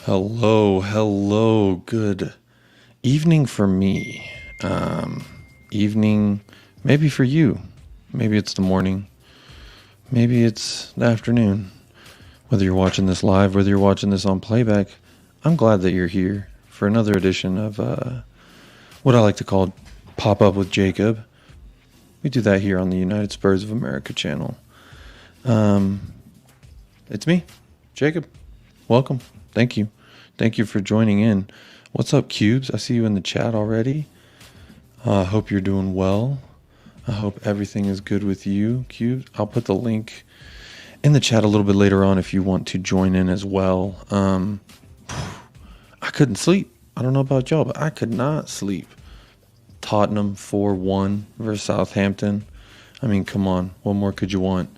Hello. Good evening for me. Evening, maybe for you. Maybe it's the morning. Maybe it's the afternoon. Whether you're watching this live, whether you're watching this on playback, I'm glad that you're here for another edition of what I like to call Pop Up with Jacob. We do that here on the United Spurs of America channel. It's me, Jacob. Welcome. Thank you. Thank you for joining in. What's up, Cubes? I see you in the chat already. I hope you're doing well. I hope everything is good with you, Cubes. I'll put the link in the chat a little bit later on if you want to join in as well. I couldn't sleep. I don't know about y'all, but I could not sleep. Tottenham 4-1 versus Southampton. I mean, come on. What more could you want?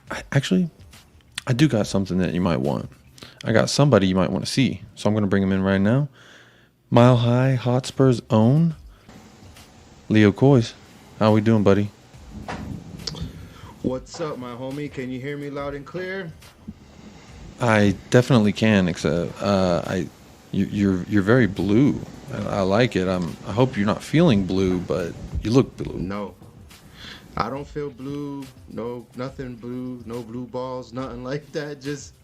I do got something that you might want. I got somebody you might want to see. So I'm going to bring him in right now. Mile High Hotspur's own Leo Coys. How we doing, buddy? What's up, my homie? Can you hear me loud and clear? I definitely can, except you're very blue. I like it. I hope you're not feeling blue, but you look blue. No. I don't feel blue. No, nothing blue. No blue balls. Nothing like that. Just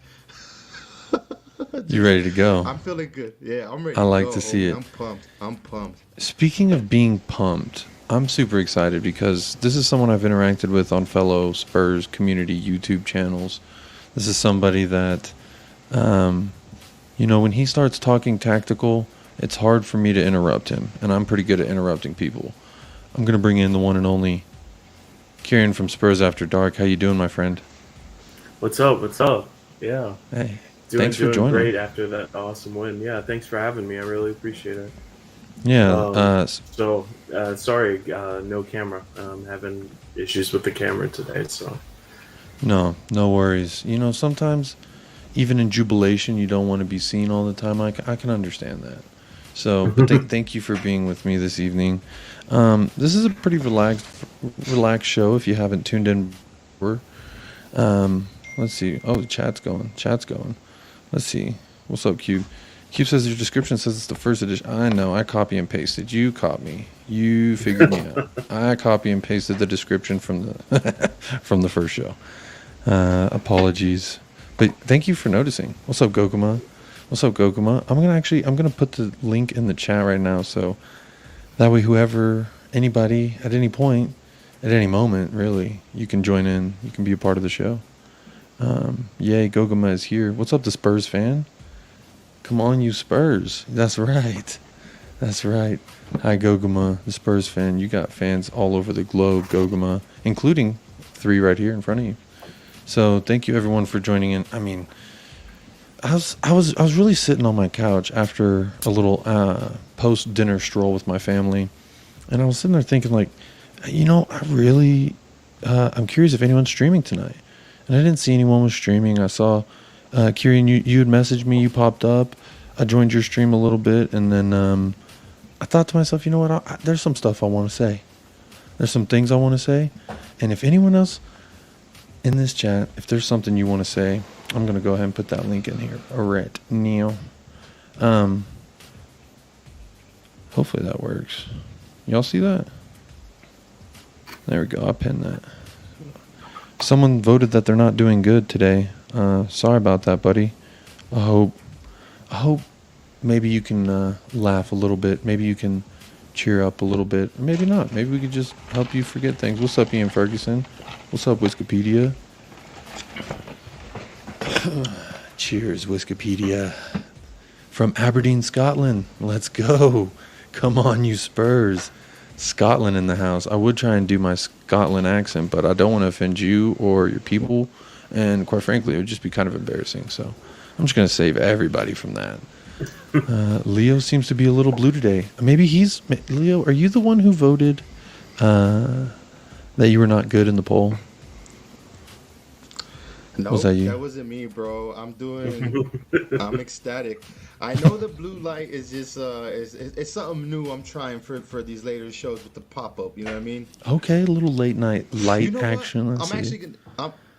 You ready to go? I'm feeling good. Yeah, I'm ready. I like go, to see homie. it. I'm pumped. Speaking of being pumped, I'm super excited because this is someone I've interacted with on fellow Spurs community YouTube channels. This is somebody that, when he starts talking tactical, it's hard for me to interrupt him, and I'm pretty good at interrupting people. I'm going to bring in the one and only Kieran from Spurs After Dark. How you doing, my friend? What's up? Yeah. Hey, Doing thanks for joining. great after that awesome win. Yeah, thanks for having me. I really appreciate it. Yeah. Sorry, no camera. I'm having issues with the camera today, so. No worries. Sometimes even in jubilation, you don't want to be seen all the time. I can understand that. So, but thank you for being with me this evening. This is a pretty relaxed show. If you haven't tuned in before, let's see. Oh, the chat's going. Let's see. What's up, Cube? Cube says your description says it's the first edition. I know. I copy and pasted. You caught me. You figured me out. I copy and pasted the description from the from the first show. Apologies, but thank you for noticing. What's up, Gokuma? I'm gonna put the link in the chat right now, so that way anybody at any point, at any moment, really, you can join in. You can be a part of the show. Yay, Gokuma is here. What's up, the Spurs fan? Come on, you Spurs. That's right. Hi, Goguma, the Spurs fan. You got fans all over the globe, Goguma, including 3 right here in front of you. So thank you, everyone, for joining in. I mean, I was really sitting on my couch after a little post-dinner stroll with my family, and I was sitting there thinking, like, I'm curious if anyone's streaming tonight. And I didn't see anyone was streaming. I saw Kieran, you had messaged me, you popped up. I joined your stream a little bit, and then I thought to myself, you know what? There's some stuff I want to say. There's some things I want to say, and if anyone else in this chat, if there's something you want to say, I'm going to go ahead and put that link in here. All right, Neil. Hopefully that works. Y'all see that? There we go. I pinned that. Someone voted that they're not doing good today. Sorry about that, buddy. I hope maybe you can laugh a little bit. Maybe you can cheer up a little bit. Or maybe not. Maybe we could just help you forget things. What's up, Ian Ferguson? What's up, Wikipedia? Cheers, Wikipedia. From Aberdeen, Scotland. Let's go. Come on, you Spurs. Scotland in the house. I would try and do my Scotland accent, but I don't want to offend you or your people. And quite frankly, it would just be kind of embarrassing. So I'm just going to save everybody from that. Leo seems to be a little blue today. Maybe Leo, are you the one who voted that you were not good in the poll? No, Was that you? That wasn't me, bro. I'm ecstatic. I know the blue light is just it's something new I'm trying for these later shows with the pop-up, you know what I mean? Okay, a little late night light action. I'm actually gonna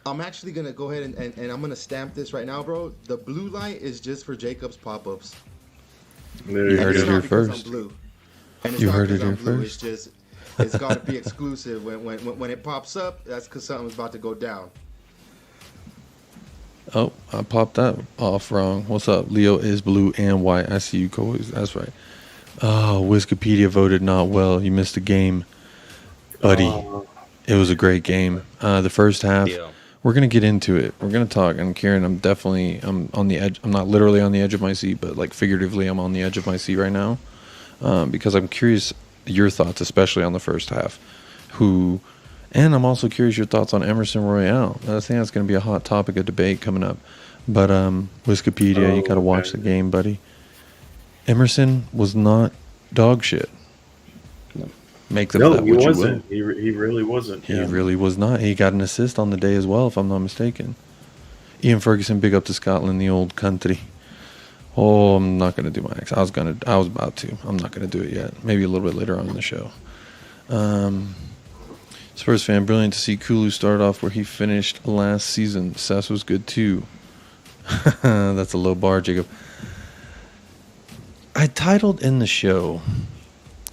I'm actually gonna go ahead and I'm gonna stamp this right now, bro. The blue light is just for Jacob's pop-ups. There You you And heard it's it go. not here because I'm first. blue. And it's You not heard because it I'm here blue. first. It's just it's got to be exclusive. When it pops up, that's because something's about to go down. Oh, I popped that off wrong. What's up? Leo is blue and white. I see you, Coys. That's right. Oh, Wikipedia voted not well. You missed a game, buddy. Uh, It was a great game. The first half, Yeah. we're gonna get into it. We're gonna talk. And Kieran, I'm on the edge. I'm not literally on the edge of my seat, but like figuratively, I'm on the edge of my seat right now, because I'm curious your thoughts, especially on the first half. And I'm also curious your thoughts on Emerson Royale. I think that's gonna be a hot topic of debate coming up. But Wikipedia, you gotta watch the game, buddy. Emerson was not dog shit. Make of no, that he what you will. wasn't. He really wasn't. He really was not. He got an assist on the day as well, if I'm not mistaken. Ian Ferguson, big up to Scotland, the old country. Oh, I'm not gonna do my accent. I was about to. I'm not gonna do it yet. Maybe a little bit later on in the show. Spurs fan, brilliant to see Kulu start off where he finished last season. Sess was good too. That's a low bar, Jacob. I titled in the show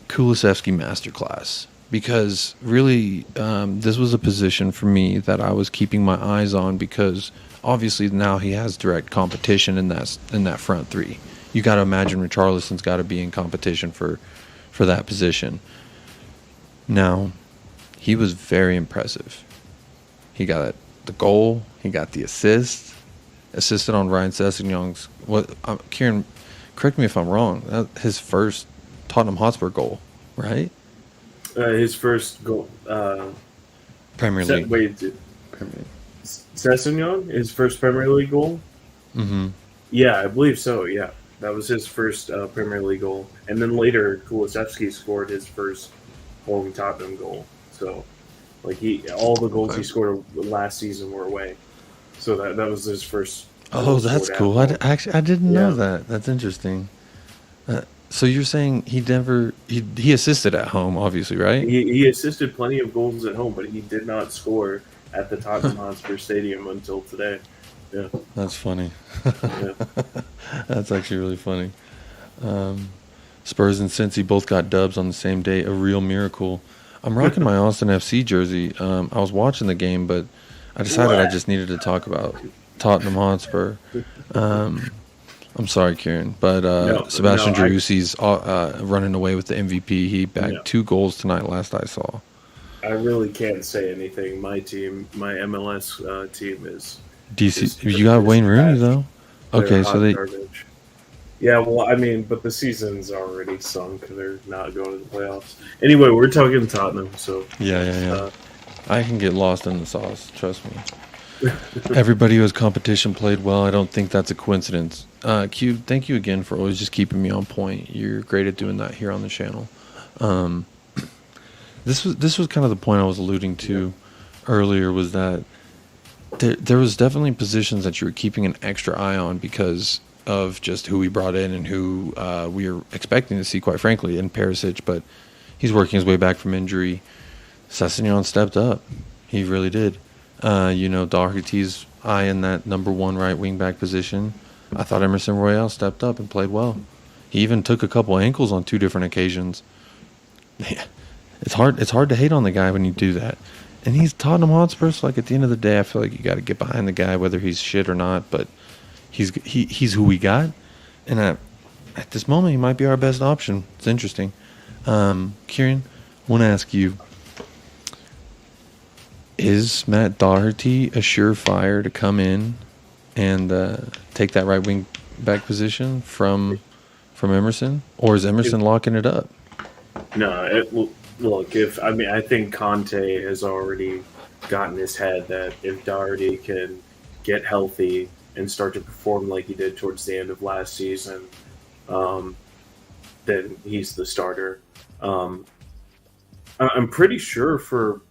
Kulusevski Masterclass because really this was a position for me that I was keeping my eyes on because obviously now he has direct competition in that front three. You got to imagine Richarlison's got to be in competition for that position. Now, he was very impressive. He got the goal, he got the assist, assisted on Ryan Sessegnon's. Kieran, correct me if I'm wrong. His first Tottenham Hotspur goal, right? His first goal. Premier League. Premier League. Sessegnon, his first Premier League goal? Mm-hmm. Yeah, I believe so, yeah. That was his first Premier League goal. And then later, Kulusevski scored his first home Tottenham goal. So, like, all the goals he scored last season were away. So that was his first. Oh, that's cool. I didn't know that. That's interesting. So you're saying he assisted at home, obviously, right? He assisted plenty of goals at home, but he did not score at the Tottenham Hotspur Stadium until today. Yeah, that's funny. Yeah. That's actually really funny. Spurs and Cincy both got dubs on the same day. A real miracle. I'm rocking my Austin FC jersey. I was watching the game, but I decided I just needed to talk about Tottenham Hotspur. I'm sorry, Kieran, but Sebastian Driussi's running away with the MVP. He bagged 2 goals tonight, last I saw. I really can't say anything. My team, my MLS team is DC. You got Wayne Rooney though. Okay, so they. Garbage. Yeah, well, I mean, but the season's already sunk. They're not going to the playoffs. Anyway, we're talking Tottenham, so Yeah. I can get lost in the sauce. Trust me. Everybody who has competition played well. I don't think that's a coincidence. Q, thank you again for always just keeping me on point. You're great at doing that here on the channel. This was kind of the point I was alluding to earlier, was that there was definitely positions that you were keeping an extra eye on because of just who we brought in and who we were expecting to see, quite frankly, in Perisic, but he's working his way back from injury. Sessegnon stepped up. He really did. Doherty's eye in that number 1 right wing back position. I thought Emerson Royale stepped up and played well. He even took a couple ankles on 2 different occasions. Yeah. It's hard to hate on the guy when you do that. And he's Tottenham Hotspur, so like at the end of the day, I feel like you got to get behind the guy, whether he's shit or not. But he's who we got, and at this moment, he might be our best option. It's interesting. Kieran, I want to ask you: is Matt Doherty a surefire to come in and take that right wing back position from Emerson, or is Emerson locking it up? No, look, I think Conte has already gotten his head that if Doherty can get healthy and start to perform like he did towards the end of last season, then he's the starter. I'm pretty sure for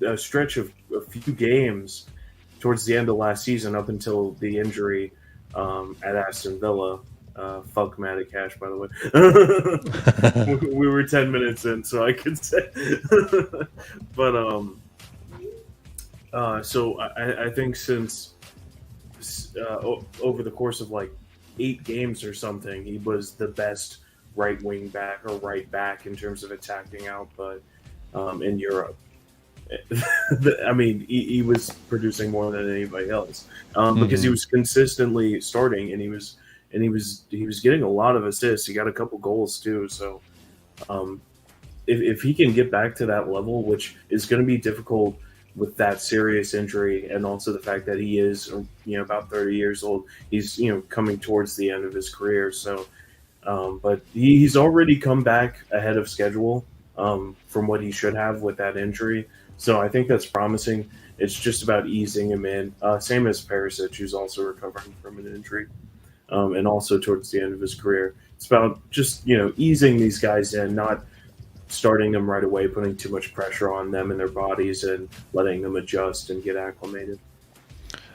a stretch of a few games towards the end of last season, up until the injury at Aston Villa. Fuck Matty Cash, by the way. We were 10 minutes in, so I could say. But So I think since over the course of like 8 games or something, he was the best right wing back or right back in terms of attacking output in Europe. I mean, he was producing more than anybody else because he was consistently starting, and he was getting a lot of assists. He got a couple goals too. So if he can get back to that level, which is going to be difficult with that serious injury, and also the fact that he is about 30 years old, he's coming towards the end of his career. So, but he's already come back ahead of schedule from what he should have with that injury. So I think that's promising. It's just about easing him in. Same as Perisic, who's also recovering from an injury, and also towards the end of his career. It's about just easing these guys in, not starting them right away, putting too much pressure on them and their bodies, and letting them adjust and get acclimated.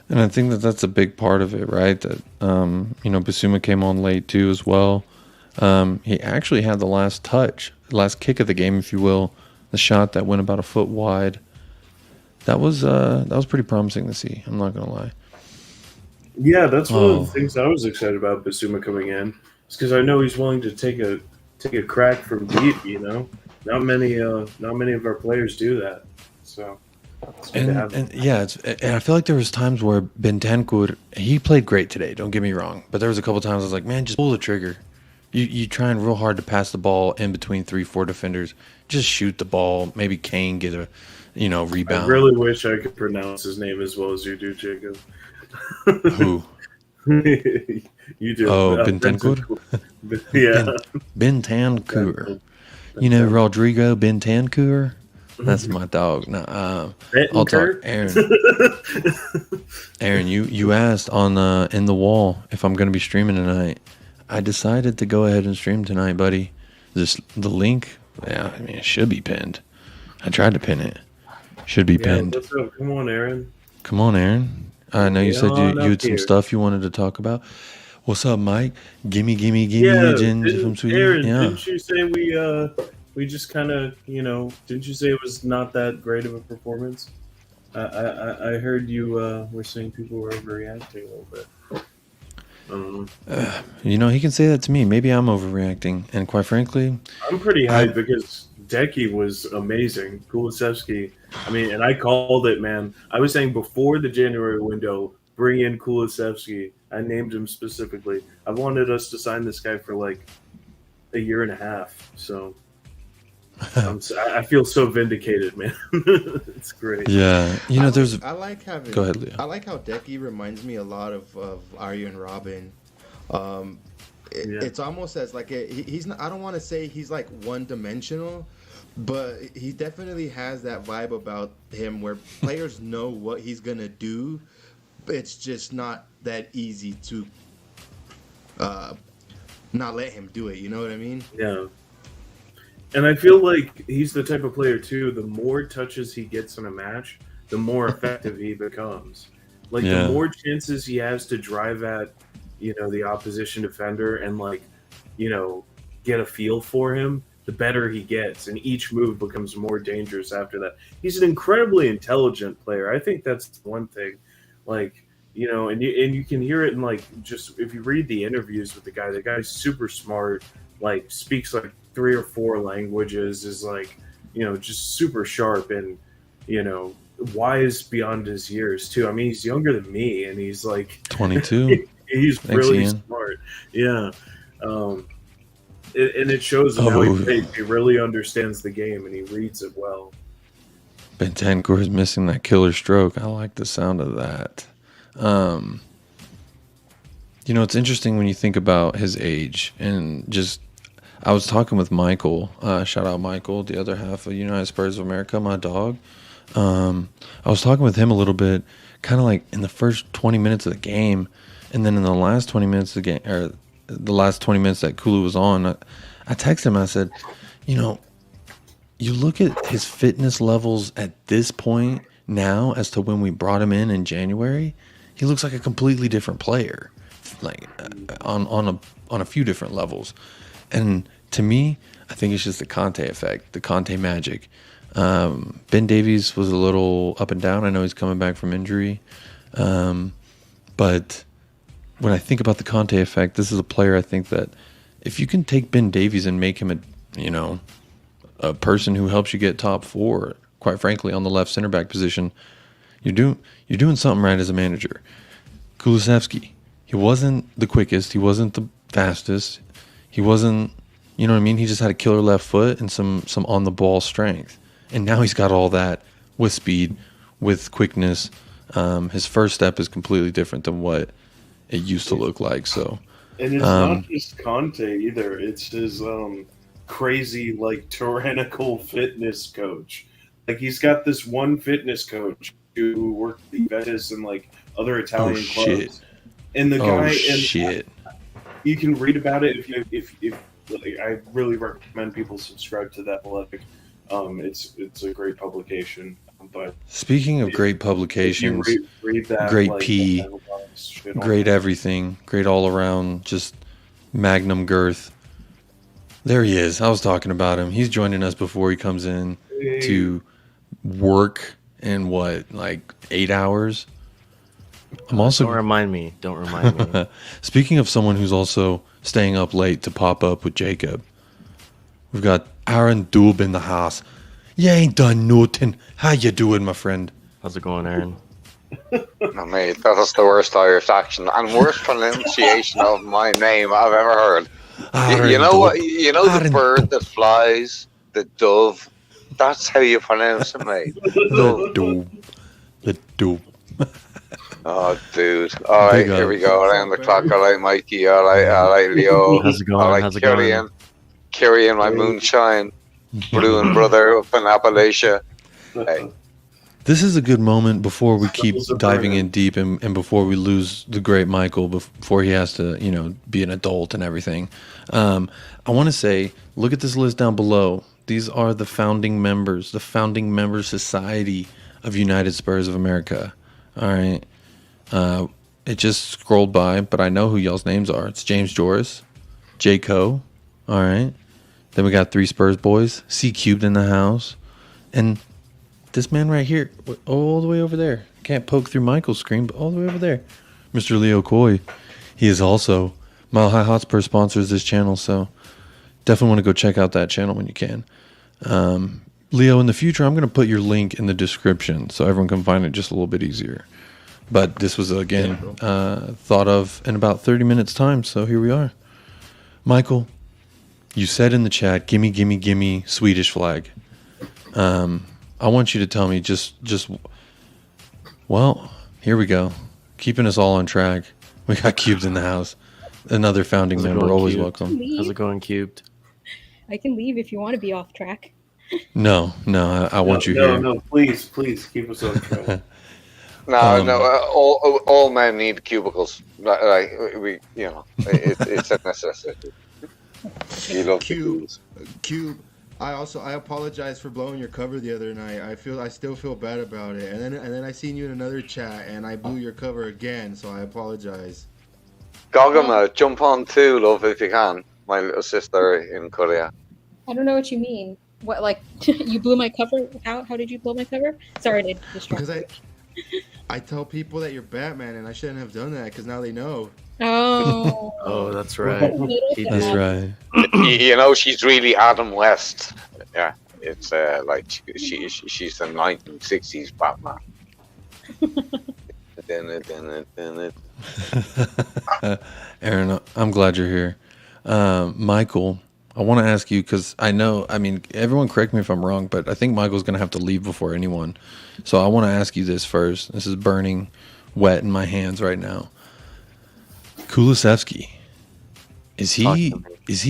And I think that that's a big part of it, right? That Bissouma came on late too as well. He actually had the last kick of the game, if you will, the shot that went about a foot wide. That was pretty promising to see. I'm not gonna lie. Yeah, that's one of the things I was excited about Bissouma coming in. It's because I know he's willing to take a crack from deep. Not many of our players do that. So. And I feel like there was times where Bentancur, he played great today. Don't get me wrong, but there was a couple times I was like, man, just pull the trigger. You trying real hard to pass the ball in between 3-4 defenders. Just shoot the ball. Maybe Kane get a rebound. I really wish I could pronounce his name as well as you do, Jacob. Who? You do. Oh, Bentancur. Yeah, Bentancur. Rodrigo Bentancur. That's my dog. No, I'll talk. Aaron. Aaron, you asked on In the Wall if I'm going to be streaming tonight. I decided to go ahead and stream tonight, buddy. The link, it should be pinned. I tried to pin it. Should be pinned. What's up? Come on, Aaron. Come on, Aaron. I know you said you had some stuff you wanted to talk about. What's up, Mike? Gimme a gin from Sweden. Aaron, didn't you say we just kind of, didn't you say it was not that great of a performance? I heard you were saying people were overreacting a little bit. He can say that to me. Maybe I'm overreacting. And quite frankly, I'm pretty hyped because Decky was amazing. Kulusevski. And I called it, man. I was saying before the January window, bring in Kulusevski. I named him specifically. I wanted us to sign this guy for like a year and a half. So I feel so vindicated, man. It's great. Yeah, I like having. Go ahead, Leo. I like how Decky reminds me a lot of Arjen Robben. It's almost as like he's not, I don't want to say he's like one-dimensional, but he definitely has that vibe about him where players know what he's gonna do. It's just not that easy to not let him do it. You know what I mean? Yeah. And I feel like he's the type of player, too, the more touches he gets in a match, the more effective he becomes. The more chances he has to drive at, the opposition defender and, get a feel for him, the better he gets. And each move becomes more dangerous after that. He's an incredibly intelligent player. I think that's one thing. And you can hear it in, just if you read the interviews with the guy's super smart, speaks, 3 or 4 languages, is just super sharp and wise beyond his years too. He's younger than me, and he's 22. He's really smart. Yeah, and it shows how he really understands the game and he reads it well. Bentancur is missing that killer stroke. I like the sound of that. It's interesting when you think about his age and just. I was talking with Michael, shout out Michael, the other half of United Spurs of America, my dog. I was talking with him a little bit, kind of in the first 20 minutes of the game, and then in the last 20 minutes of the game, or the last 20 minutes that Kulu was on, I texted him and I said, you look at his fitness levels at this point now as to when we brought him in January, he looks like a completely different player, on a few different levels. And to me, I think it's just the Conte effect, the Conte magic. Ben Davies was a little up and down. I know he's coming back from injury. But when I think about the Conte effect, this is a player I think that if you can take Ben Davies and make him a person who helps you get top 4, quite frankly, on the left center back position, you're doing something right as a manager. Kulusevski, he wasn't the quickest, he wasn't the fastest, he wasn't, you know what I mean? He just had a killer left foot and some on the ball strength. And now he's got all that with speed, with quickness. His first step is completely different than what it used to look like. So, and it's not just Conte either. It's his crazy, like, tyrannical fitness coach. Like, he's got this one fitness coach who worked at Juventus and like other Italian clubs. And the guy, shit. You can read about it if like, I really recommend people subscribe to that Playback. It's a great publication. But speaking of great publications, read that, great like, P, great everything, great all around, just magnum girth. There he is. I was talking about him. He's joining us before he comes in to work in like 8 hours. I'm also Don't remind me. Speaking of someone who's also staying up late to pop up with Jacob, we've got Aaron Doob in the house. You ain't done nothing. How you doing, my friend? How's it going, Aaron? No, mate, that is the worst Irish accent and worst pronunciation of my name I've ever heard. You know what? You know the bird that flies, the dove. That's how you pronounce it, mate. The dove. Oh, dude. All right, here we go. Around the clock. All right, Mikey. All right, Leo. How's it going? All right, How's it going? Carrying my moonshine. Brewing brother up in Appalachia. Hey. This is a good moment before we keep diving in deep and before we lose the great Michael before he has to, be an adult and everything. I want to say, look at this list down below. These are the founding members, the founding member society of United Spurs of America. All right. It just scrolled by, but I know who y'all's names are. It's James Joris, J. Co. All right. Then we got 3 Spurs boys, C Cubed in the house, and this man right here, all the way over there. Can't poke through Michael's screen, but all the way over there, Mr. Leo Coy. He is also Mile High Hotspur sponsors this channel, so definitely want to go check out that channel when you can. Leo, in the future, I'm going to put your link in the description so everyone can find it just a little bit easier. But this was, again, thought of in about 30 minutes' time, so here we are. Michael, you said in the chat, gimme, Swedish flag. I want you to tell me well, here we go. Keeping us all on track. We got Cubed in the house. Another founding member, always Cubed? welcome. How's it going, Cubed? I can leave if you want to be off track. No, I want you here. No, please keep us on track. All men need cubicles. Like it's a necessity. You love Cube. I apologize for blowing your cover the other night. I still feel bad about it. And then I seen you in another chat and I blew your cover again, so I apologize. Gogama, jump on too, love, if you can. My little sister in Korea. I don't know what you mean. What, like, you blew my cover? How did you blow my cover? Sorry to distract. Because I tell people that you're Batman, and I shouldn't have done that because now they know. Oh. Oh, that's right. That's right. She's really Adam West. Yeah, it's like she's the 1960s Batman. Aaron, I'm glad you're here. Michael, I want to ask you because everyone correct me if I'm wrong, but I think Michael's going to have to leave before anyone. So I want to ask you this first. This is burning wet in my hands right now. Kulusevski, is he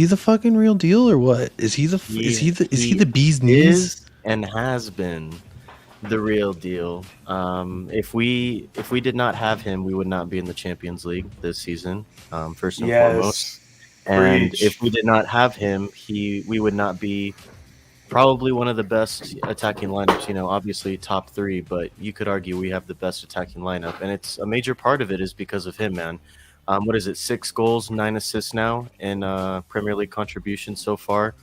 the fucking real deal or what? Is he the bee's knees? Is and has been the real deal. If we did not have him, we would not be in the Champions League this season. First and foremost. And if we did not have him, we would not be probably one of the best attacking lineups. Obviously top 3, but you could argue we have the best attacking lineup, and it's a major part of it is because of him, man. What is it? 6 goals, 9 assists now in Premier League contributions so far.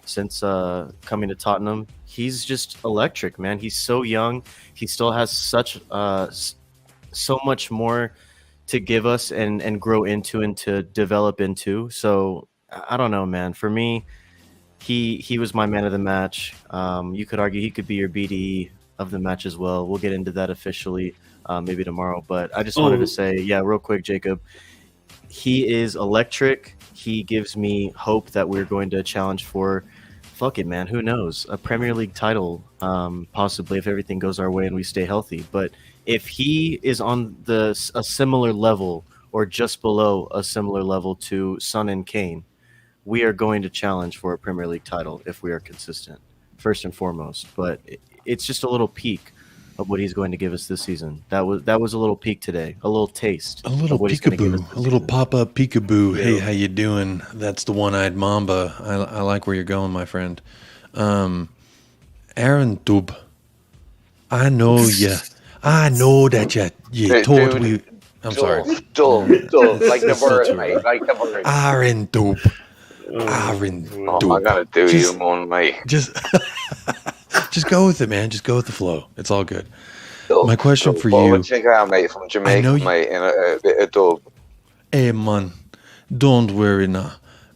since coming to Tottenham. He's just electric, man. He's so young. He still has so much more to give us and grow into and to develop into. So I don't know, man. For me, he was my man of the match. You could argue he could be your BDE of the match as well. We'll get into that officially maybe tomorrow. But I just wanted to say, yeah, real quick, Jacob. He is electric. He gives me hope that we're going to challenge for, fuck it, man, who knows, a Premier League title, possibly if everything goes our way and we stay healthy. But if he is on a similar level or just below a similar level to Son and Kane, we are going to challenge for a Premier League title if we are consistent, first and foremost. But it's just a little peek of what he's going to give us this season. That was a little peek today, a little taste. A little peekaboo, a little pop-up peekaboo. Yeah. Hey, how you doing? That's the one-eyed Mamba. I like where you're going, my friend. Aaron Dub, I know you. I know that you told me. I'm sorry. Dub, like the bird, mate. Like the bird. Aaron Dub. Aaron Dub. Oh, I gotta do you, man, mate. Just go with it, man. Just go with the flow. It's all good. Dub, my question for what you. What would you think, mate, from Jamaica, mate, in a bit of dub? Hey, man, don't worry now.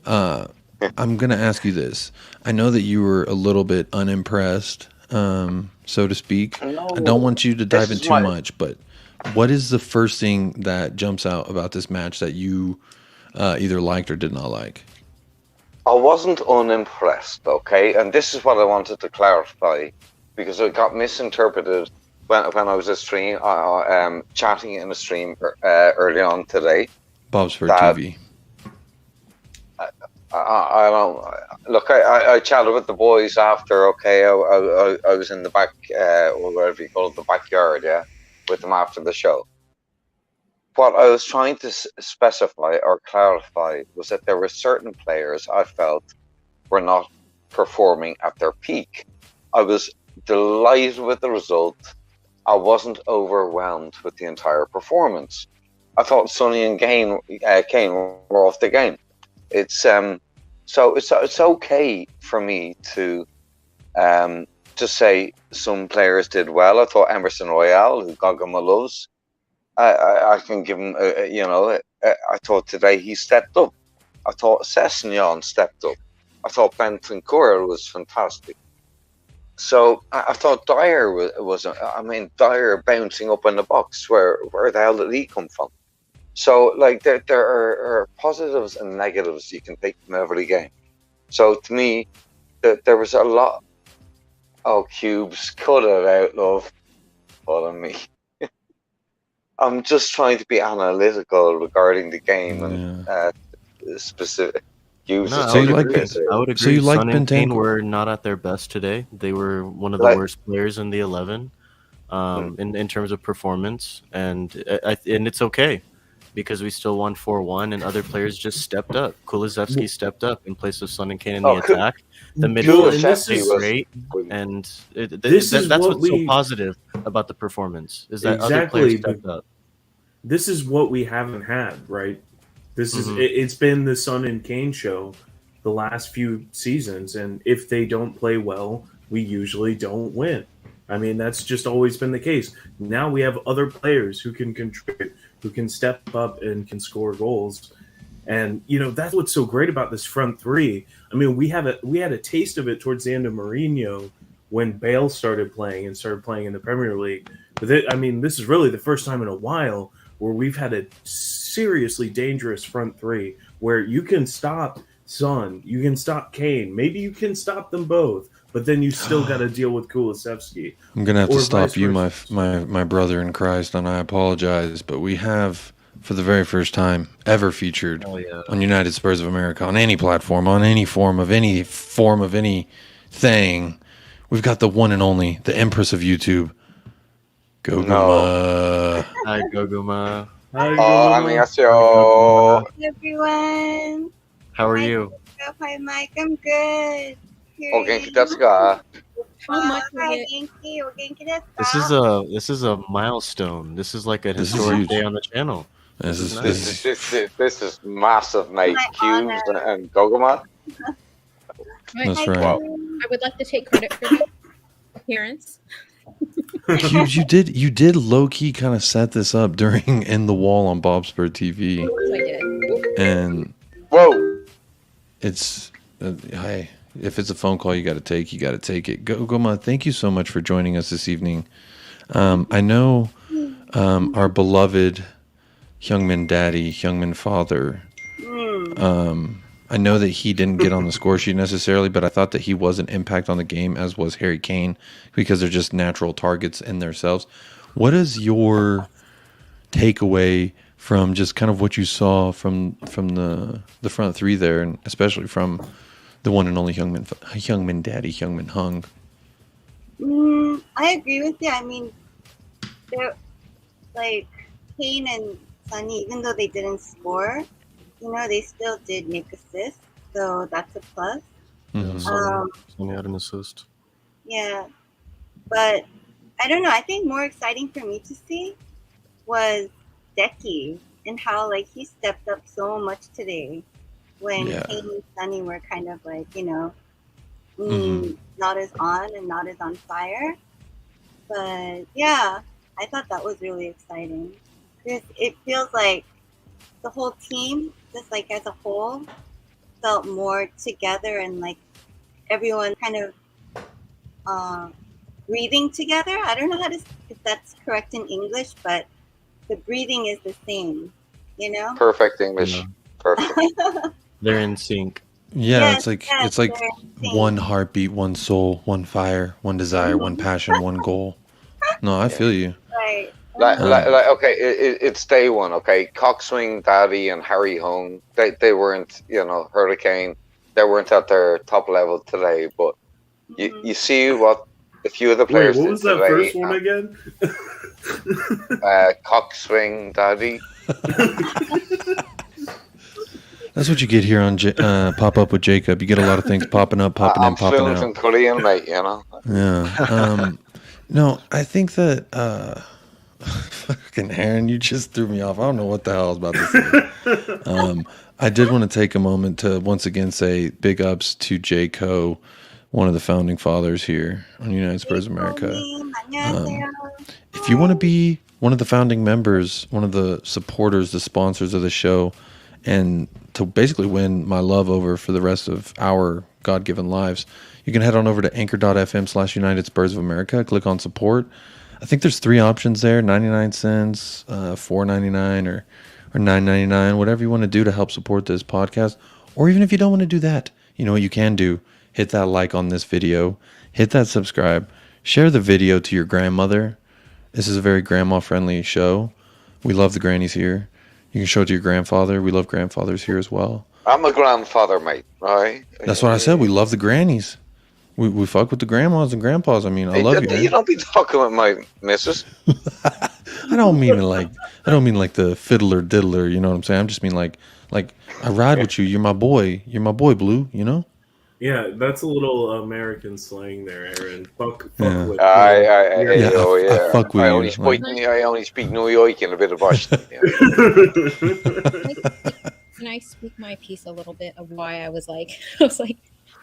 I'm going to ask you this. I know that you were a little bit unimpressed, so to speak. No, I don't want you to dive in too much, but what is the first thing that jumps out about this match that you either liked or did not like? I wasn't unimpressed, okay? And this is what I wanted to clarify, because it got misinterpreted when I was chatting in a stream early on today. Bob's for TV. I don't look. I chatted with the boys after. Okay, I was in the back, or whatever you call it, the backyard, yeah, with them after the show. What I was trying to specify or clarify was that there were certain players I felt were not performing at their peak. I was delighted with the result. I wasn't overwhelmed with the entire performance. I thought Sonny and Kane were off the game. It's so it's okay for me to say some players did well. I thought Emerson Royale, who Gogama loves, I can give him, I thought today he stepped up. I thought Sessegnon stepped up. I thought Bentancur was fantastic. So I thought Dyer was Dyer bouncing up in the box. Where the hell did he come from? So like there are positives and negatives you can take from every game. So to me, there was a lot. Oh, Cubes, cut it out, love. Follow me. I'm just trying to be analytical regarding the game and specific users. No, I would agree. So you like Son and Kane were not at their best today. They were one of the worst players in the 11 in terms of performance, and it's okay because we still won 4-1, and other players just stepped up. Kulusevski stepped up in place of Son and Kane in the attack. The midfield is great, and that's what's so positive about the performance is that other players stepped up. This is what we haven't had, right? This is it's been the Son and Kane show the last few seasons, and if they don't play well, we usually don't win. I mean, that's just always been the case. Now we have other players who can contribute, who can step up and can score goals. And, that's what's so great about this front three. I mean, we had a taste of it towards the end of Mourinho when Bale started playing in the Premier League. But this is really the first time in a while where we've had a seriously dangerous front three where you can stop Son, you can stop Kane, maybe you can stop them both, but then you still got to deal with Kulusevski. I'm gonna have to stop you, my brother in Christ, and I apologize, but we have, for the very first time ever, featured on United Spurs of America on any platform, on any form of anything. We've got the one and only, the Empress of YouTube, Goguma. No. Hi, Goguma. Annyeonghaseyo. Hi, everyone. How are you? Hi, Mike. I'm good. Genki desu ka? This is a milestone. This is like a historic day on the channel. This is massive, mate. Cubes and Goguma. That's I, right. Wow. I would like to take credit for that appearance. You did low key kind of set this up during In the Wall on Bobspur TV, So I did. and Whoa. it's hey, if it's a phone call you got to take, you got to take it. Goma, thank you so much for joining us this evening. I know our beloved Hyungmin daddy, Hyungmin father. I know that he didn't get on the score sheet necessarily, but I thought that he was an impact on the game, as was Harry Kane, because they're just natural targets in themselves. What is your takeaway from just kind of what you saw from the front three there, and especially from the one and only Hyungmin daddy, Hyungmin Hung? I agree with you. I mean, they're like Kane and Sonny, even though they didn't score, they still did make assists, so that's a plus. Mhm. Sonny had an assist. Yeah, but I don't know. I think more exciting for me to see was Deki and how he stepped up so much today when Yeah. Kane and Sonny were kind of Mhm. not as on and not as on fire. But yeah, I thought that was really exciting because it feels like the whole team, just as a whole, felt more together and everyone kind of breathing together. I don't know if that's correct in English, but the breathing is the same, Perfect English. Yeah. Perfect. They're in sync. Yeah, Yes, it's like they're insane. one heartbeat, one soul, one fire, one desire, one passion, one goal. No, I feel you. Right. Okay, it's day one. Okay, Coxswing, Daddy, and Harry Hung. They weren't, Hurricane. They weren't at their top level today. But you see what a few of the Wait, players what did was that today. first one again? Coxswing, Daddy. That's what you get here on Pop Up with Jacob. You get a lot of things popping up, popping I'm in, popping fluent out. in Korean, mate. Yeah. No, I think that fucking Aaron, you just threw me off. I don't know what the hell I was about to say. I did want to take a moment to once again say big ups to J. Co., one of the founding fathers here on United Spurs America. If you want to be one of the founding members, one of the supporters, the sponsors of the show, and to basically win my love over for the rest of our God-given lives, you can head on over to anchor.fm/United Spurs of America, click on support. I think there's 3 options there, 99 cents, $4.99 or $9.99, whatever you want to do to help support this podcast. Or even if you don't want to do that, you know what you can do? Hit that like on this video, hit that subscribe, share the video to your grandmother. This is a very grandma-friendly show. We love the grannies here. You can show it to your grandfather. We love grandfathers here as well. I'm a grandfather, mate. Right? That's what I said. We love the grannies. We fuck with the grandmas and grandpas. I mean, I love you. You don't be talking with my missus. I don't mean like the fiddler diddler. You know what I'm saying? I just mean like I ride with you. You're my boy. You're my boy, Blue. You know? Yeah, that's a little American slang there, Aaron. Fuck Yeah. with. I fuck with you. I only speak New York and a bit of Boston. Can I speak my piece a little bit of why I was like,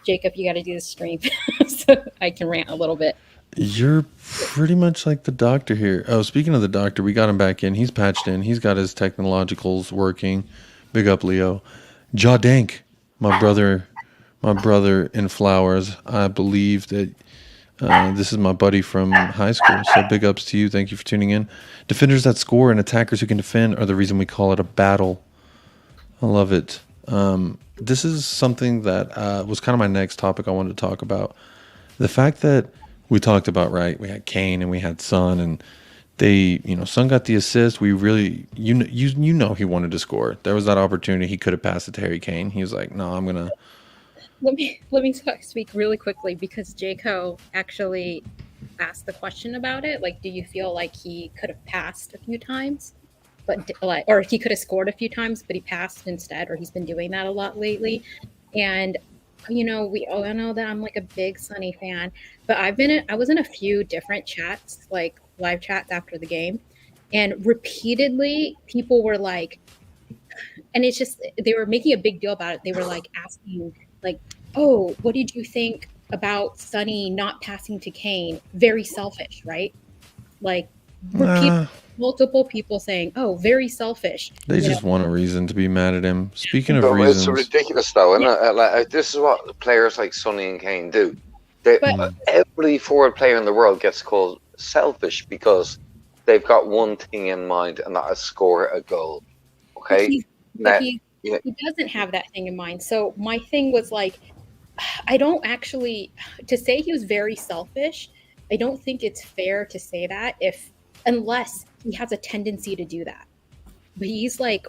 Jacob, you got to do the stream so I can rant a little bit. You're pretty much like the doctor here. Oh, speaking of the doctor, we got him back in. He's patched in. He's got his technologicals working. Big up, Leo. Jaw Dank, my brother in Flowers. I believe that this is my buddy from high school. So big ups to you. Thank you for tuning in. Defenders that score and attackers who can defend are the reason we call it a battle. I love it. This is something that was kind of my next topic I wanted to talk about. The fact that we talked about, right, we had Kane and we had Son, and they, Son got the assist. We really, he wanted to score. There was that opportunity. He could have passed it to Harry Kane. He was like, no, I'm going to. Let me speak really quickly because Jaco actually asked the question about it. Like, do you feel like he could have passed a few times? Or he could have scored a few times, but he passed instead, or he's been doing that a lot lately. And, we all know that I'm like a big Sonny fan, but I was in a few different chats, like live chats after the game, and repeatedly people were like, and it's just, they were making a big deal about it. They were like asking like, oh, what did you think about Sonny not passing to Kane? Very selfish, right? Like, multiple people saying, oh, very selfish. They just want a reason to be mad at him. Speaking of But reasons, it's ridiculous, though, isn't it? Like, this is what players like Sonny and Kane do. Every forward player in the world gets called selfish because they've got one thing in mind, and that is score a goal. Okay? But he doesn't have that thing in mind. So my thing was like, I don't actually, to say he was very selfish, I don't think it's fair to say that unless he has a tendency to do that. But he's like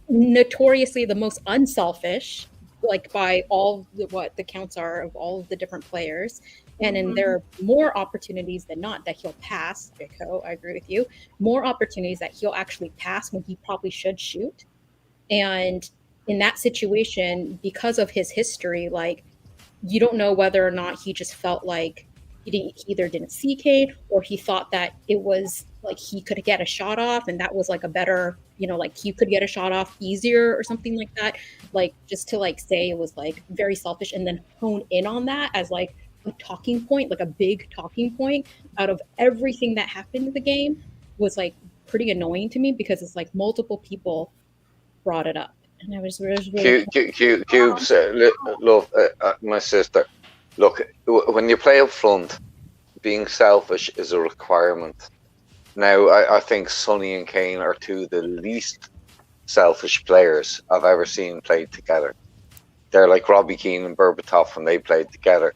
notoriously the most unselfish, like by all what the counts are of all of the different players. And then there are more opportunities than not that he'll pass. Jaco, I agree with you. More opportunities that he'll actually pass when he probably should shoot. And in that situation, because of his history, like, you don't know whether or not he just felt like he either didn't see Kane, or he thought that it was like he could get a shot off, and that was like a better, like he could get a shot off easier or something like that. Like, just to like say it was like very selfish and then hone in on that as like a talking point, like a big talking point out of everything that happened in the game was like pretty annoying to me, because it's like multiple people brought it up. And I was really Cubes, love, my sister. Look, when you play up front, being selfish is a requirement. Now, I think Sonny and Kane are two of the least selfish players I've ever seen play together. They're like Robbie Keane and Berbatov when they played together.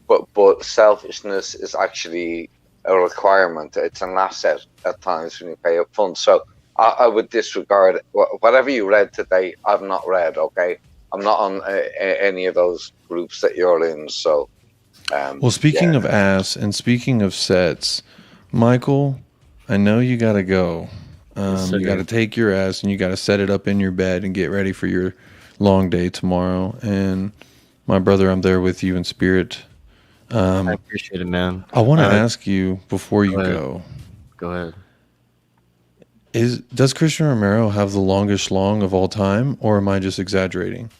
But selfishness is actually a requirement. It's an asset at times when you play up front. So I would disregard whatever you read today. I've not read. Okay, I'm not on any of those groups that you're in. So, well, speaking of ass and speaking of sets, Michael, I know you got to go. You got to take your ass and you got to set it up in your bed and get ready for your long day tomorrow. And my brother, I'm there with you in spirit. I appreciate it, man. I want to ask you before you go. Go ahead. Does Christian Romero have the longest long of all time, or am I just exaggerating?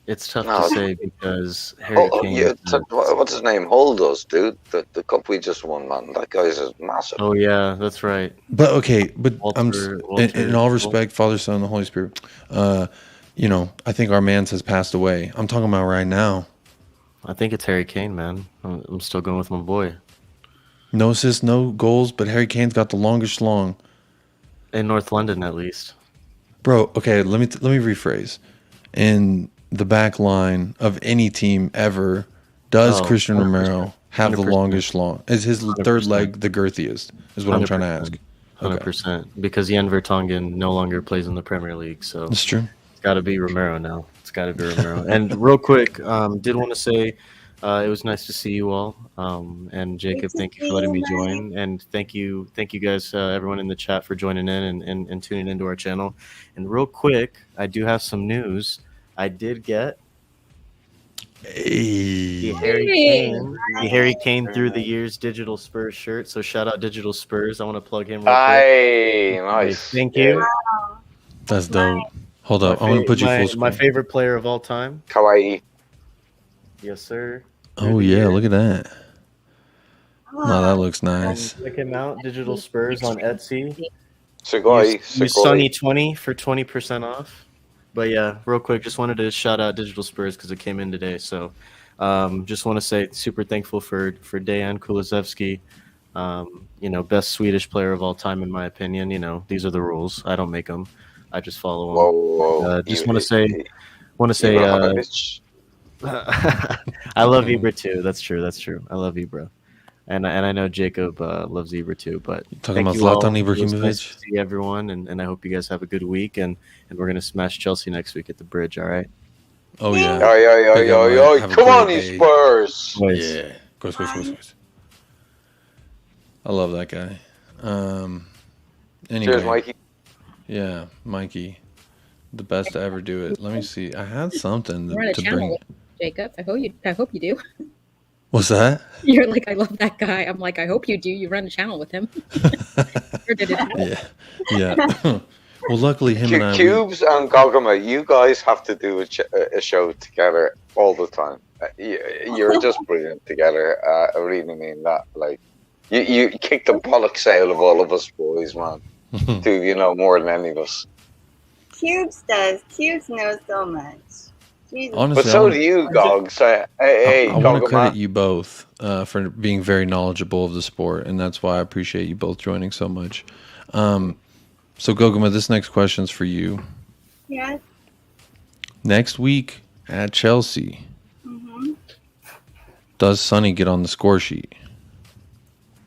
It's tough to say because Harry Kane. What's his name? Holdos, dude. The cup we just won, man. That guy's massive. Oh yeah, that's right. But okay, but Walter, in all respect, Father, Son, and the Holy Spirit. I think our man has passed away. I'm talking about right now. I think it's Harry Kane, man. I'm still going with my boy. No assists, no goals, but Harry Kane's got the longest long. In North London, at least. Bro, okay, let me rephrase. In the back line of any team ever, does Christian 100%. Romero have 100%. the longest long? Is his 100%. third leg the girthiest? Is what I'm trying to ask. 100%. Because Jan Vertonghen no longer plays in the Premier League, so that's true. It's got to be Romero now. It's got to be Romero. And real quick, did want to say it was nice to see you all. And Jacob, thank you for letting me join. And thank you guys, everyone in the chat, for joining in and tuning into our channel. And real quick, I do have some news. I did get the Harry Kane through the years digital Spurs shirt. So shout out Digital Spurs. I want to plug him real quick. Nice. Thank you. Wow. That's dope. Hold up. I'm going to put you full screen. My favorite player of all time. Kawaii. Yes, sir. Oh, yeah. Look at that. No, that looks nice. Check him out. Digital Spurs on Etsy. Use Sunny 20 for 20% off. But yeah, real quick, just wanted to shout out Digital Spurs because it came in today. So just want to say super thankful for Dejan Kulusevski. Best Swedish player of all time, in my opinion. These are the rules. I don't make them. I just follow them. Whoa. Just want to say I love Ibra too. That's true. I love Ibra. And I know Jacob loves Ibra too. But talking about Zlatan Ibrahimovic. Nice to see everyone, and I hope you guys have a good week. And we're gonna smash Chelsea next week at the Bridge. All right. Oh yeah. Come on, you Spurs. Yeah. Of course. I love that guy. Anyway. Cheers, Mikey. Yeah, Mikey. The best to ever do it. Let me see. I had something Run a to channel bring. with Jacob. I hope you do. What's that? You're like, I love that guy. I'm like, I hope you do. You run a channel with him. Or did it happen? Yeah. Well, luckily him and I. Cubes and Gogama, you guys have to do a show together all the time. You're just brilliant together. I really mean that. Like, you kick the bollocks out of all of us boys, man. Do more than any of us. Cubes does. Cubes knows so much. Jesus. Honestly, But so do you, Gogs. Hey, I want to Gogama. credit you both for being very knowledgeable of the sport, and that's why I appreciate you both joining so much. So, Gogama, this next question's for you. Yes. Next week at Chelsea, Mm-hmm. does Sonny get on the score sheet?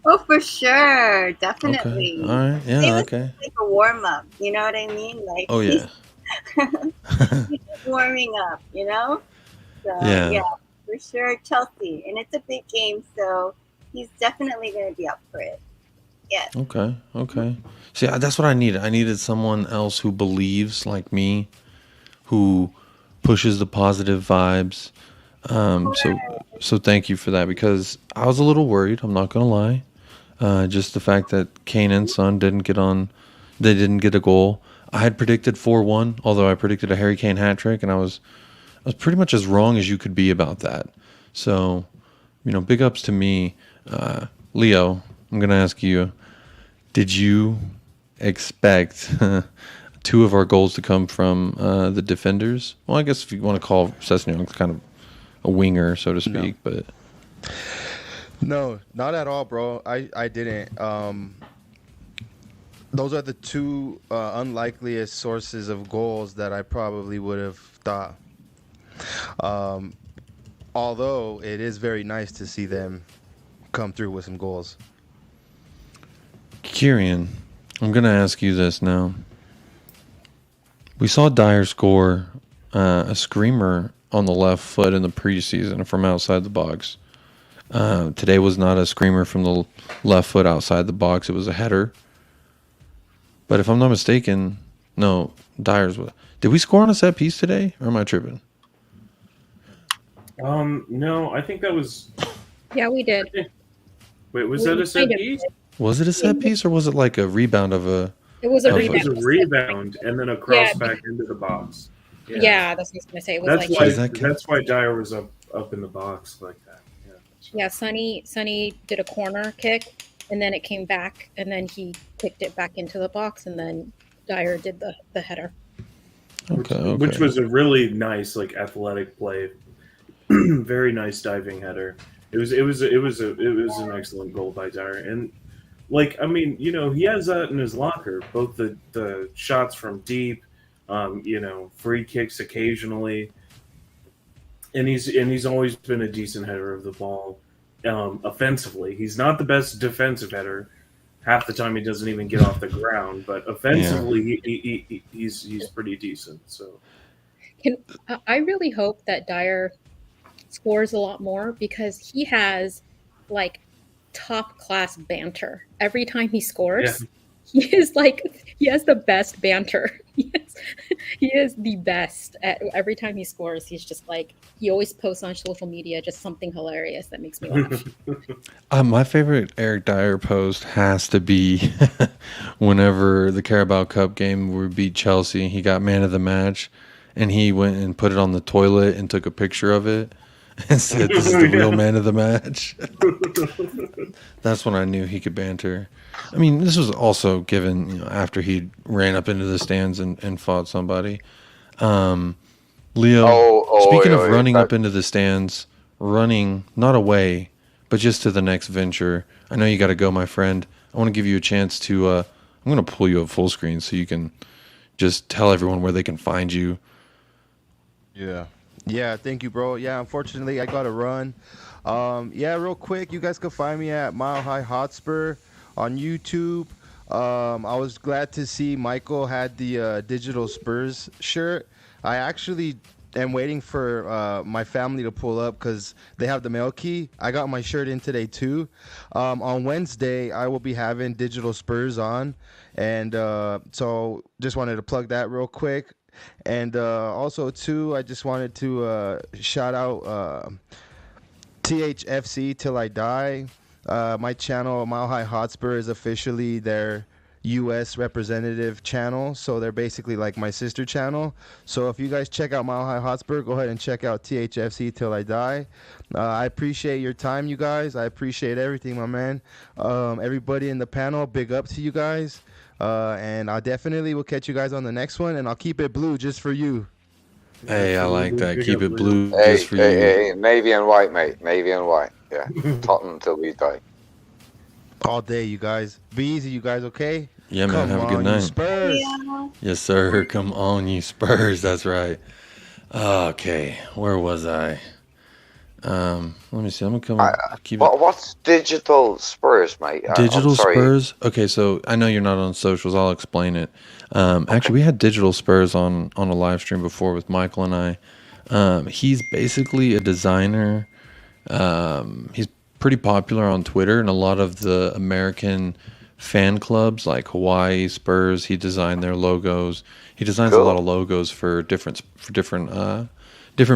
Oh, for sure. Definitely. Okay. All right. It Yeah. was Okay. like a warm up. You know what I mean? Like, Oh yeah. he's just warming up, you know? So, Yeah. for sure, Chelsea. And it's a big game, so he's definitely going to be up for it. Yes. Okay. See, that's what I needed. I needed someone else who believes like me, who pushes the positive vibes. So thank you for that, because I was a little worried. I'm not gonna lie. Just the fact that Kane and Son didn't get on, they didn't get a goal. I had predicted 4-1, although I predicted a Harry Kane hat trick, and I was pretty much as wrong as you could be about that. So, big ups to me. Leo, I'm gonna ask you, did you expect two of our goals to come from the defenders? Well, I guess if you want to call Sessegnon kind of a winger, so to speak, but No, not at all, bro. I didn't. Those are the two unlikeliest sources of goals that I probably would have thought. Although it is very nice to see them come through with some goals. Kieran, I'm going to ask you this now. We saw Dyer score a screamer on the left foot in the preseason from outside the box. Today was not a screamer from the left foot outside the box. It was a header. But if I'm not mistaken, no, Dyer's. Did we score on a set piece today, or am I tripping? No, I think that was. Yeah, we did. Wait, was that a set piece? Was it a set piece, or was it like a rebound of a? It was a I think rebound. it was a rebound and then a cross back into the box. Yeah, that's what I was gonna say. It was That's like why. That's why Dyer was up in the box like that. yeah, Sonny did a corner kick, and then it came back, and then he kicked it back into the box, and then Dyer did the header. Okay. Which was a really nice, athletic play. Very nice diving header. It was an excellent goal by Dyer, and he has that in his locker. Both the shots from deep, free kicks occasionally, and he's always been a decent header of the ball. Offensively, he's not the best defensive header. Half the time he doesn't even get off the ground, but offensively he's pretty decent. So, I really hope that Dyer scores a lot more, because he has top class banter every time he scores. He has the best banter. He is the best at every time he scores. He's just he always posts on social media just something hilarious that makes me laugh. My favorite Eric Dyer post has to be whenever the Carabao Cup game we beat Chelsea, he got man of the match, and he went and put it on the toilet and took a picture of it and said, "This is the real man of the match." That's when I knew he could banter. I mean, this was also given after he ran up into the stands and fought somebody. Leo, speaking of running up into the stands, running not away, but just to the next venture. I know you got to go, my friend. I want to give you a chance to. I'm going to pull you up full screen so you can just tell everyone where they can find you. Yeah, thank you, bro. Yeah, unfortunately, I got to run. Real quick, you guys can find me at Mile High Hotspur on YouTube. I was glad to see Michael had the digital Spurs shirt. I actually am waiting for my family to pull up because they have the mail key. I got my shirt in today too. On Wednesday, I will be having digital Spurs on. And so just wanted to plug that real quick. And also, too, I just wanted to shout out THFC Till I Die. My channel, Mile High Hotspur, is officially their U.S. representative channel. So they're basically like my sister channel. So if you guys check out Mile High Hotspur, go ahead and check out THFC Till I Die. I appreciate your time, you guys. I appreciate everything, my man. Everybody in the panel, big up to you guys. And I definitely will catch you guys on the next one, and I'll keep it blue just for you. Hey, I like that. Big Keep up, it blue Hey, just for you. hey, navy and white, mate. Navy and white. Yeah. Tottenham until we die. All day, you guys. Be easy, you guys, okay? Yeah, man. Come Have a on, good you night. Spurs. Yeah. Yes, sir. Come on, you Spurs. That's right. Okay, where was I? Let me see. I'm gonna come. Keep it. What's digital Spurs, mate? I'm Digital sorry. Spurs. Okay, so I know you're not on socials. I'll explain it. Actually, we had Digital Spurs on a live stream before with Michael and I. He's basically a designer. He's pretty popular on Twitter and a lot of the American fan clubs like Hawaii Spurs. He designed their logos. He designs a lot of logos for different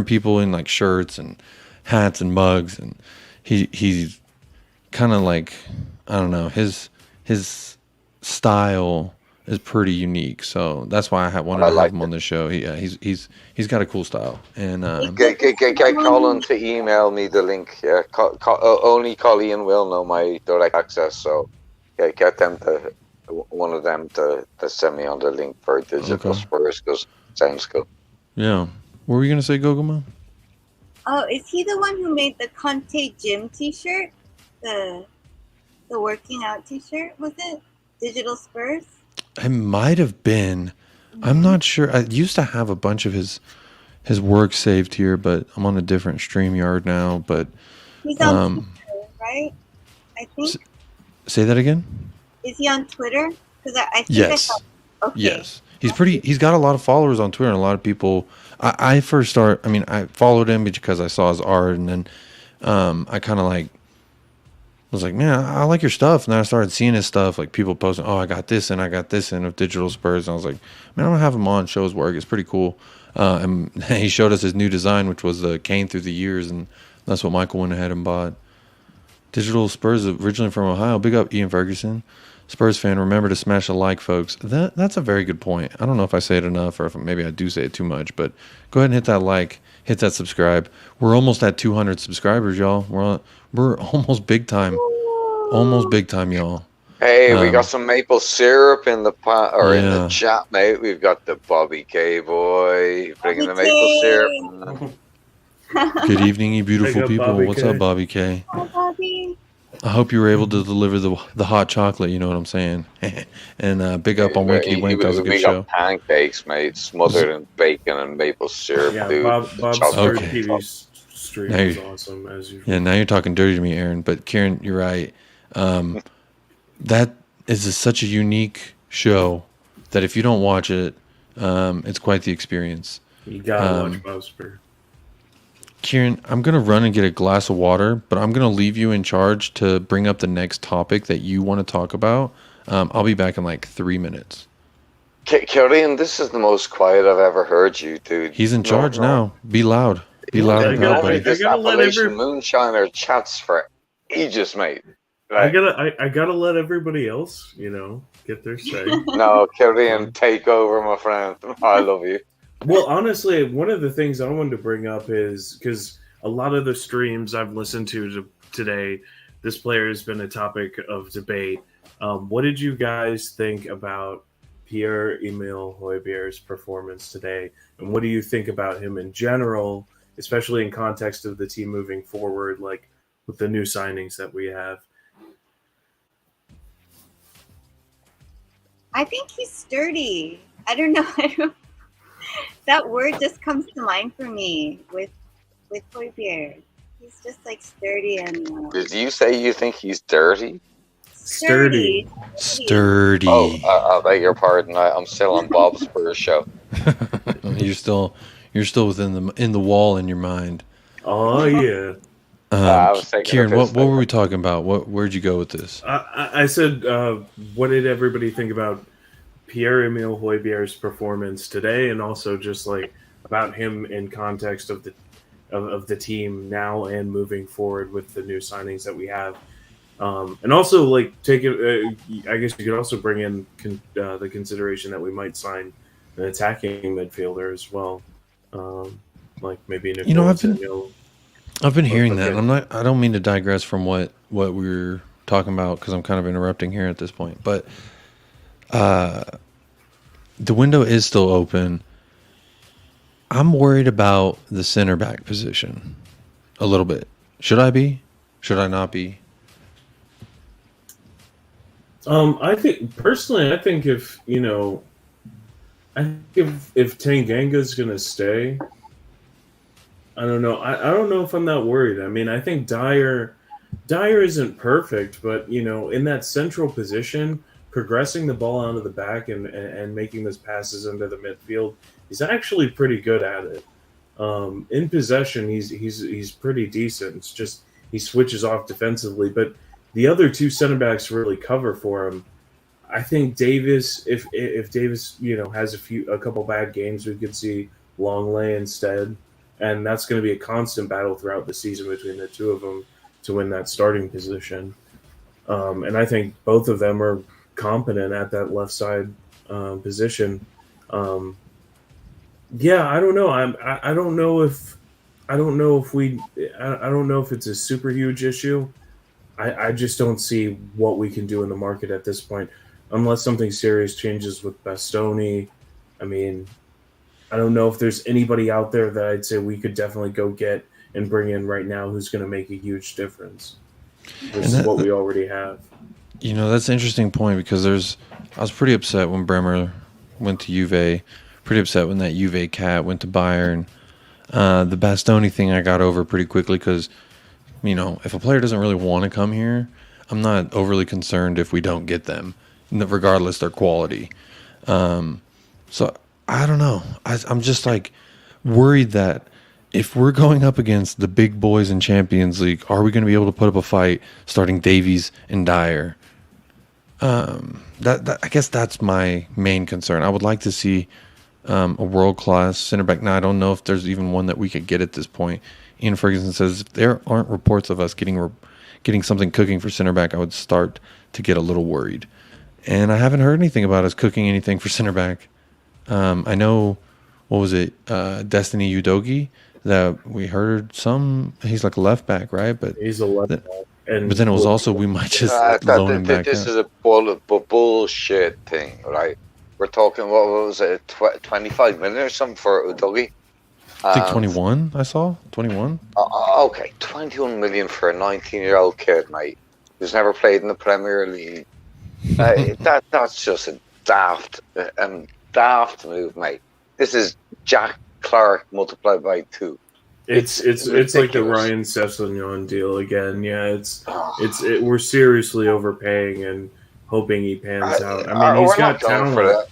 people in like shirts and hats and mugs, and he's kind of like, I don't know, his style is pretty unique, so that's why I wanted to have him on the show. He's got a cool style, and Get Colin to email me the link. Yeah, only Colleen will know my direct access, so get them to one of them to send me on the link for Digital Spurs, because sounds cool. Yeah, what were you gonna say, Goguma? Oh, is he the one who made the Conte Gym T-shirt? The working out T-shirt, was it? Digital Spurs? It might have been. I'm not sure. I used to have a bunch of his work saved here, but I'm on a different StreamYard now. But he's on Twitter, right? I think. Say that again. Is he on Twitter? Because I think yes. I saw, okay. Yes. He's got a lot of followers on Twitter, and a lot of people. I followed him because I saw his art, and then I kind of like was like, man, I like your stuff. And then I started seeing his stuff, like people posting, oh, I got this and of Digital Spurs. And I was like, man, I'm gonna have him on, show his work. It's pretty cool. And he showed us his new design, which was the cane through the years, and that's what Michael went ahead and bought. Digital Spurs, originally from Ohio. Big up Ian Ferguson. Spurs fan, remember to smash a like, folks. That's a very good point. I don't know if I say it enough, or if maybe I do say it too much, but go ahead and hit that like, hit that subscribe. We're almost at 200 subscribers, y'all. We're almost big time. Almost big time, y'all. Hey, we got some maple syrup in the pot in the chat, mate. We've got the Bobby K boy bringing the maple syrup. Good evening, you beautiful people. Bobby What's K. up, Bobby K? Hi, Bobby. I hope you were able to deliver the hot chocolate. You know what I'm saying? And big up on Winky Wink. That was a good show. Pancakes, mate, smothered in bacon and maple syrup. Yeah, dude. Bob's third TV stream now was awesome as usual. Yeah, now you're talking dirty to me, Aaron. But Kieran, you're right. That is such a unique show that if you don't watch it, it's quite the experience. You gotta watch Bob's Spur. Kieran, I'm going to run and get a glass of water, but I'm going to leave you in charge to bring up the next topic that you want to talk about. I'll be back in like 3 minutes. Kieran, this is the most quiet I've ever heard you, dude. He's in charge now. Be loud. Be loud and proud, buddy. This Appalachian Moonshiner chats for ages, mate. Right? I gotta let everybody else, get their say. No, Kieran, take over, my friend. I love you. Well, honestly, one of the things I wanted to bring up is because a lot of the streams I've listened to today, this player has been a topic of debate. What did you guys think about Pierre-Emile Højbjerg's performance today? And what do you think about him in general, especially in context of the team moving forward, like with the new signings that we have? I think he's sturdy. I don't know. That word just comes to mind for me with Højbjerg. He's just like sturdy and. Did you say you think he's dirty? Sturdy. Sturdy. Oh, I beg your pardon. I'm still on Bob's Spurs show. You're still within the wall in your mind. Oh yeah. Kieran, what were we talking about? Where'd you go with this? I said, what did everybody think about Pierre-Emile Højbjerg's performance today, and also just like about him in context of the team now and moving forward with the new signings that we have? And also, like, take it. I guess you could also bring in the consideration that we might sign an attacking midfielder as well, like maybe Nicola Daniel. I've been hearing that. And I don't mean to digress from what we were talking about because I'm kind of interrupting here at this point. But the window is still open. I'm worried about the center back position a little bit. Should I be? Should I not be? I think personally, I think if Tanganga's gonna stay, I don't know. I don't know if I'm that worried. I mean, I think Dyer isn't perfect, but in that central position, progressing the ball out of the back and making those passes into the midfield, he's actually pretty good at it. In possession, he's pretty decent. It's just he switches off defensively, but the other two center backs really cover for him. I think Davis, if Davis, has a couple bad games, we could see Longley instead, and that's going to be a constant battle throughout the season between the two of them to win that starting position. And I think both of them are competent at that left side position. Yeah, I don't know. I don't know if it's a super huge issue. I just don't see what we can do in the market at this point, unless something serious changes with Bastoni. I mean, I don't know if there's anybody out there that I'd say we could definitely go get and bring in right now who's going to make a huge difference versus what we already have. That's an interesting point because I was pretty upset when Bremer went to Juve, pretty upset when that Juve cat went to Bayern. The Bastoni thing I got over pretty quickly because, if a player doesn't really want to come here, I'm not overly concerned if we don't get them, regardless their quality. So I don't know. I'm just like worried that if we're going up against the big boys in Champions League, are we going to be able to put up a fight starting Davies and Dyer? I guess that's my main concern. I would like to see a world-class center back. Now, I don't know if there's even one that we could get at this point. Ian Ferguson says if there aren't reports of us getting something cooking for center back, I would start to get a little worried. And I haven't heard anything about us cooking anything for center back. I know, what was it, Destiny Udogi, that we heard he's like a left back, right? But he's a left back. But then it was also we might just loan him back. This is a bullshit thing, right? We're talking, what was it, 25 million or something for Udogi? I think 21, I saw. 21? Okay, 21 million for a 19-year-old kid, mate, who's never played in the Premier League. That's just a daft move, mate. This is Jack Clark multiplied by 2. It's like the Ryan Sessegnon deal again. Yeah, we're seriously overpaying and hoping he pans out. I mean, he's got talent.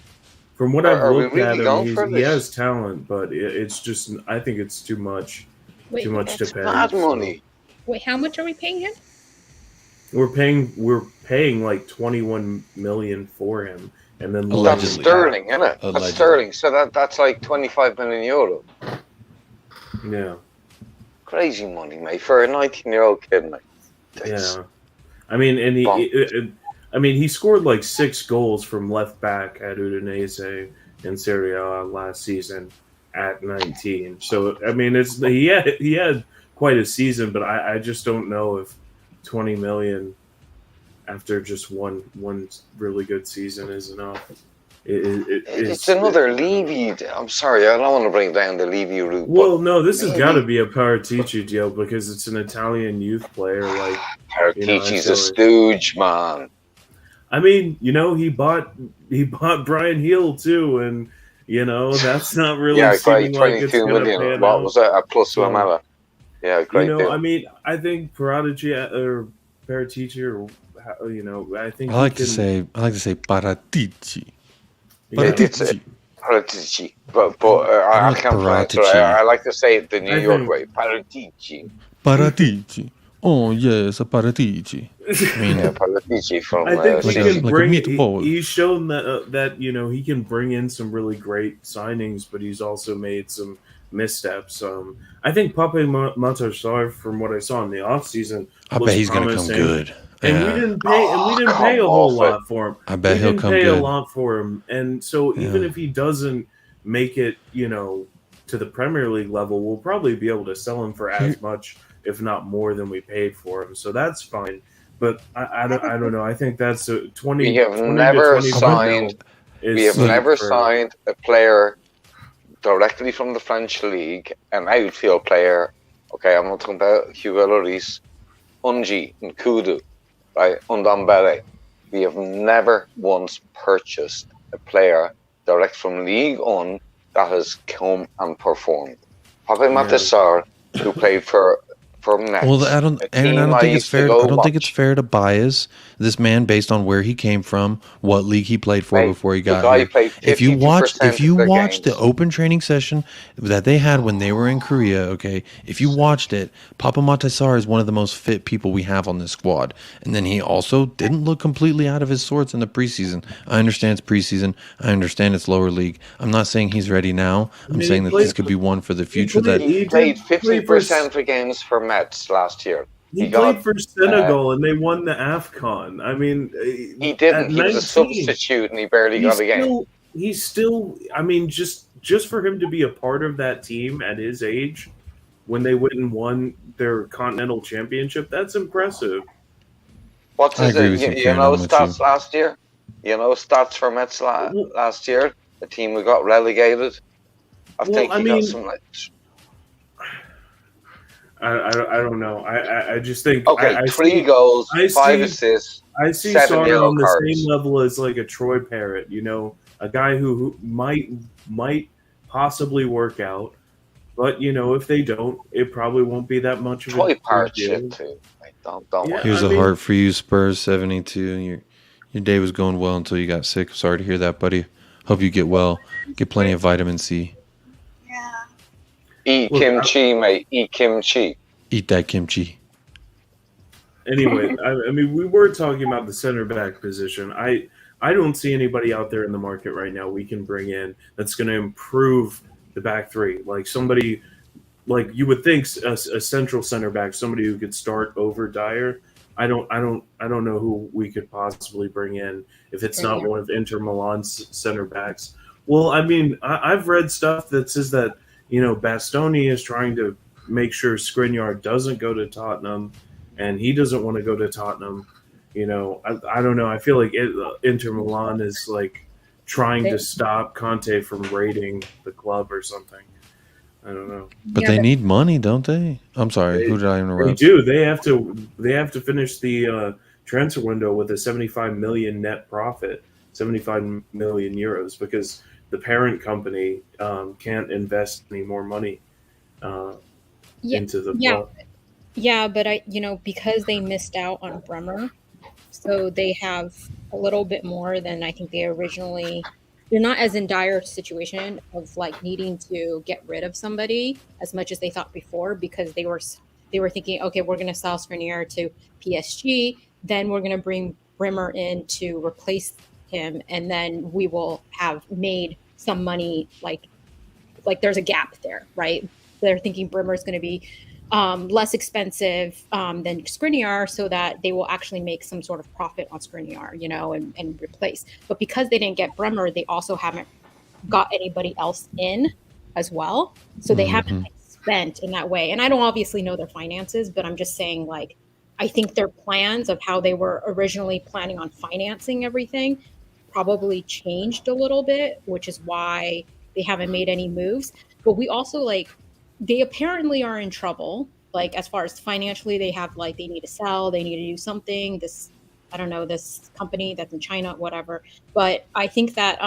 From what I've looked at him, he has talent, but it's just, I think it's too much. Too much to pay. Bad money. Wait, how much are we paying him? We're paying like 21 million for him, and then that's sterling, isn't it? Allegedly. That's sterling. So that's like 25 million euro. Yeah. Crazy money, mate, for a 19-year-old kid, mate. Yeah. I mean, and he scored like 6 goals from left back at Udinese in Serie A last season at 19. So I mean, he had quite a season, but I just don't know if 20 million after just one really good season is enough. It's another Levy. I'm sorry, I don't want to bring down the Levy route. Well, no, this has got to be a Paratici deal because it's an Italian youth player. Like Paratici's a stooge, man. I mean, he bought Brian Hill too, and that's not really seeming like it's going to pan what out. Was that a plus to Amala? Yeah, great. I mean, I think Paratici or Paratici, or I think I like to say Paratici. Paratici, but I can't pronounce it. I like to say it the New York way. Paratici. Oh yes, a Paratici. I mean, Paratici from. I think he can bring. He's shown that he can bring in some really great signings, but he's also made some missteps. I think Pape Matar, from what I saw in the offseason, I bet he's going to come good. And we didn't pay a whole lot for him. I bet we he'll didn't come pay good. a lot for him, and so even if he doesn't make it, to the Premier League level, we'll probably be able to sell him for as much, if not more, than we paid for him. So that's fine. But I don't know. I think that's a 20. We have 20 never to 20 signed. We have never signed a player directly from the French league, an outfield player. Okay, I'm not talking about Hugo Lloris, Unji, and Kudu, right? Ndombele. We have never once purchased a player direct from League One that has come and performed. Pape Matar, who played for Metz. Well, I don't think it's fair. I don't think it's fair to bias this man based on where he came from, what league he played for before he got here. If you watched the open training session that they had when they were in Korea, okay, if you watched it, Papa Matasar is one of the most fit people we have on this squad. And then he also didn't look completely out of his sorts in the preseason. I understand it's preseason. I understand it's lower league. I'm not saying he's ready now. I'm saying that this could be one for the future. He played 50% of games for Metz last year. He played for Senegal and they won the AFCON. I mean, he didn't. He was a substitute and he barely got a game. He's still. I mean, just for him to be a part of that team at his age, when they went and won their Continental Championship, that's impressive. What's his? You know stats last year. You know stats for Metz last year. The team who got relegated. I think he got some like. I don't know. I just think 3 goals, 5 assists. I see Sara on the same level as like a Troy Parrott. A guy who might possibly work out, but if they don't, it probably won't be that much of a Troy Parrott shit too. Here's a heart for you, Spurs 72. Your day was going well until you got sick. Sorry to hear that, buddy. Hope you get well. Get plenty of vitamin C. Eat kimchi, mate. Eat kimchi. Eat that kimchi. Anyway, I mean, we were talking about the center back position. I don't see anybody out there in the market right now we can bring in that's going to improve the back three. Like somebody, like you would think a central center back, somebody who could start over Dyer. I don't know who we could possibly bring in if it's not one of Inter Milan's center backs. Well, I mean, I've read stuff that says that. Bastoni is trying to make sure Skriniar doesn't go to Tottenham, and he doesn't want to go to Tottenham. I don't know. I feel like Inter Milan is like trying to stop Conte from raiding the club or something. I don't know. But they need money, don't they? I'm sorry. Who did I interrupt? They do. They have to finish the transfer window with a 75 million net profit, 75 million euros, because the parent company can't invest any more money into the club. Yeah, but because they missed out on Bremer, so they have a little bit more than I think they originally. They're not as in dire situation of like needing to get rid of somebody as much as they thought before, because they were thinking, okay, we're going to sell Skriniar to PSG, then we're going to bring Bremer in to replace him, and then we will have made some money. Like there's a gap there, right? They're thinking Bremer is going to be less expensive than Skriniar, so that they will actually make some sort of profit on Skriniar, and replace. But because they didn't get Bremer, they also haven't got anybody else in as well, so they haven't spent in that way. And I don't obviously know their finances, but I'm just saying, like, I think their plans of how they were originally planning on financing everything probably changed a little bit, which is why they haven't made any moves. But we also they apparently are in trouble, like as far as financially. They have they need to sell, they need to do something. This company that's in China, whatever. But I think that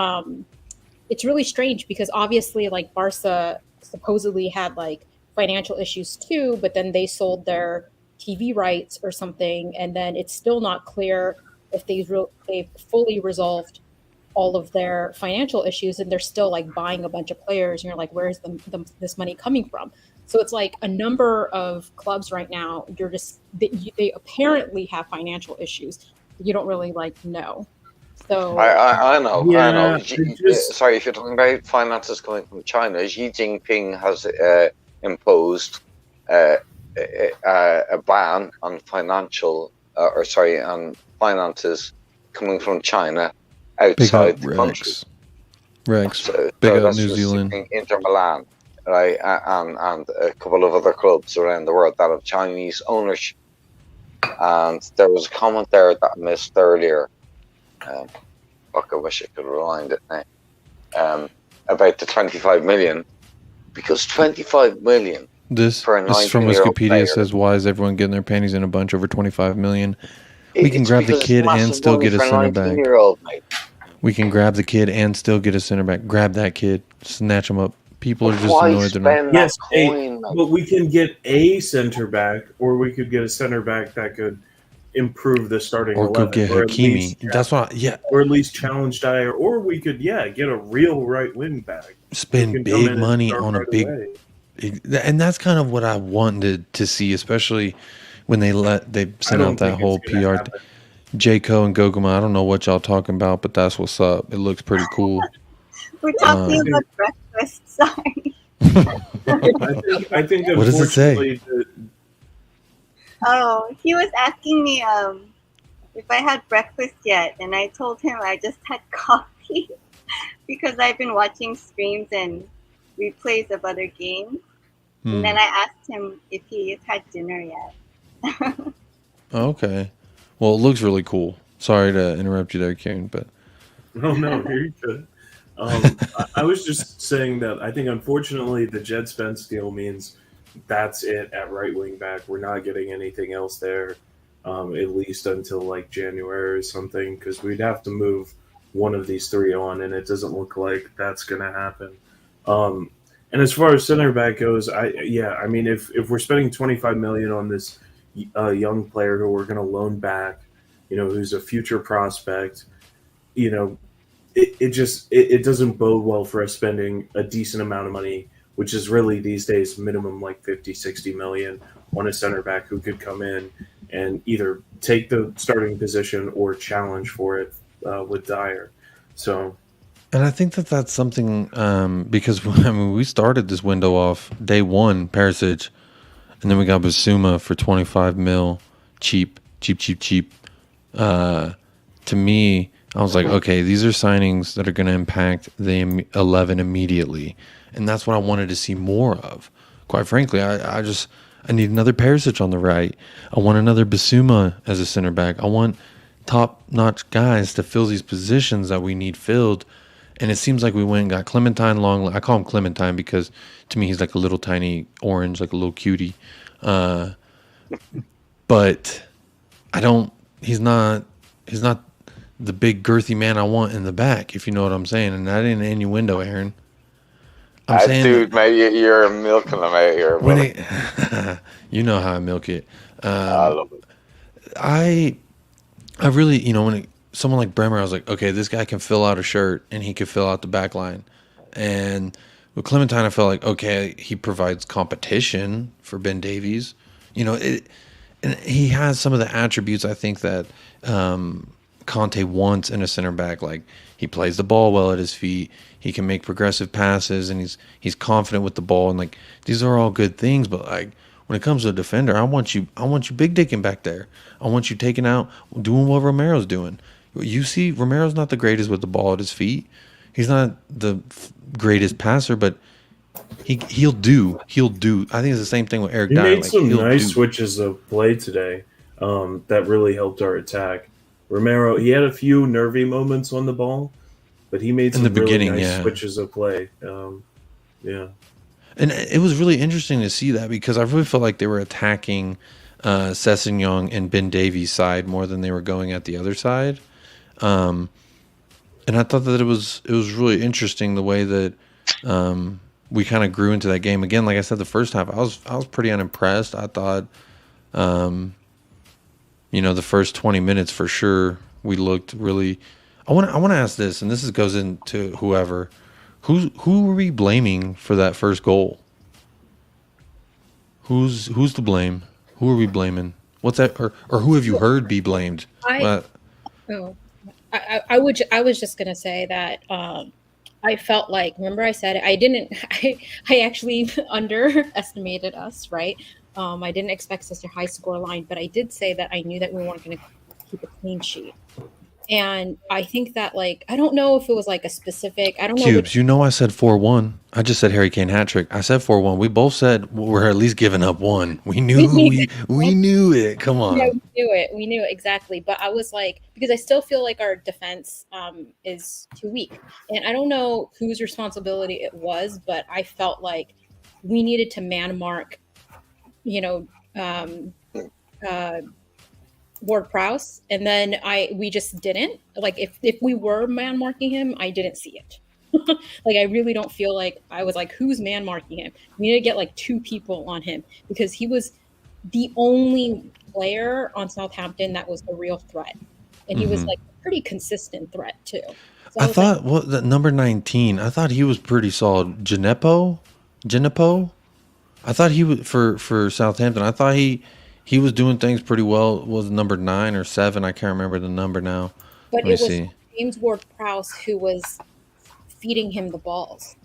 it's really strange because obviously Barca supposedly had financial issues too, but then they sold their TV rights or something, and then it's still not clear if they've fully resolved all of their financial issues, and they're still buying a bunch of players, and you're like, where's this money coming from? So it's a number of clubs right now, they apparently have financial issues. You don't really know. So I know. Yeah, I know. Sorry, if you're talking about finances coming from China, Xi Jinping has imposed a ban on financial finances coming from China Big outside up the country. Rex. So Big up that's New just Zealand. thinking Inter Milan, right, and a couple of other clubs around the world that have Chinese ownership. And there was a comment there that I missed earlier. Fuck, I wish I could rewind it now. About the 25 million, because 25 million This for a is from 19-year-old Wikipedia. player. Says, why is everyone getting their panties in a bunch over 25 million? We can It's grab the because it's kid and massive still money get a for center back. 19-year-old, mate. We can grab the kid and still get a center back. Grab that kid, snatch him up. People are just Why annoyed they're not. spend Yes, that coin, mate? but we can get a center back, or we could get a center back that could improve the starting Or go 11, get or at Hakimi. least That's what. Yeah, or at least challenge Dyer, or we could get a real right wing back. spend Who can come in big and money start on a right big. away. And that's kind of what I wanted to see, especially when they sent don't out that think whole it's gonna PR. happen. J-Co and Goguma, I don't know what y'all talking about, but that's what's up. It looks pretty cool. We're talking about breakfast. Sorry. I think What does it say? unfortunately Oh, he was asking me if I had breakfast yet, and I told him I just had coffee because I've been watching streams and replays of other games. And then I asked him if he had dinner yet. Okay. Well, it looks really cool. Sorry to interrupt you there, Kieran, but no, you're good. I was just saying that I think unfortunately the Jed Spence deal means that's it at right wing back. We're not getting anything else there, at least until like January or something, because we'd have to move one of these three on, and it doesn't look like that's going to happen. And as far as center back goes, I mean, if we're spending 25 million on this young player who we're going to loan back, who's a future prospect, it doesn't bode well for us spending a decent amount of money, which is really these days minimum like 50, 60 million on a center back who could come in and either take the starting position or challenge for it with Dyer. So. And I think that's something because we started this window off day one, Perisic, and then we got Basuma for 25 mil, cheap. To me, I was like, okay, these are signings that are going to impact the 11 immediately, and that's what I wanted to see more of. Quite frankly, I need another Perisic on the right. I want another Basuma as a center back. I want top-notch guys to fill these positions that we need filled. And it seems like we went and got Clementine Long. I call him Clementine because to me he's like a little tiny orange, like a little cutie. But he's not the big girthy man I want in the back, if you know what I'm saying. And that ain't an innuendo, Aaron. I'm saying, dude, mate, you're milking them out here, buddy. You know how I milk it. I love it. I really, when someone like Bremer, I was like, okay, this guy can fill out a shirt and he can fill out the back line. And with Clementine, I felt like, okay, he provides competition for Ben Davies. And he has some of the attributes I think that Conte wants in a center back. Like he plays the ball well at his feet. He can make progressive passes, and he's confident with the ball. And like these are all good things, but like when it comes to a defender, I want you big dicking back there. I want you taking out, doing what Romero's doing. You see, Romero's not the greatest with the ball at his feet. He's not the greatest passer, but he'll do. I think it's the same thing with Eric Dyer. He made some nice switches of play today that really helped our attack. Romero, he had a few nervy moments on the ball, but he made some really nice switches of play. Yeah. And it was really interesting to see that because I really felt like they were attacking Sessegnon and Ben Davies' side more than they were going at the other side. And I thought that it was really interesting the way that we kind of grew into that game. Again, like I said, the first half I was pretty unimpressed. I thought, the first 20 minutes for sure we looked really. I want to ask this, and this goes into whoever. Who were we blaming for that first goal? Who's to blame? Who are we blaming? What's that? Or who have you heard be blamed? I was just gonna say that I felt like, remember I said I actually underestimated us, right? I didn't expect such a high score line, but I did say that I knew that we weren't going to keep a clean sheet. And I think that, like, I don't know if it was like a specific, I don't know. Cubes, you know I said 4-1. I just said Harry Kane hat trick. I said 4-1. We both said we're at least giving up one. We knew we knew it. Come on. Yeah, we knew it exactly. But I was like, because I still feel like our defense is too weak, and I don't know whose responsibility it was, but I felt like we needed to man mark, Ward-Prowse, and then we just didn't. Like, if we were man marking him, I didn't see it. Like, I really don't feel like I was like, who's man marking him? We need to get like 2 people on him, because he was the only player on Southampton that was a real threat, and he was like a pretty consistent threat too. So I thought the number 19. I thought he was pretty solid. Gineppo. I thought he was for Southampton. I thought he was doing things pretty well. Was number 9 or 7? I can't remember the number now. But it was James Ward-Prowse who was feeding him the balls.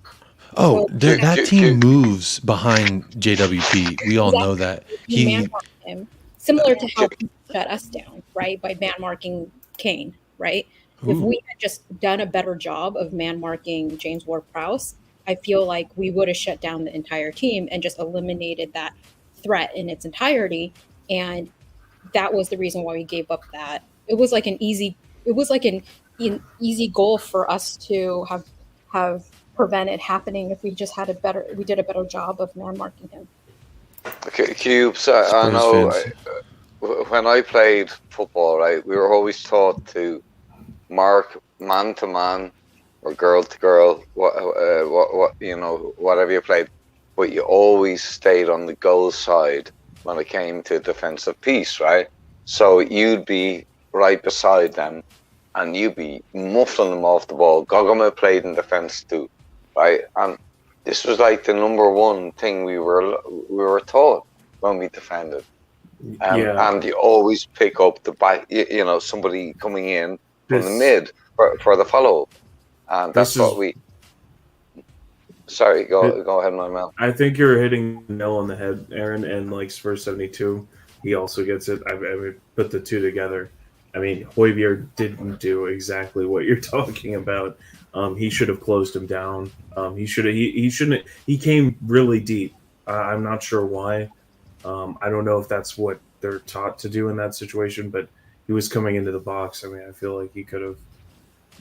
Oh, that team moves behind JWP. We all know that. He man-marked him, similar to how he shut us down, right? By man-marking Kane, right? Ooh. If we had just done a better job of man-marking James Ward-Prowse, I feel like we would have shut down the entire team and just eliminated that threat in its entirety. And that was the reason why we gave up that. It was like an easy goal for us to have prevented happening if we just did a better job of man marking him. Okay, Cubes, I know when I played football, right, we were always taught to mark man to man or girl to girl, whatever you played, but you always stayed on the goal side when it came to defensive piece, right? So you'd be right beside them and you'd be muffling them off the ball. Gogoma played in defense too, right? And this was like the number one thing we were taught when we defended. And you always pick up the back, somebody coming in from the mid for the follow-up. And that's what we... Sorry, go ahead, my man. I think you're hitting the nail on the head, Aaron, and like Spurs 72, he also gets it. I would put the two together. I mean, Højbjerg didn't do exactly what you're talking about. He should have closed him down. He shouldn't. He came really deep. I'm not sure why. I don't know if that's what they're taught to do in that situation, but he was coming into the box. I mean, I feel like he could have.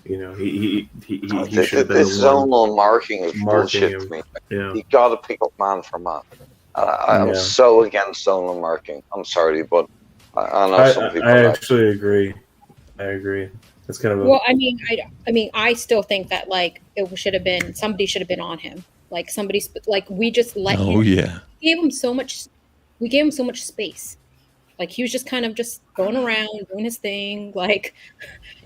He should have been. This zonal marking is bullshit to me. Yeah. You got to pick up man for man. I'm so against zonal marking. I'm sorry, but I know some people. I actually agree. I agree. It's kind of well. I mean, I still think that like somebody should have been on him. Like we just let him. Oh yeah. We gave him so much space. Like he was just kind of just going around doing his thing, like,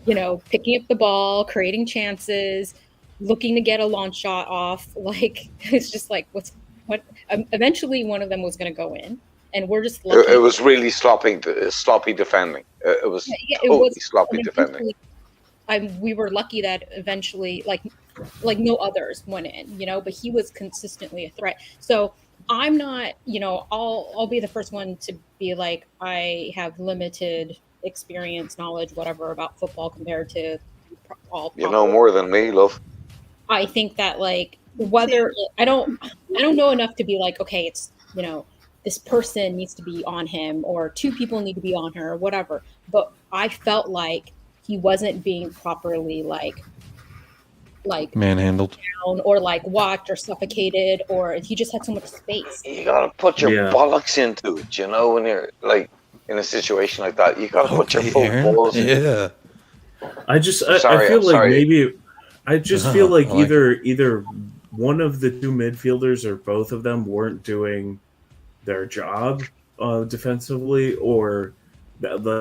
picking up the ball, creating chances, looking to get a launch shot off. Like it's just like what? Eventually, one of them was going to go in, and we're just. It was really sloppy defending. It was totally sloppy defending. We were lucky that eventually, like no others went in, but he was consistently a threat. So I'm not, I'll be the first one to be like, I have limited experience, knowledge, whatever about football compared to all. You know more than me, love. I think that like whether I don't know enough to be like, okay, it's, this person needs to be on him or 2 people need to be on her or whatever. But I felt like he wasn't being properly like manhandled down or like watched or suffocated, or he just had so much space. You gotta put your bollocks into it, when you're like in a situation like that. You gotta put your full balls in it. I feel like either one of the 2 midfielders or both of them weren't doing their job defensively, or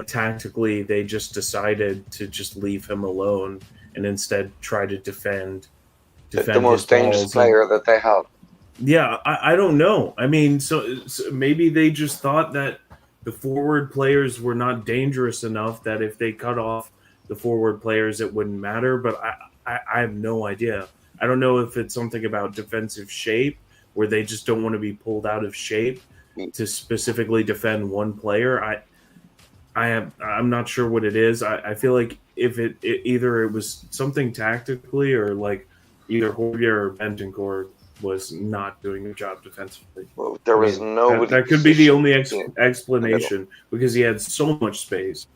tactically they just decided to just leave him alone and instead try to defend the most dangerous player that they have. Yeah, I don't know. I mean, so maybe they just thought that the forward players were not dangerous enough that if they cut off the forward players, it wouldn't matter. But I have no idea. I don't know if it's something about defensive shape where they just don't want to be pulled out of shape. to specifically defend one player. I'm not sure what it is. I feel like if either it was something tactically or like either Hoyer or Bentancur was not doing a job defensively. Well, there was nobody. That could be the only in explanation because he had so much space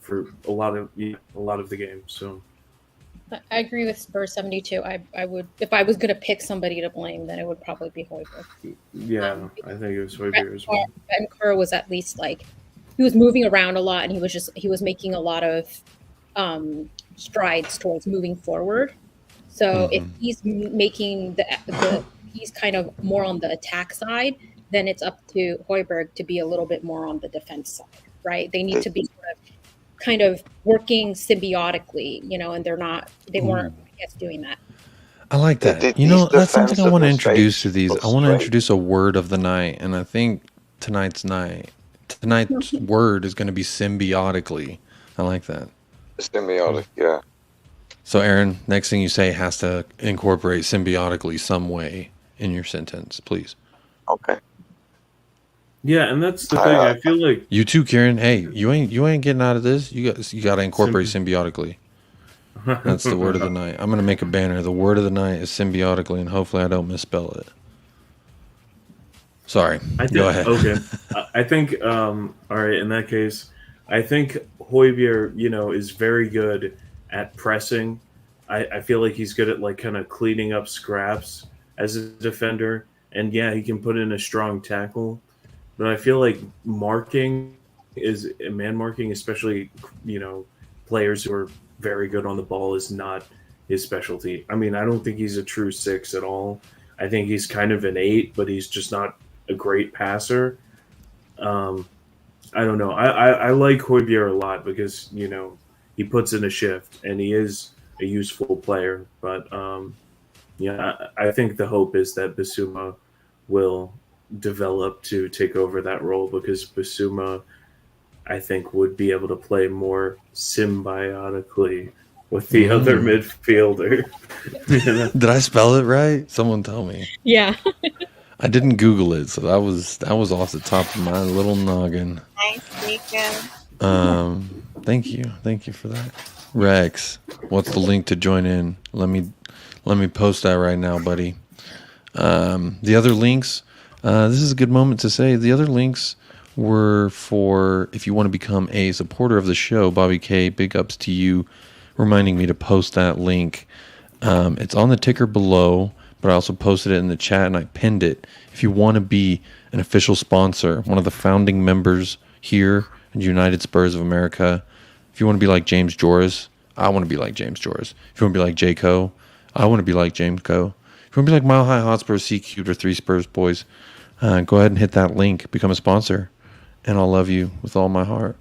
for a lot of the game. So I agree with Spurs 72. I would, if I was going to pick somebody to blame, then it would probably be Hoiberg. Yeah, I think it was Hoiberg as well. Ben Kerr was at least like, he was moving around a lot, and he was making a lot of strides towards moving forward. So if he's making he's kind of more on the attack side, then it's up to Hoiberg to be a little bit more on the defense side, right? They need to be kind of working symbiotically, and they weren't, I guess, doing that. I like that. That's something I want to introduce to these. I want to introduce a word of the night, and I think tonight's word is going to be symbiotically. I like that. Symbiotic, yeah. So, Aaron, next thing you say has to incorporate symbiotically some way in your sentence, please. Okay. Yeah, and that's the thing. I feel like you too, Kieran. Hey, you ain't getting out of this. You got to incorporate symbiotically. That's the word of the night. I'm gonna make a banner. The word of the night is symbiotically, and hopefully I don't misspell it. Sorry. Go ahead. Okay. I think. All right. In that case, I think Højbjerg, is very good at pressing. I feel like he's good at like kind of cleaning up scraps as a defender, and yeah, he can put in a strong tackle. But I feel like man marking, especially, players who are very good on the ball, is not his specialty. I mean, I don't think he's a true 6 at all. I think he's kind of an 8, but he's just not a great passer. I don't know. I like Højbjerg a lot because, he puts in a shift and he is a useful player. But, I think the hope is that Bissouma will develop to take over that role because Bissouma, I think, would be able to play more symbiotically with the other midfielder. Did I spell it right? Someone tell me. Yeah. I didn't Google it, so that was off the top of my little noggin. Nice, Nico. Thank you for that. Rex, what's the link to join in? Let me post that right now, buddy. The other links. This is a good moment to say the other links were for if you want to become a supporter of the show. Bobby K, big ups to you, reminding me to post that link. It's on the ticker below, but I also posted it in the chat and I pinned it. If you want to be an official sponsor, one of the founding members here in United Spurs of America, if you want to be like James Joris, I want to be like James Joris. If you want to be like J. Co., I want to be like James Co. If you want to be like Mile High Hotspur, C Cubed, or 3 Spurs Boys, go ahead and hit that link, become a sponsor, and I'll love you with all my heart.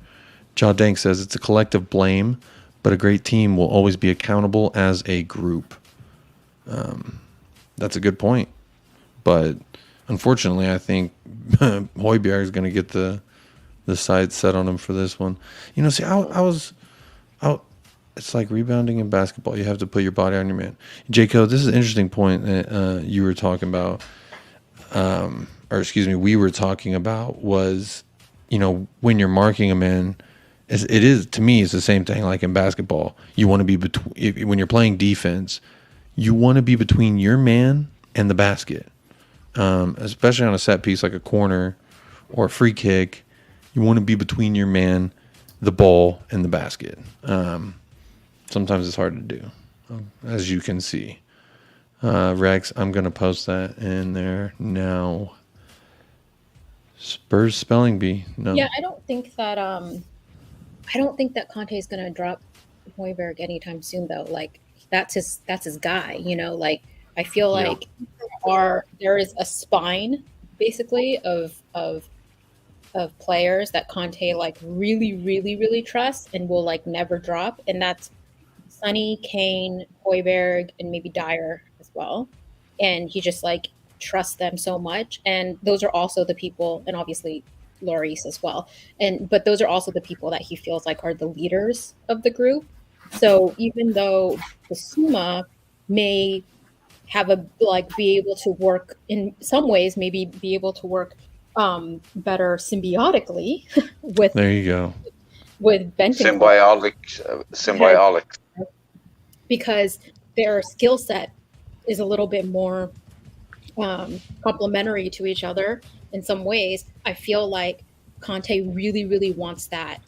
Ja Dank says it's a collective blame, but a great team will always be accountable as a group. That's a good point. But unfortunately, I think Højbjerg is going to get the sights set on him for this one. See, I was out. It's like rebounding in basketball. You have to put your body on your man. Jaco, this is an interesting point that you were talking about. We were talking about was, when you're marking a man, it is, to me, it's the same thing like in basketball. You want to be when you're playing defense, you want to be between your man and the basket, especially on a set piece like a corner or a free kick. You want to be between your man, the ball, and the basket. Sometimes it's hard to do, as you can see. Rex, I'm going to post that in there now. Spurs spelling bee. No. Yeah, I don't think that Conte is going to drop Højbjerg anytime soon, though. Like that's his guy. Like I feel like there is a spine basically of players that Conte like really, really, really trusts and will like never drop, and that's Sonny, Kane, Højbjerg, and maybe Dyer as well. And he just like trusts them so much. And those are also the people, and obviously Lloris as well. But those are also the people that he feels like are the leaders of the group. So even though Bissouma may have be able to work in some ways, maybe be able to work better symbiotically with There you go. Bentancur. Symbiotic. Because their skill set is a little bit more complementary to each other in some ways. I feel like Conte really, really wants that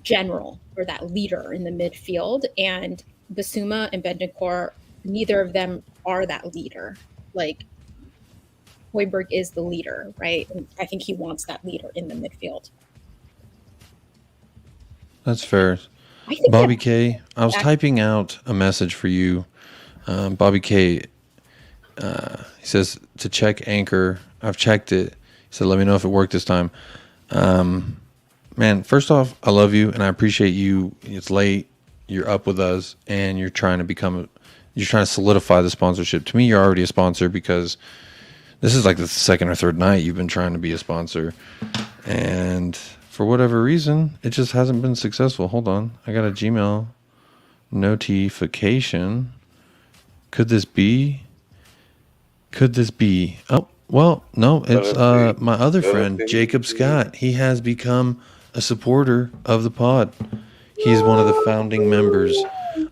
general or that leader in the midfield, and Basuma and Bentancur, neither of them are that leader. Like Højbjerg is the leader, right? And I think he wants that leader in the midfield. That's fair. Bobby K, I was typing out a message for you. Bobby K, he says to check Anchor. I've checked it. He said, let me know if it worked this time. Man, first off, I love you and I appreciate you. It's late. You're up with us and you're trying to solidify the sponsorship. To me, you're already a sponsor because this is like the second or third night you've been trying to be a sponsor. And for whatever reason, it just hasn't been successful. Hold on. I got a Gmail notification. Could this be? Oh, well, no, it's my other friend, Jacob Scott. He has become a supporter of the pod. He's one of the founding members.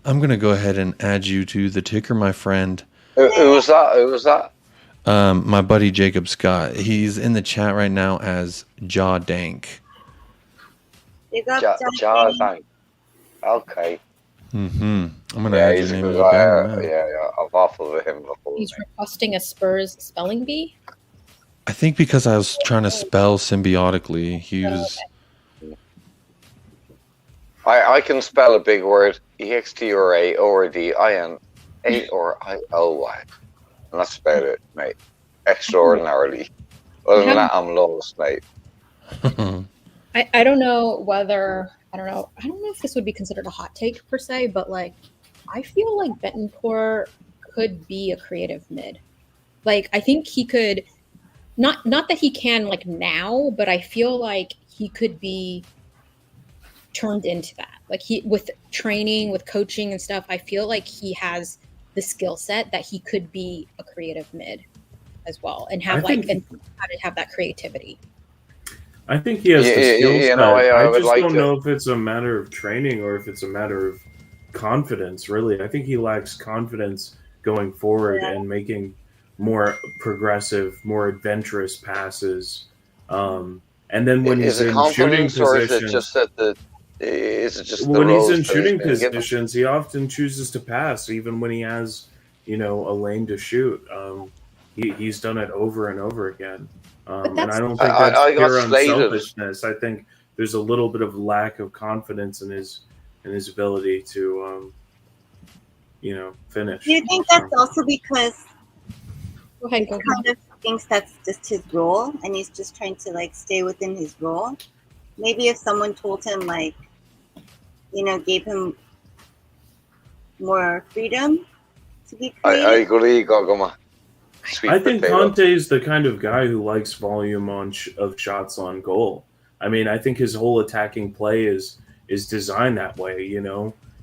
I'm going to go ahead and add you to the ticker, my friend. Who was that? My buddy Jacob Scott. He's in the chat right now as Jaw Dank. Jaw Dank. Okay. I'm gonna add your name to the banner. Yeah. I've waffled with him before. He's requesting a Spurs spelling bee. I think because I was trying to spell symbiotically, he was. I can spell a big word: EXTRAORDIN, or IOY, and that's about it, mate. Extraordinarily. Other than that, I'm lost, mate. I don't know whether I don't know if this would be considered a hot take per se, but like I feel like Bentancur could be a creative mid. Like I think he could not that he can like now, but I feel like he could be turned into that. Like he with training, with coaching and stuff, I feel like he has the skill set that he could be a creative mid as well and have and how to have that creativity. I think he has the skill set. I just don't know if it's a matter of training or if it's a matter of confidence, really. I think he lacks confidence going forward and making more progressive, more adventurous passes. And then when he's in shooting positions... when he's in shooting positions, he often chooses to pass, even when he has, a lane to shoot. He's done it over and over again. And I don't think that's pure unselfishness. I think there's a little bit of lack of confidence in his ability to, finish. Do you think that's also because he kind of thinks that's just his role, and he's just trying to like stay within his role? Maybe if someone told him gave him more freedom to be creative. I agree, Gogoma. I think Conte is the kind of guy who likes volume of shots on goal. I mean, I think his whole attacking play is designed that way.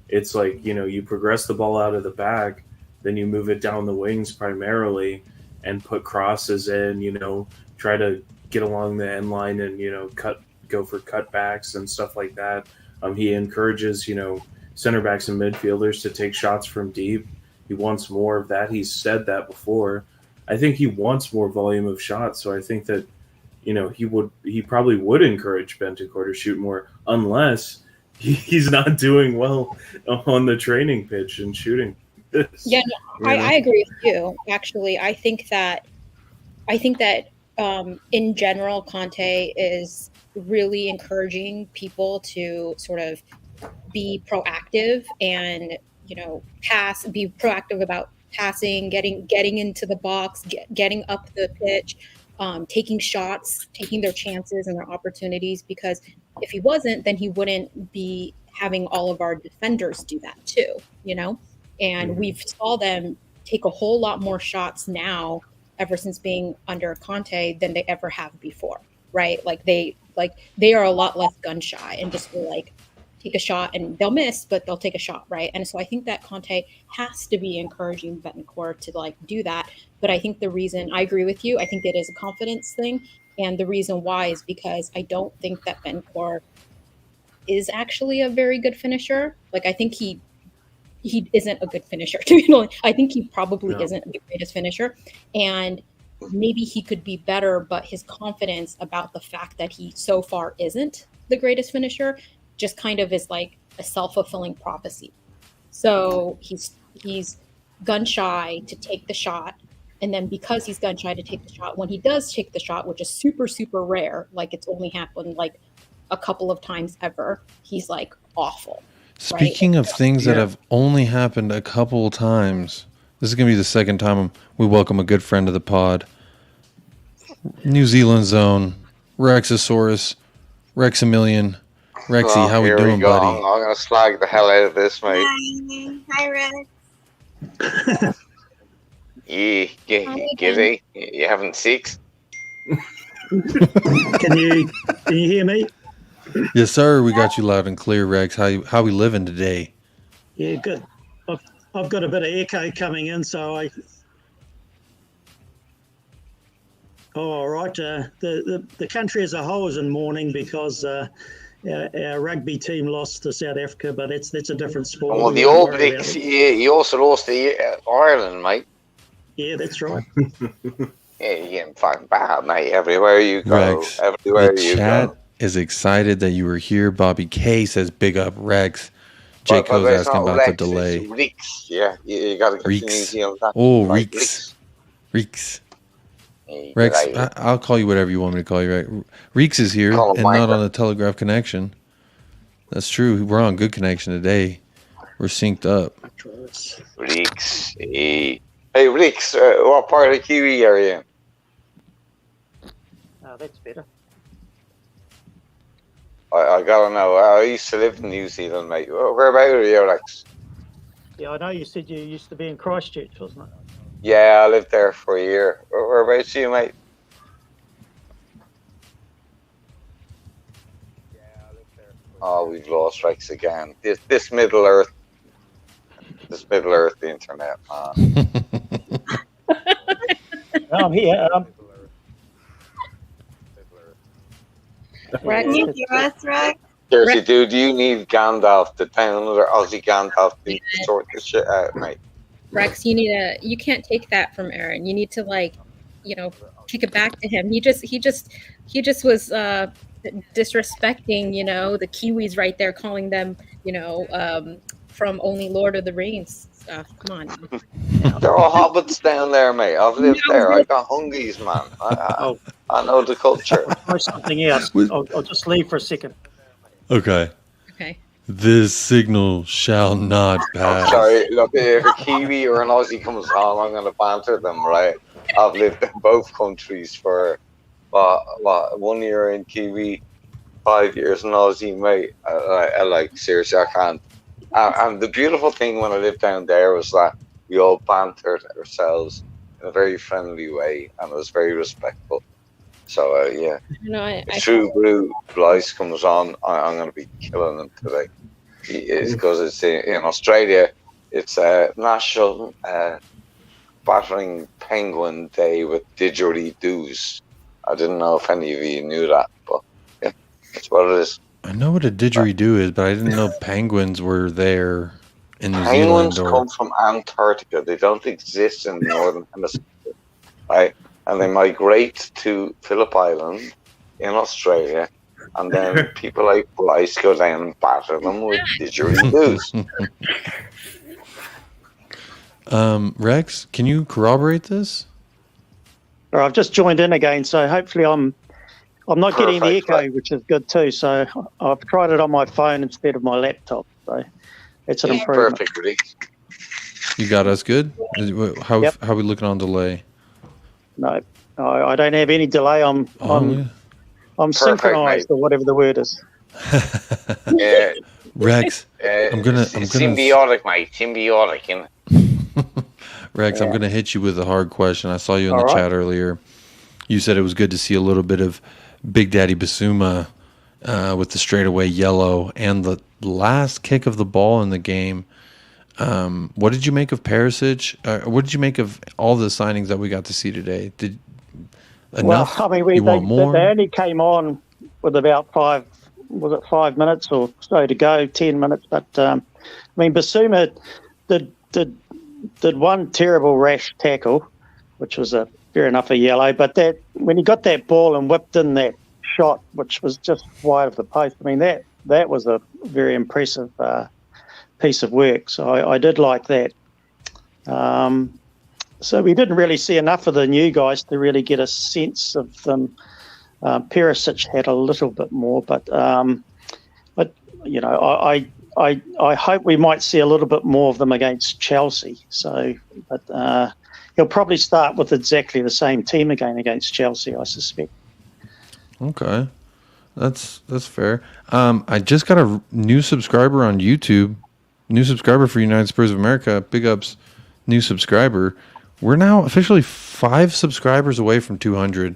It's like you progress the ball out of the back, then you move it down the wings primarily, and put crosses in. Try to get along the end line and go for cutbacks and stuff like that. He encourages center backs and midfielders to take shots from deep. He wants more of that. He's said that before. I think he wants more volume of shots, so I think that he probably would encourage Bentancur to shoot more, unless he's not doing well on the training pitch and shooting. I agree with you. Actually, I think that in general, Conte is really encouraging people to sort of be proactive and be proactive about passing, getting into the box, getting up the pitch, taking shots, taking their chances and their opportunities, because if he wasn't, then he wouldn't be having all of our defenders do that too, and we've saw them take a whole lot more shots now ever since being under Conte than they ever have before, right? Like they are a lot less gun shy and just will take a shot and they'll miss, but they'll take a shot, right? And so I think that Conte has to be encouraging Bentancur to do that. But I think the reason I agree with you, I think it is a confidence thing. And the reason why is because I don't think that Bencor is actually a very good finisher. Like, I think he isn't a good finisher, to be honest. I think he probably isn't the greatest finisher. And maybe he could be better, but his confidence about the fact that he so far isn't the greatest finisher just kind of is like a self-fulfilling prophecy. So he's gun shy to take the shot. And then because he's gun shy to take the shot, when he does take the shot, which is super, super rare, like it's only happened like a couple of times ever, he's like awful. Speaking of things that have only happened a couple of times, this is going to be the second time we welcome a good friend of the pod. New Zealand Zone, Rexosaurus, Rexamillion. Rexy, how we doing, buddy? I'm going to slag the hell out of this, mate. Hi, Rex. Giddy? You having sex? Can you hear me? Yes, sir. We got you loud and clear, Rex. How we living today? Yeah, good. I've got a bit of echo coming in, so I. All right. The country as a whole is in mourning because our rugby team lost to South Africa, but that's a different sport. Well, the All Blacks, you also lost to Ireland, mate. Yeah, that's right. Yeah, you're getting fucking bad, mate. Everywhere you go, Rex, everywhere the you chat go. is excited that you were here. Bobby K says, "Big up, Rex." Jaco's asking about Rex, the delay. It's Reeks. Yeah, you got to get Reeks. to New Zealand. Oh, Like Reeks. Reeks. Reeks. Rex, I'll call you whatever you want me to call you. Right? Reeks is here Call him and not Minecraft. on the Telegraph connection. That's true. We're on good connection today. We're synced up. Reeks. Hey, Reeks, what part of Kiwi are you in? Oh, that's better. I gotta know. I used to live in New Zealand, mate. Whereabouts are you, Rex? Yeah, I know you said you used to be in Christchurch, wasn't it? Yeah, I lived there for a year. Whereabouts are you, mate? Oh, we've lost Rex again. This Middle Earth internet, man. I'm here. Rex, Can you hear us, Rex? Seriously, dude, you need Gandalf to down another Aussie Gandalf to sort this shit out, mate. Rex, you can't take that from Aaron. You need to kick it back to him. He just was disrespecting, the Kiwis right there, calling them, from only Lord of the Rings stuff. Come on. They're all hobbits down there, mate. I've lived there. I got hungies, man. I know the culture. Try something else. I'll just leave for a second. Okay. Okay. This signal shall not pass. I'm sorry. Look, if a Kiwi or an Aussie comes on, I'm going to banter them, right? I've lived in both countries for 1 year in Kiwi, 5 years in Aussie, mate. I seriously, I can't. And the beautiful thing when I lived down there was that we all bantered ourselves in a very friendly way, and it was very respectful. So, yeah. If True Blue Ice comes on, I'm going to be killing him today. Because it's in Australia, it's National Battering Penguin Day with didgeridoos. I didn't know if any of you knew that, but yeah, that's what it is. I know what a didgeridoo is, but I didn't know penguins were there in New Penguins Zealand. come from Antarctica. They don't exist in the Northern Hemisphere, right? And they migrate to Phillip Island in Australia, and then people like Blythe go down and batter them with didgeridoos. Rex, can you corroborate this? I've just joined in again, so hopefully I'm not getting the echo, which is good too. So I've tried it on my phone instead of my laptop. So it's an improvement. Perfect, really. You got us good? How we looking on delay? No, I don't have any delay. I'm synchronized, or whatever the word is. Yeah. Rex, I'm gonna symbiotic, mate. Symbiotic, you know. Rex, I'm gonna hit you with a hard question. I saw you in the chat earlier. You said it was good to see a little bit of Big Daddy Basuma with the straightaway yellow and the last kick of the ball in the game. What did you make of Perisic? What did you make of all the signings that we got to see today? enough? Well, I mean, You want more? they only came on with about 5 minutes or so to go, 10 minutes. But, I mean, Basuma did one terrible rash tackle, which was fair enough a yellow. But that when he got that ball and whipped in that shot, which was just wide of the post, I mean, that was a very impressive piece of work. So I did like that. So we didn't really see enough of the new guys to really get a sense of them. Perisic had a little bit more, but you know, I hope we might see a little bit more of them against Chelsea. So, but he'll probably start with exactly the same team again against Chelsea, I suspect. Okay, that's fair. I just got a new subscriber on YouTube. New subscriber for United Spurs of America. Big ups, new subscriber. We're now officially 5 subscribers away from 200.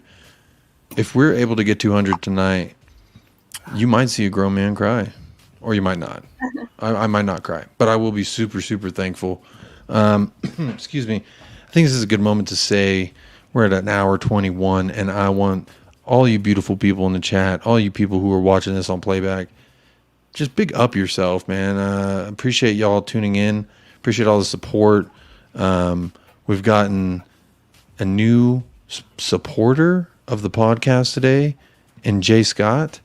If we're able to get 200 tonight, you might see a grown man cry, or you might not. I might not cry, but I will be super, super thankful. Excuse me. I think this is a good moment to say we're at an hour 21, and I want all you beautiful people in the chat, all you people who are watching this on playback, just big up yourself, man. Appreciate y'all tuning in. Appreciate all the support. We've gotten a new supporter of the podcast today in Jay Scott.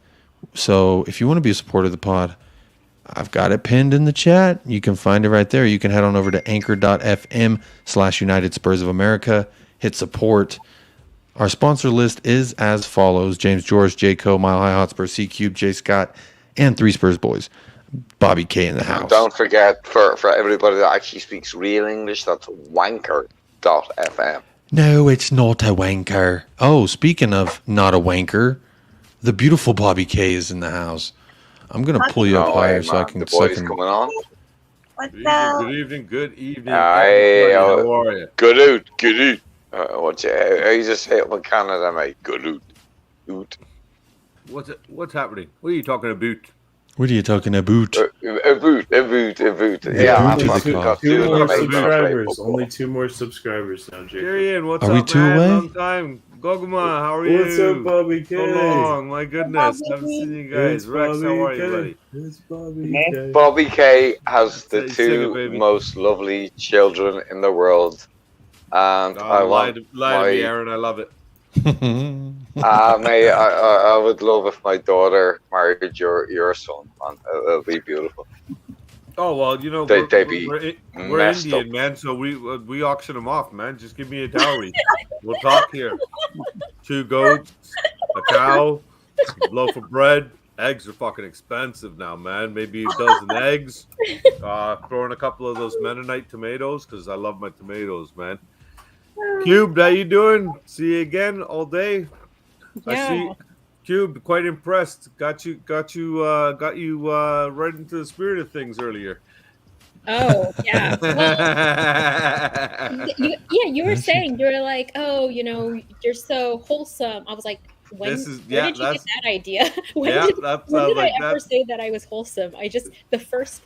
So if you want to be a supporter of the pod, I've got it pinned in the chat. You can find it right there. You can head on over to anchor.fm/United Spurs of America. Hit support. Our sponsor list is as follows: James George, J. Co, Mile High Hotspur, C Cube, Jay Scott, and 3 Spurs boys. Bobby K in the house. Don't forget, for everybody that actually speaks real English, that's wanker.fm. No, it's not a wanker. Oh, speaking of not a wanker, the beautiful Bobby K is in the house. I'm going to pull you up higher so I can... The boys coming on. What's up? Good evening. Hey, how are you? Good out. How you just say it in Canada, mate? Good out. What's happening? What are you talking about? What are you talking about? A boot. Yeah, Only that's two what more subscribers. Only 2 more subscribers now, Jake. Jarian, what's Are up, we 2 man? away? Long time. Goguma, how are you? What's up, Bobby K? So long, my goodness. Haven't seen you guys. It's Rex, Bobby how are you, K. buddy? It's Bobby K. Bobby K has the Sing it, 2 baby. most lovely children in the world. And I want lie to me, Aaron. I love it. mate, I would love if my daughter married your son, man. It'll be beautiful. Oh well, you know They'd we're messed Indian, up. man. So we auction them off, man. Just give me a dowry. We'll talk here. 2 goats, a cow, a loaf of bread. Eggs are fucking expensive now, man. Maybe a dozen eggs. Throw in a couple of those Mennonite tomatoes because I love my tomatoes, man. Cube, how you doing? See you again all day. Yeah. I see. Cube, quite impressed. Got you right into the spirit of things earlier. Oh, yeah. Well, you were saying, you were like, oh, you know, you're so wholesome. I was like, where did you get that idea? When did I ever say that I was wholesome? I just, the first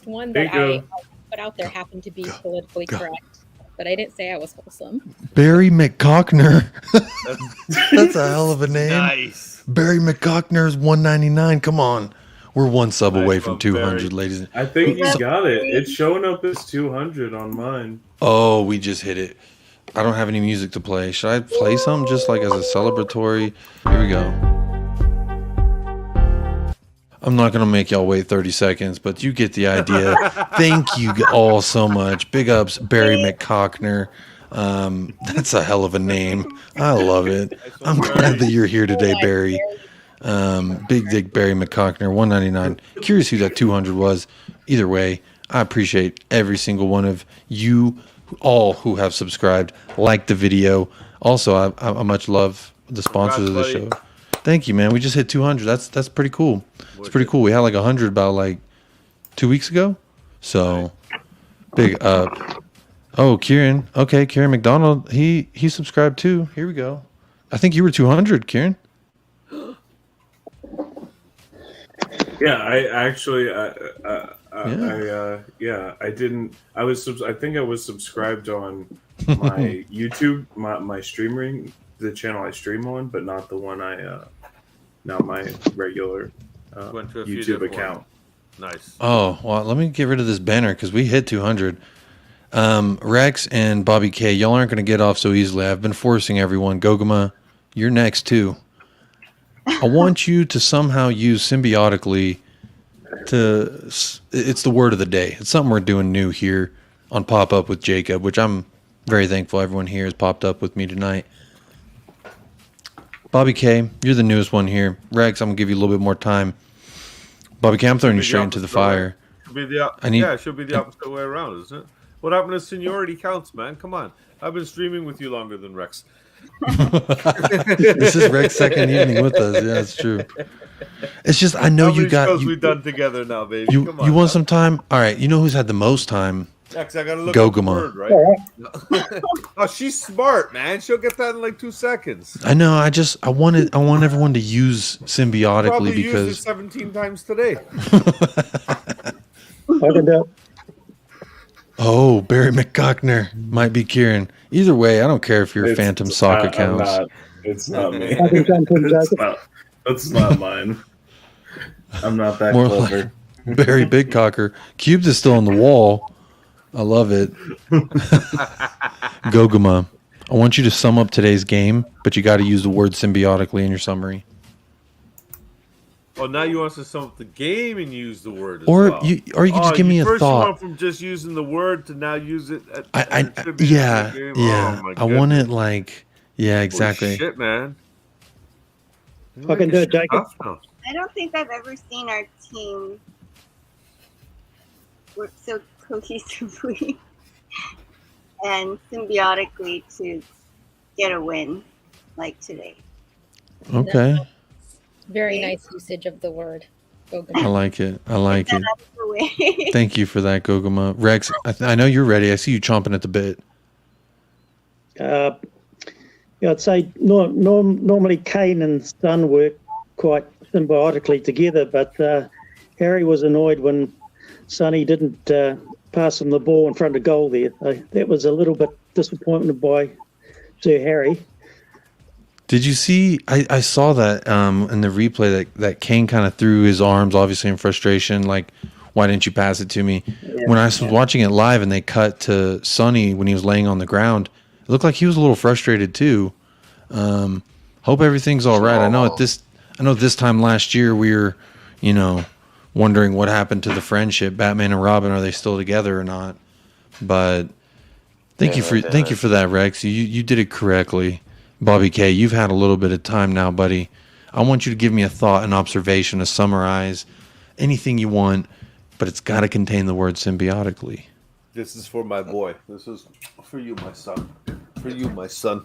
one that I put out there happened to be politically correct. But I didn't say I was wholesome. Barry McCockner. That's a hell of a name. Nice. Barry McCockner is 199. Come on. We're 1 sub away from 200, ladies. I think you got it. It's showing up as 200 on mine. Oh, we just hit it. I don't have any music to play. Should I play some just like as a celebratory? Here we go. I'm not going to make y'all wait 30 seconds, but you get the idea. Thank you all so much. Big ups, Barry McCockner. That's a hell of a name. I love it. I'm glad that you're here today, Barry. Big Dick Barry McCockner, 199. Curious who that 200 was. Either way, I appreciate every single one of you all who have subscribed, liked the video. Also, I much love the sponsors of the show. Thank you, man. We just hit 200. That's pretty cool. It's pretty cool. We had like 100 about like 2 weeks ago. So big up. Oh, Kieran. Okay, Kieran McDonald. He subscribed too. Here we go. I think you were 200, Kieran. Yeah, I actually, I didn't. I think I was subscribed on my YouTube, my streaming the channel I stream on, but not the one not my regular Went to a few YouTube different account. ones. Nice. Oh, well, let me get rid of this banner because we hit 200. Rex and Bobby K, y'all aren't going to get off so easily. I've been forcing everyone. Goguma, you're next too. I want you to somehow use symbiotically it's the word of the day. It's something we're doing new here on Pop Up with Jacob, which I'm very thankful everyone here has popped up with me tonight. Bobby K, you're the newest one here. Rex, I'm going to give you a little bit more time. Bobby K, I'm throwing you straight into the fire. It should be the opposite way around, isn't it? What happened to seniority counts, man? Come on. I've been streaming with you longer than Rex. This is Rex's second evening with us. Yeah, it's true. It's just I know you got. We've done together now, baby. You Come on, you want some time? All right. You know who's had the most time? Next, I gotta look up the Goguma. word, right? Oh, she's smart, man. She'll get that in like 2 seconds. I know. I want everyone to use symbiotically Probably because used it 17 times today. I can do it. Oh, Barry McCockner might be Kieran. Either way, I don't care if you're Phantom Sock accounts. It's not me. I can jump in, That's Jacob. that's not mine. I'm not that More clever. like Barry Big Cocker. Cubes is still on the wall. I love it. Goguma, I want you to sum up today's game, but you got to use the word symbiotically in your summary. Oh, now you want us to sum up the game and use the word as Or well. you can just give me a First you thought. went from just using the word to now use it. Yeah. Oh, my I want goodness. it like, yeah, exactly. Holy shit, man. I can do it, Jacob. I don't think I've ever seen our team work so cohesively and symbiotically to get a win like today. Okay. Very nice usage of the word. I like it. I like it. Out of the way. Thank you for that, Goguma. Rex, I know you're ready. I see you chomping at the bit. Yeah, I'd say normally Kane and Son work quite symbiotically together, but Harry was annoyed when Sonny didn't pass him the ball in front of goal there. That was a little bit disappointed by Sir Harry. Did you see? I saw that in the replay that Kane kind of threw his arms, obviously in frustration, like, why didn't you pass it to me? Yeah, when I was watching it live and they cut to Sonny when he was laying on the ground, it looked like he was a little frustrated too. Hope everything's all right. I know this time last year we were, wondering what happened to the friendship. Batman and Robin, are they still together or not? But thank you for that, Rex. You did it correctly. Bobby K, you've had a little bit of time now, buddy. I want you to give me a thought, an observation, a summarize, anything you want, but it's got to contain the word symbiotically. This is for my boy. This is for you, my son. For you, my son.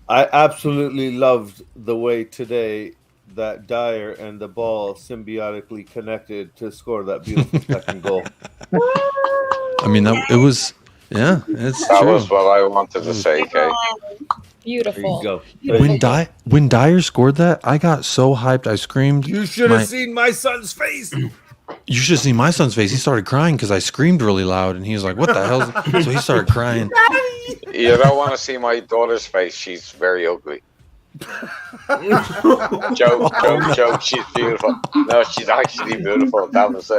I absolutely loved the way today that Dyer and the ball symbiotically connected to score that beautiful second goal. I mean, it was, yeah, it's That true. was what I wanted to say, Kay. Beautiful. There you go. When Dyer scored that, I got so hyped. I screamed. You should have seen my son's face. You should have seen my son's face. He started crying because I screamed really loud, and he was like, "What the hell?" So he started crying. You don't want to see my daughter's face. She's very ugly. joke. She's beautiful. No, she's actually beautiful. That was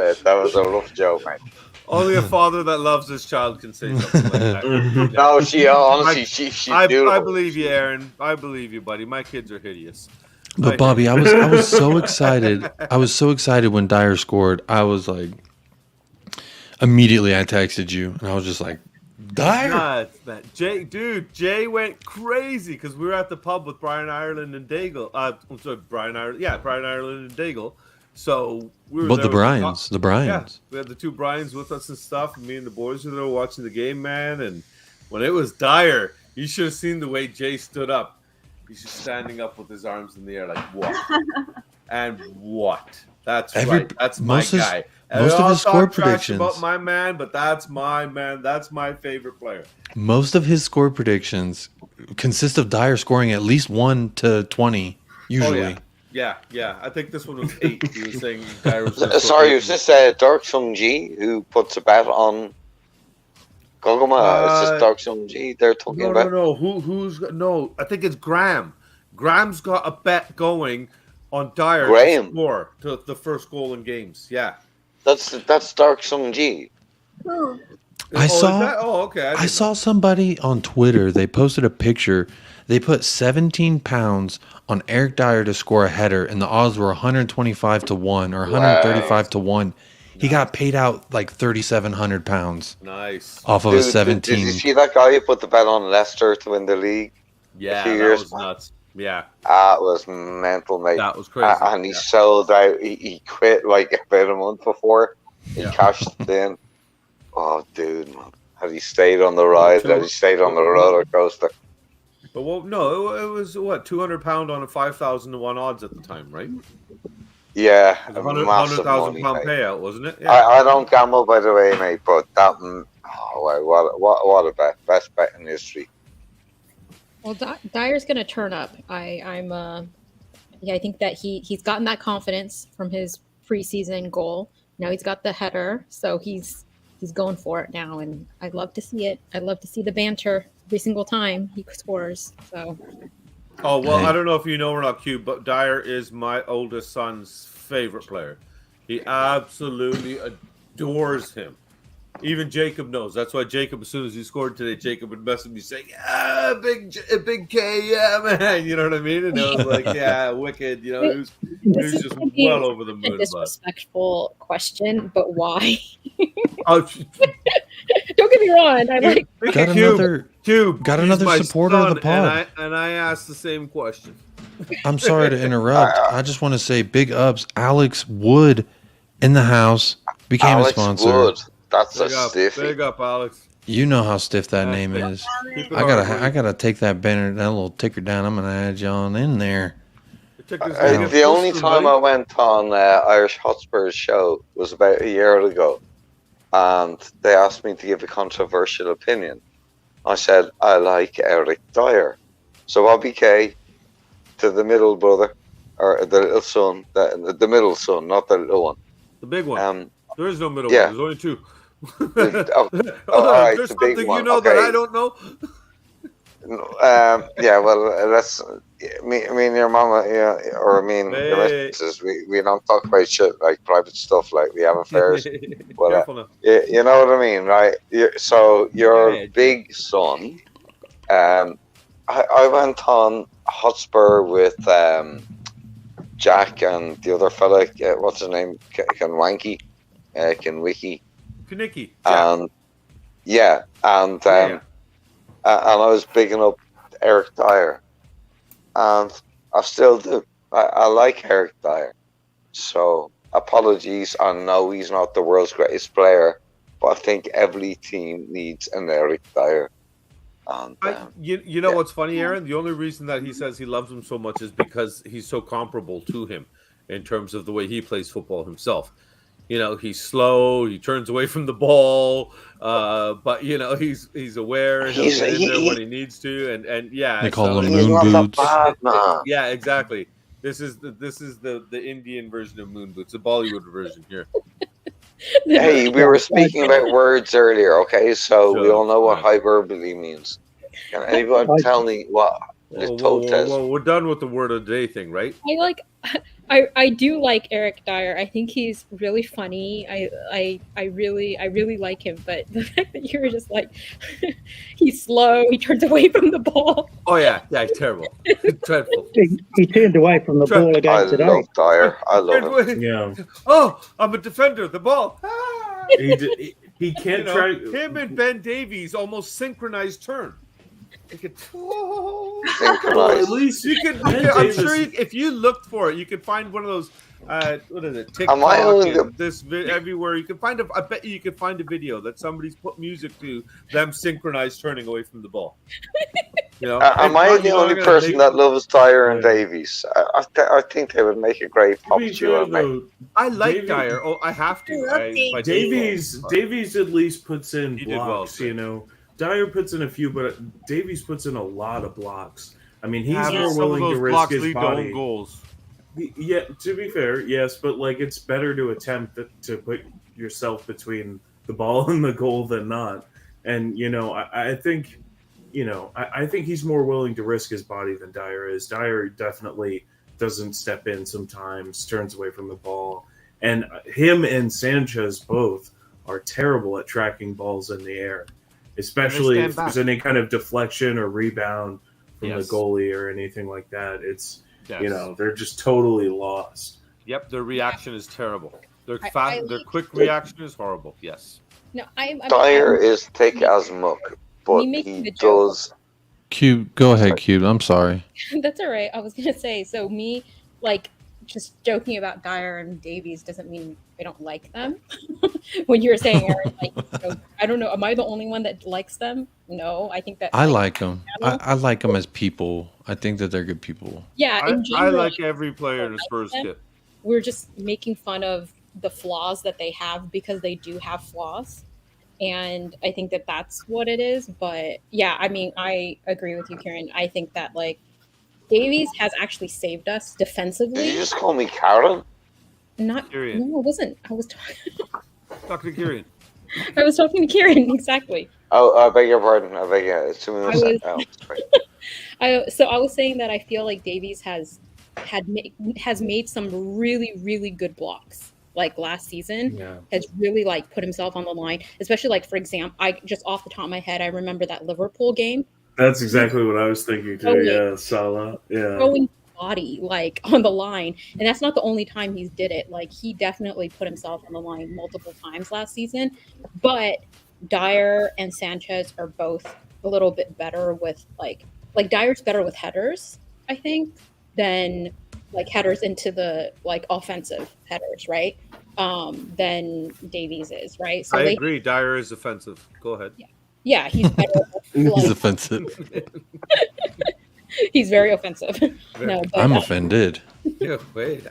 a rough joke, mate. Only a father that loves his child can say something like that. No, she honestly, she's beautiful. I believe you, Aaron. I believe you, buddy. My kids are hideous. But Bobby, I was so excited. I was so excited when Dyer scored. I was like, immediately I texted you, and I was just like, Dyer. Jay went crazy because we were at the pub with Brian Ireland and Daigle. Brian Ireland and Daigle. So we were. But the Bryans. Yeah, we had the two Bryans with us and stuff. And me and the boys were there watching the game, man. And when it was Dyer, you should have seen the way Jay stood up. He's just standing up with his arms in the air, like what? And what? That's right. That's my guy. Most of his score predictions about my man, but that's my man. That's my favorite player. Most of his score predictions consist of Dyer scoring at least 1 to 20, usually. Oh, yeah. I think this one was 8. He was saying Dyer was. Sorry, was this Dirk Sung Ji who puts a bet on Gogoma, it's just Dark Sung G they're talking about. No. No, I think it's Graham. Graham's got a bet going on Dyer to score to the first goal in games. Yeah. That's Dark Sung G. I saw somebody on Twitter. They posted a picture. They put 17 pounds on Eric Dyer to score a header, and the odds were 125 to 1 or 135 to 1. He got paid out like 3,700 pounds. Nice. Off of a 17. Did you see that guy who put the bet on Leicester to win the league? Yeah, that was nuts. Yeah. That was mental, mate. That was crazy. And he sold out. He quit like about a month before. He cashed it in. Oh, dude, man. Had he stayed on the ride, had he stayed on the roller coaster. But it was what, £200 on a 5,000 to 1 odds at the time, right? Yeah, it was £100,000 payout, wasn't it? Yeah. I don't gamble, by the way, mate. But that, what a bet, best bet in history. Well, Dyer's gonna turn up. I think that he's gotten that confidence from his preseason goal. Now he's got the header, so he's going for it now, and I'd love to see it. I'd love to see the banter every single time he scores. So. Oh, well, I don't know if you know or not, Q, but Dyer is my oldest son's favorite player. He absolutely adores him. Even Jacob knows. That's why Jacob, as soon as he scored today, Jacob would message me saying, "Yeah, big K, yeah, man." You know what I mean? And I was like, "Yeah, wicked." You know, he was just well over the moon. A disrespectful question, but why? Don't get me wrong. I like got another supporter of the pod, and I asked the same question. I'm sorry to interrupt. I just want to say big ups. Alex Wood in the house became a sponsor. Wood. That's stiff. Big up, Alex. You know how stiff that name is. I gotta take that banner, that little ticker down. I'm gonna add you on in there. The only time I went on Irish Hotspur's show was about a year ago, and they asked me to give a controversial opinion. I said I like Eric Dyer. So Bobby K to the middle brother, or the little son, the middle son, not the little one. The big one. There is no middle one. There's only two. Right, there's something you know that I don't know. Yeah, well, that's me and your mama, or your missus. We don't talk about shit like private stuff, like we have affairs. But, you know what I mean, right? So your big son. I went on Hotspur with Jack and the other fella. What's his name? Kanwanki. Kanwiki. Kaniki. And and I was bigging up Eric Dyer, and I still do. I like Eric Dyer. So apologies, I know he's not the world's greatest player, but I think every team needs an Eric Dyer. And, you know what's funny, Aaron? The only reason that he says he loves him so much is because he's so comparable to him in terms of the way he plays football himself. You know, he's slow. He turns away from the ball, but you know he's aware. He'll get in there when he needs to, and yeah, they call him moon boots. Yeah, exactly. This is the Indian version of moon boots, the Bollywood version here. Hey, we were speaking about words earlier, okay? So we all know what hyperbole means. Can anyone tell me what the toe test? Well, we're done with the word of the day thing, right? I do like Eric Dyer. I think he's really funny. I really like him. But the fact that you were just like, he's slow. He turns away from the ball. Oh yeah, terrible, dreadful. He turned away from the ball again today. I love Dyer. I love him. Yeah. Oh, I'm a defender. The ball. He can't try. Him and Ben Davies almost synchronized turn. Synchronized. At least you could. I'm sure if you looked for it, you could find one of those. What is it? TikTok. Everywhere you can find I bet you could find a video that somebody's put music to them synchronized turning away from the ball. You know, am I the only person that loves Dyer and Davies? I think they would make a great pop duo. I like Dyer. Oh, I have to. Davies at least puts in blocks. Well, you know. Dyer puts in a few, but Davies puts in a lot of blocks. I mean, he's more willing to risk his body. Goals. Yeah, to be fair, yes, but like it's better to attempt to put yourself between the ball and the goal than not. And I think, I think he's more willing to risk his body than Dyer is. Dyer definitely doesn't step in sometimes, turns away from the ball, and him and Sanchez both are terrible at tracking balls in the air, especially if there's any kind of deflection or rebound from the goalie or anything like that. It's they're just totally lost. Yep, their reaction is terrible. Their quick reaction is horrible. Yes. No, Dyer is thick as muck, but he does. Cube, go ahead, Cube. I'm sorry. That's all right. I was gonna say, so me, like, just joking about Dyer and Davies doesn't mean I don't like them. When you were saying, Aaron, like, I don't know, am I the only one that likes them? No, I think that I like them. I like them as people. I think that they're good people. Yeah, in I general, like every player in the Spurs kit. We're just making fun of the flaws that they have because they do have flaws. And I think that that's what it is. But yeah, I mean, I agree with you, Karen. I think that, like, Davies has actually saved us defensively. Did you just call me Karen? Not Kieran. No, it wasn't. I was talking to Kieran. I was talking to Kieran, exactly. Oh, I beg your pardon. I beg your So I was saying that I feel like Davies has made some really, really good blocks. Like last season, has really, like, put himself on the line. Especially, like, for example, I just off the top of my head, I remember that Liverpool game. That's exactly what I was thinking too. Salah. Yeah. Throwing body, like, on the line, and that's not the only time he's did it. Like, he definitely put himself on the line multiple times last season. But Dyer and Sanchez are both a little bit better with like Dyer's better with headers, I think, than like headers into the like offensive headers, right? Than Davies is, right? So I agree. Dyer is offensive. Go ahead. Yeah, he's better. He's offensive. He's very offensive. No, but, I'm offended. Yeah, wait.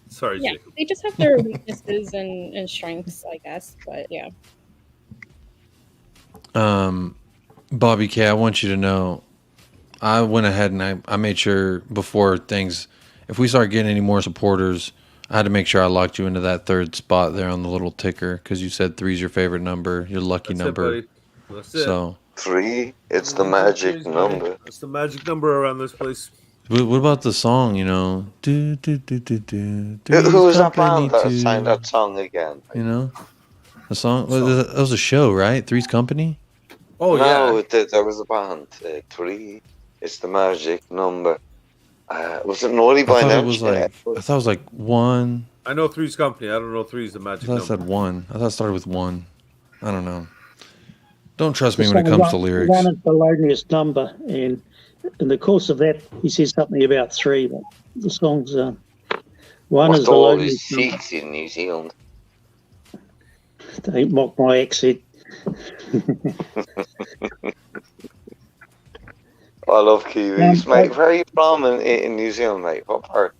Sorry, yeah, Jacob. they just have their weaknesses and strengths, I guess. But yeah. Bobby K, I want you to know, I went ahead and I made sure before things, if we start getting any more supporters, I had to make sure I locked you into that third spot there on the little ticker because you said 3's your favorite number, your lucky number. That's it. So 3, it's the magic number. It's the magic number around this place. What about the song, you know? Do, do, do, do, do, Who was that band that sang that song again? You know? The song? That was a show, right? Three's Company? Oh, no, yeah. There was a band. 3, it's the magic number. Was it Naughty by Nature? I thought it was like 1. I know 3's Company. I don't know 3's the magic number. I thought it said 1. I thought it started with 1. I don't know. Don't trust me when it comes to lyrics. 1 is the loneliest number, and in the course of that, he says something about 3. But the song's 1 is the loneliest number. What's in New Zealand? Don't mock my accent. I love Kiwis, mate. Where are you from in New Zealand, mate? What part?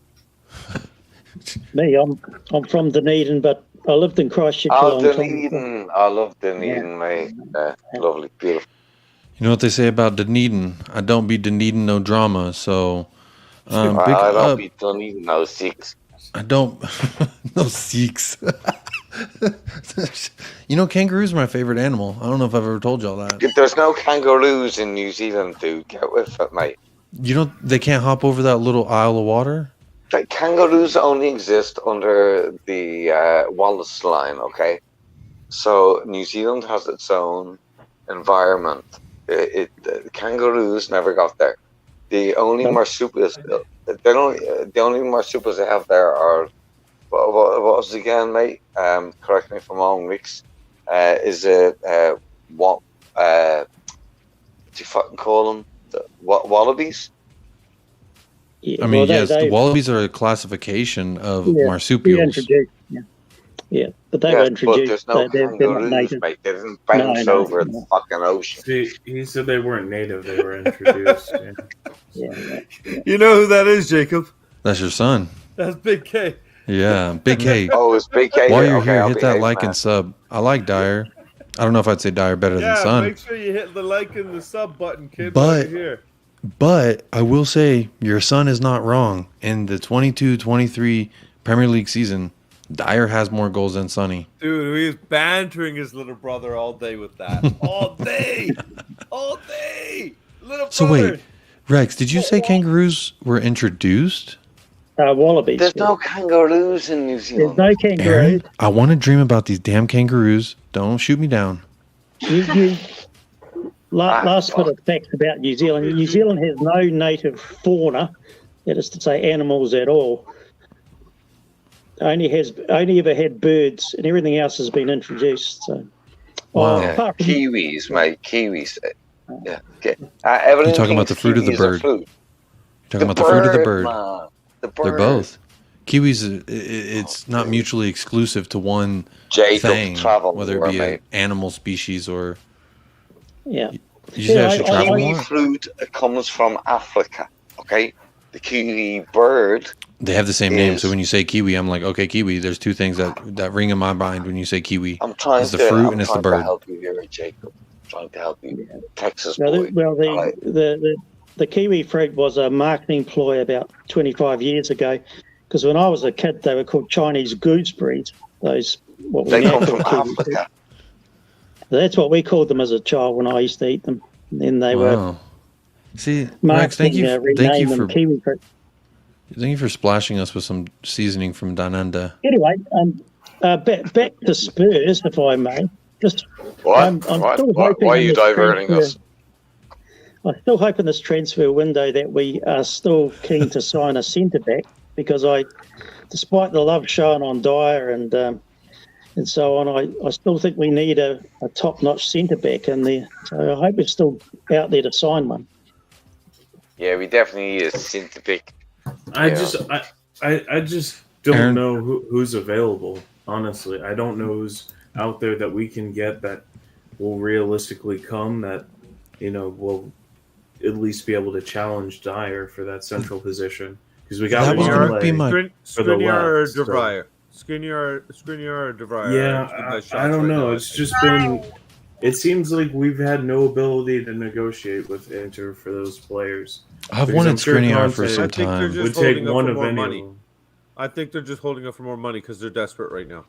Me, I'm from Dunedin, but I lived in Christchurch a long time. Dunedin. I love Dunedin, mate. Lovely, beautiful. You know what they say about Dunedin? I don't be Dunedin no drama. So, I don't be Dunedin no 6. I don't no 6. You know, kangaroos are my favorite animal. I don't know if I've ever told y'all that. There's no kangaroos in New Zealand, dude. Get with it, mate. You know, they can't hop over that little aisle of water? Like, kangaroos only exist under the Wallace line, okay? So New Zealand has its own environment. Kangaroos never got there. The only marsupials, the only marsupials they have there are, what was it again, mate? Correct me if I'm wrong, Rix. Is it what do you fucking call them? Wallabies? Yeah, I mean, yes, the wallabies are a classification of marsupials. Yeah, but they were introduced. But there's no kangaroos, mate. They didn't bounce over the fucking ocean. See, he said they weren't native; they were introduced. Yeah. You know who that is, Jacob? That's your son. That's Big K. Yeah, Big K. Oh, it's Big K. While you're here, hit that like and sub. I like Dyer. I don't know if I'd say Dyer better than Son. Make sure you hit the like and the sub button, kid. But here. But I will say your son is not wrong. In the 22-23 Premier League season, Dyer has more goals than Sonny. Dude, he's bantering his little brother all day with that. All day. All day. Little So brother. wait, Rex, did you say kangaroos were introduced? Wallabies. There's no kangaroos in New There's Zealand. no kangaroos. Aaron, I want to dream about these damn kangaroos. Don't shoot me down. Last bit of facts about New Zealand. New Zealand has no native fauna, that is to say animals at all. Only ever had birds, and everything else has been introduced. So, Wow. Yeah, kiwis, mate. Kiwis. Yeah. Okay. You're talking about the fruit of the bird. You're talking about the fruit of the bird. Man. The bird. They're both. Kiwis, it's not mutually exclusive to one thing, whether it be an animal species or... Yeah. You just actually travel kiwi more? fruit comes from Africa, okay? The kiwi bird... They have the same name, so when you say kiwi, I'm like, okay, kiwi. There's two things that ring in my mind when you say kiwi. It's the fruit and it's the bird. I'm trying to help you here, Jacob. I'm trying to help you. Texas Well, boy. the kiwi fruit was a marketing ploy about 25 years ago, because when I was a kid, they were called Chinese gooseberries. They come from Africa. That's what we called them as a child when I used to eat them. And then they were See, Rex, thank you for kiwi fruit. Thank you for splashing us with some seasoning from Down Under. Anyway, back to Spurs, if I may. What? Why are you diverting us? I'm still hoping this transfer window that we are still keen to sign a centre back, because despite the love shown on Dyer and so on, I still think we need a top-notch centre back in there. So I hope we're still out there to sign one. Yeah, we definitely need a centre back. I just don't know who's available. Honestly, I don't know who's out there that we can get that will realistically come, that will at least be able to challenge Dyer for that central position, because we got one play for the left. Skriniar or DeVryer. Yeah, I don't know. It's just been. It seems like we've had no ability to negotiate with Inter for those players. I've wanted Skriniar for some time. Would take one of any. I think they're just holding up for more money because they're desperate right now.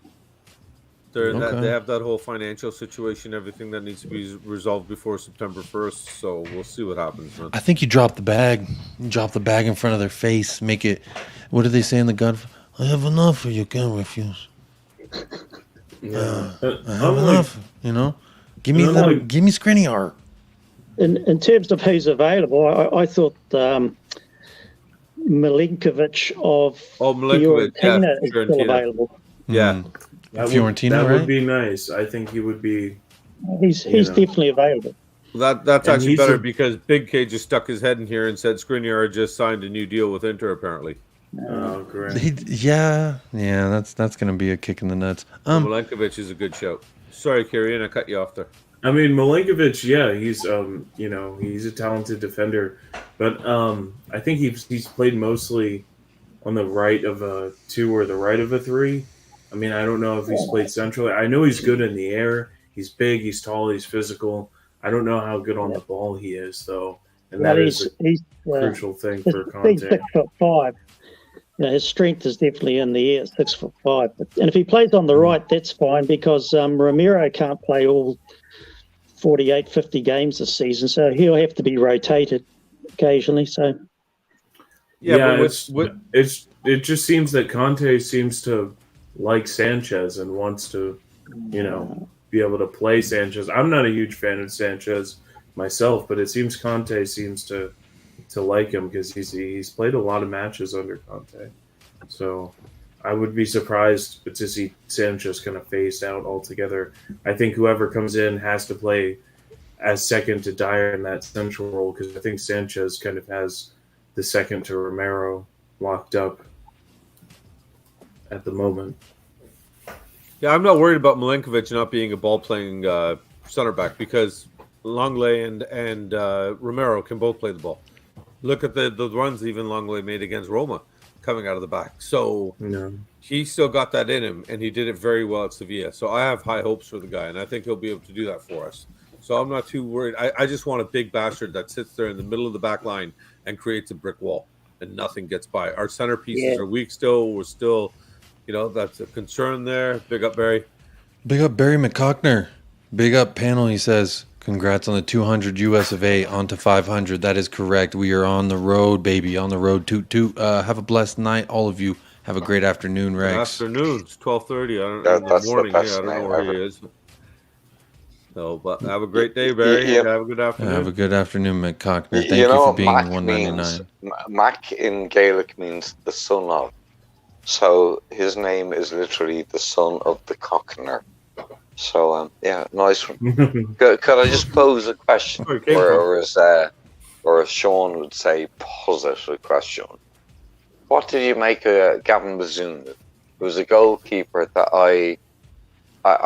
They have that whole financial situation, everything that needs to be resolved before September 1st. So we'll see what happens, man. I think you drop the bag. You drop the bag in front of their face. Make it. What do they say in the gut? I have enough, or you can't refuse. Yeah, I have enough. Give me Skriniar. In terms of who's available, I thought Milinkovic of Fiorentina is still available. Yeah. Fiorentina, that right? would be nice. I think he would be. He's definitely available. That's actually better because Big K just stuck his head in here and said Skriniar just signed a new deal with Inter, apparently. Oh, great. Yeah, that's going to be a kick in the nuts. Milenkovic is a good shout. Sorry, Kieran, I cut you off there. I mean, Milenkovic, yeah, he's he's a talented defender, but I think he's played mostly on the right of a 2 or the right of a 3. I mean, I don't know if he's played centrally. I know he's good in the air. He's big, he's tall, he's physical. I don't know how good on the ball he is, though, and that is a crucial thing for Conte. He's 6'5". His strength is definitely in the air, 6'5". And if he plays on the right, that's fine, because Romero can't play all 48, 50 games this season, so he'll have to be rotated occasionally. So, it just seems that Conte seems to like Sanchez and wants to, be able to play Sanchez. I'm not a huge fan of Sanchez myself, but it seems Conte seems to like him because he's played a lot of matches under Conte. So I would be surprised to see Sanchez kind of phased out altogether. I think whoever comes in has to play as second to Dyer in that central role, because I think Sanchez kind of has the second to Romero locked up at the moment. Yeah, I'm not worried about Milenkovic not being a ball-playing center back, because Longley and Romero can both play the ball. Look at the runs even Longley made against Roma coming out of the back. So he still got that in him, and he did it very well at Sevilla. So I have high hopes for the guy, and I think he'll be able to do that for us. So I'm not too worried. I just want a big bastard that sits there in the middle of the back line and creates a brick wall, and nothing gets by. Our centerpieces are weak still. We're still that's a concern there. Big up, Barry. Big up Barry McCockner. Big up panel. He says, congrats on the 200 US of A on to 500. That is correct. We are on the road, baby. On the road. Toot toot. Have a blessed night, all of you. Have a great afternoon, Rex. Good afternoon. It's 12:30. In the That's morning. the I best don't know name where ever. he is. No, but have a great day, Barry. Yep. Have a good afternoon. Have a good afternoon, McCockner. Thank You you know for what being Mac 199. means? Mac in Gaelic means the son of. So his name is literally the son of the Cockner. So yeah, nice one. Could I just pose a question, or as Sean would say, pose a question? What did you make of Gavin Bazunu? It was a goalkeeper that I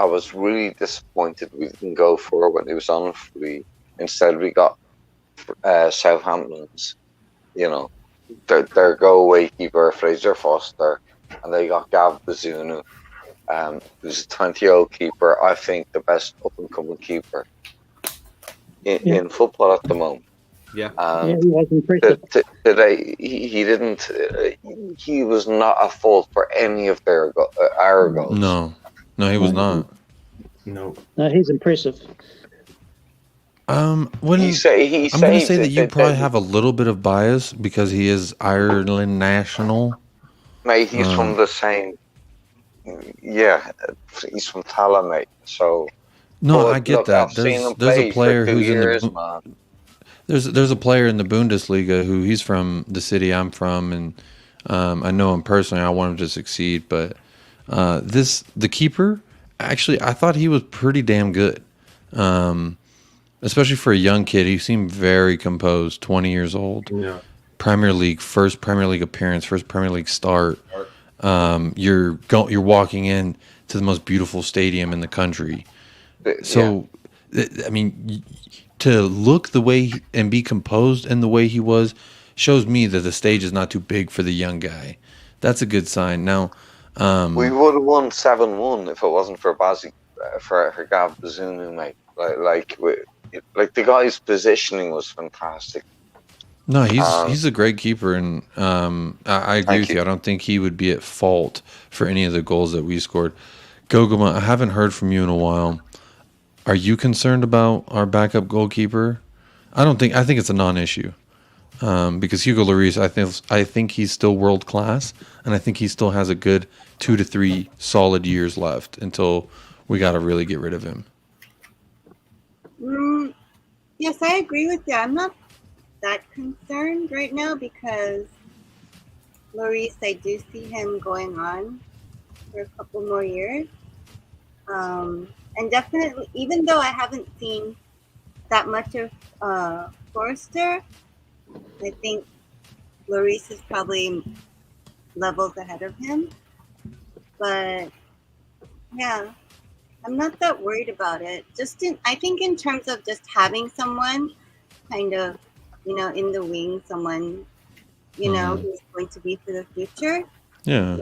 was really disappointed we didn't go for when he was on free. Instead, we got Southampton's, their go-away keeper, Fraser Foster, and they got Gav Bazunu, who's a 20-year-old keeper. I think the best up-and-coming keeper in football at the moment. Yeah. He was impressive. Today, he didn't. He was not at fault for any of our goals. No, he was not. No, he's impressive. When I'm going to say that you probably have a little bit of bias because he is Ireland national. Mate, he's from the same. Yeah, he's from Tala, mate. So. No, I get that. There's a player who's in the. There's a player in the Bundesliga who he's from the city I'm from, and I know him personally. I want him to succeed, but the keeper, actually, I thought he was pretty damn good, especially for a young kid. He seemed very composed. 20 years old. Yeah. First Premier League appearance, first Premier League start. You're walking in to the most beautiful stadium in the country. So, I mean, to look the way and be composed in the way he was shows me that the stage is not too big for the young guy. That's a good sign. Now, we would have won 7-1 if it wasn't for for Gav Bazunu, mate. Like the guy's positioning was fantastic. No, he's a great keeper, and I agree with you. I don't think he would be at fault for any of the goals that we scored. Gogoma, I haven't heard from you in a while. Are you concerned about our backup goalkeeper? I think it's a non-issue because Hugo Lloris, I think he's still world class, and I think he still has a good 2 to 3 solid years left until we got to really get rid of him. Yes, I agree with you. I'm not that concerned right now because Lloris, I do see him going on for a couple more years. And definitely, even though I haven't seen that much of Forrester, I think Lloris is probably levels ahead of him. But yeah, I'm not that worried about it. I think in terms of just having someone kind of, in the wing, someone, who's going to be for the future. Yeah,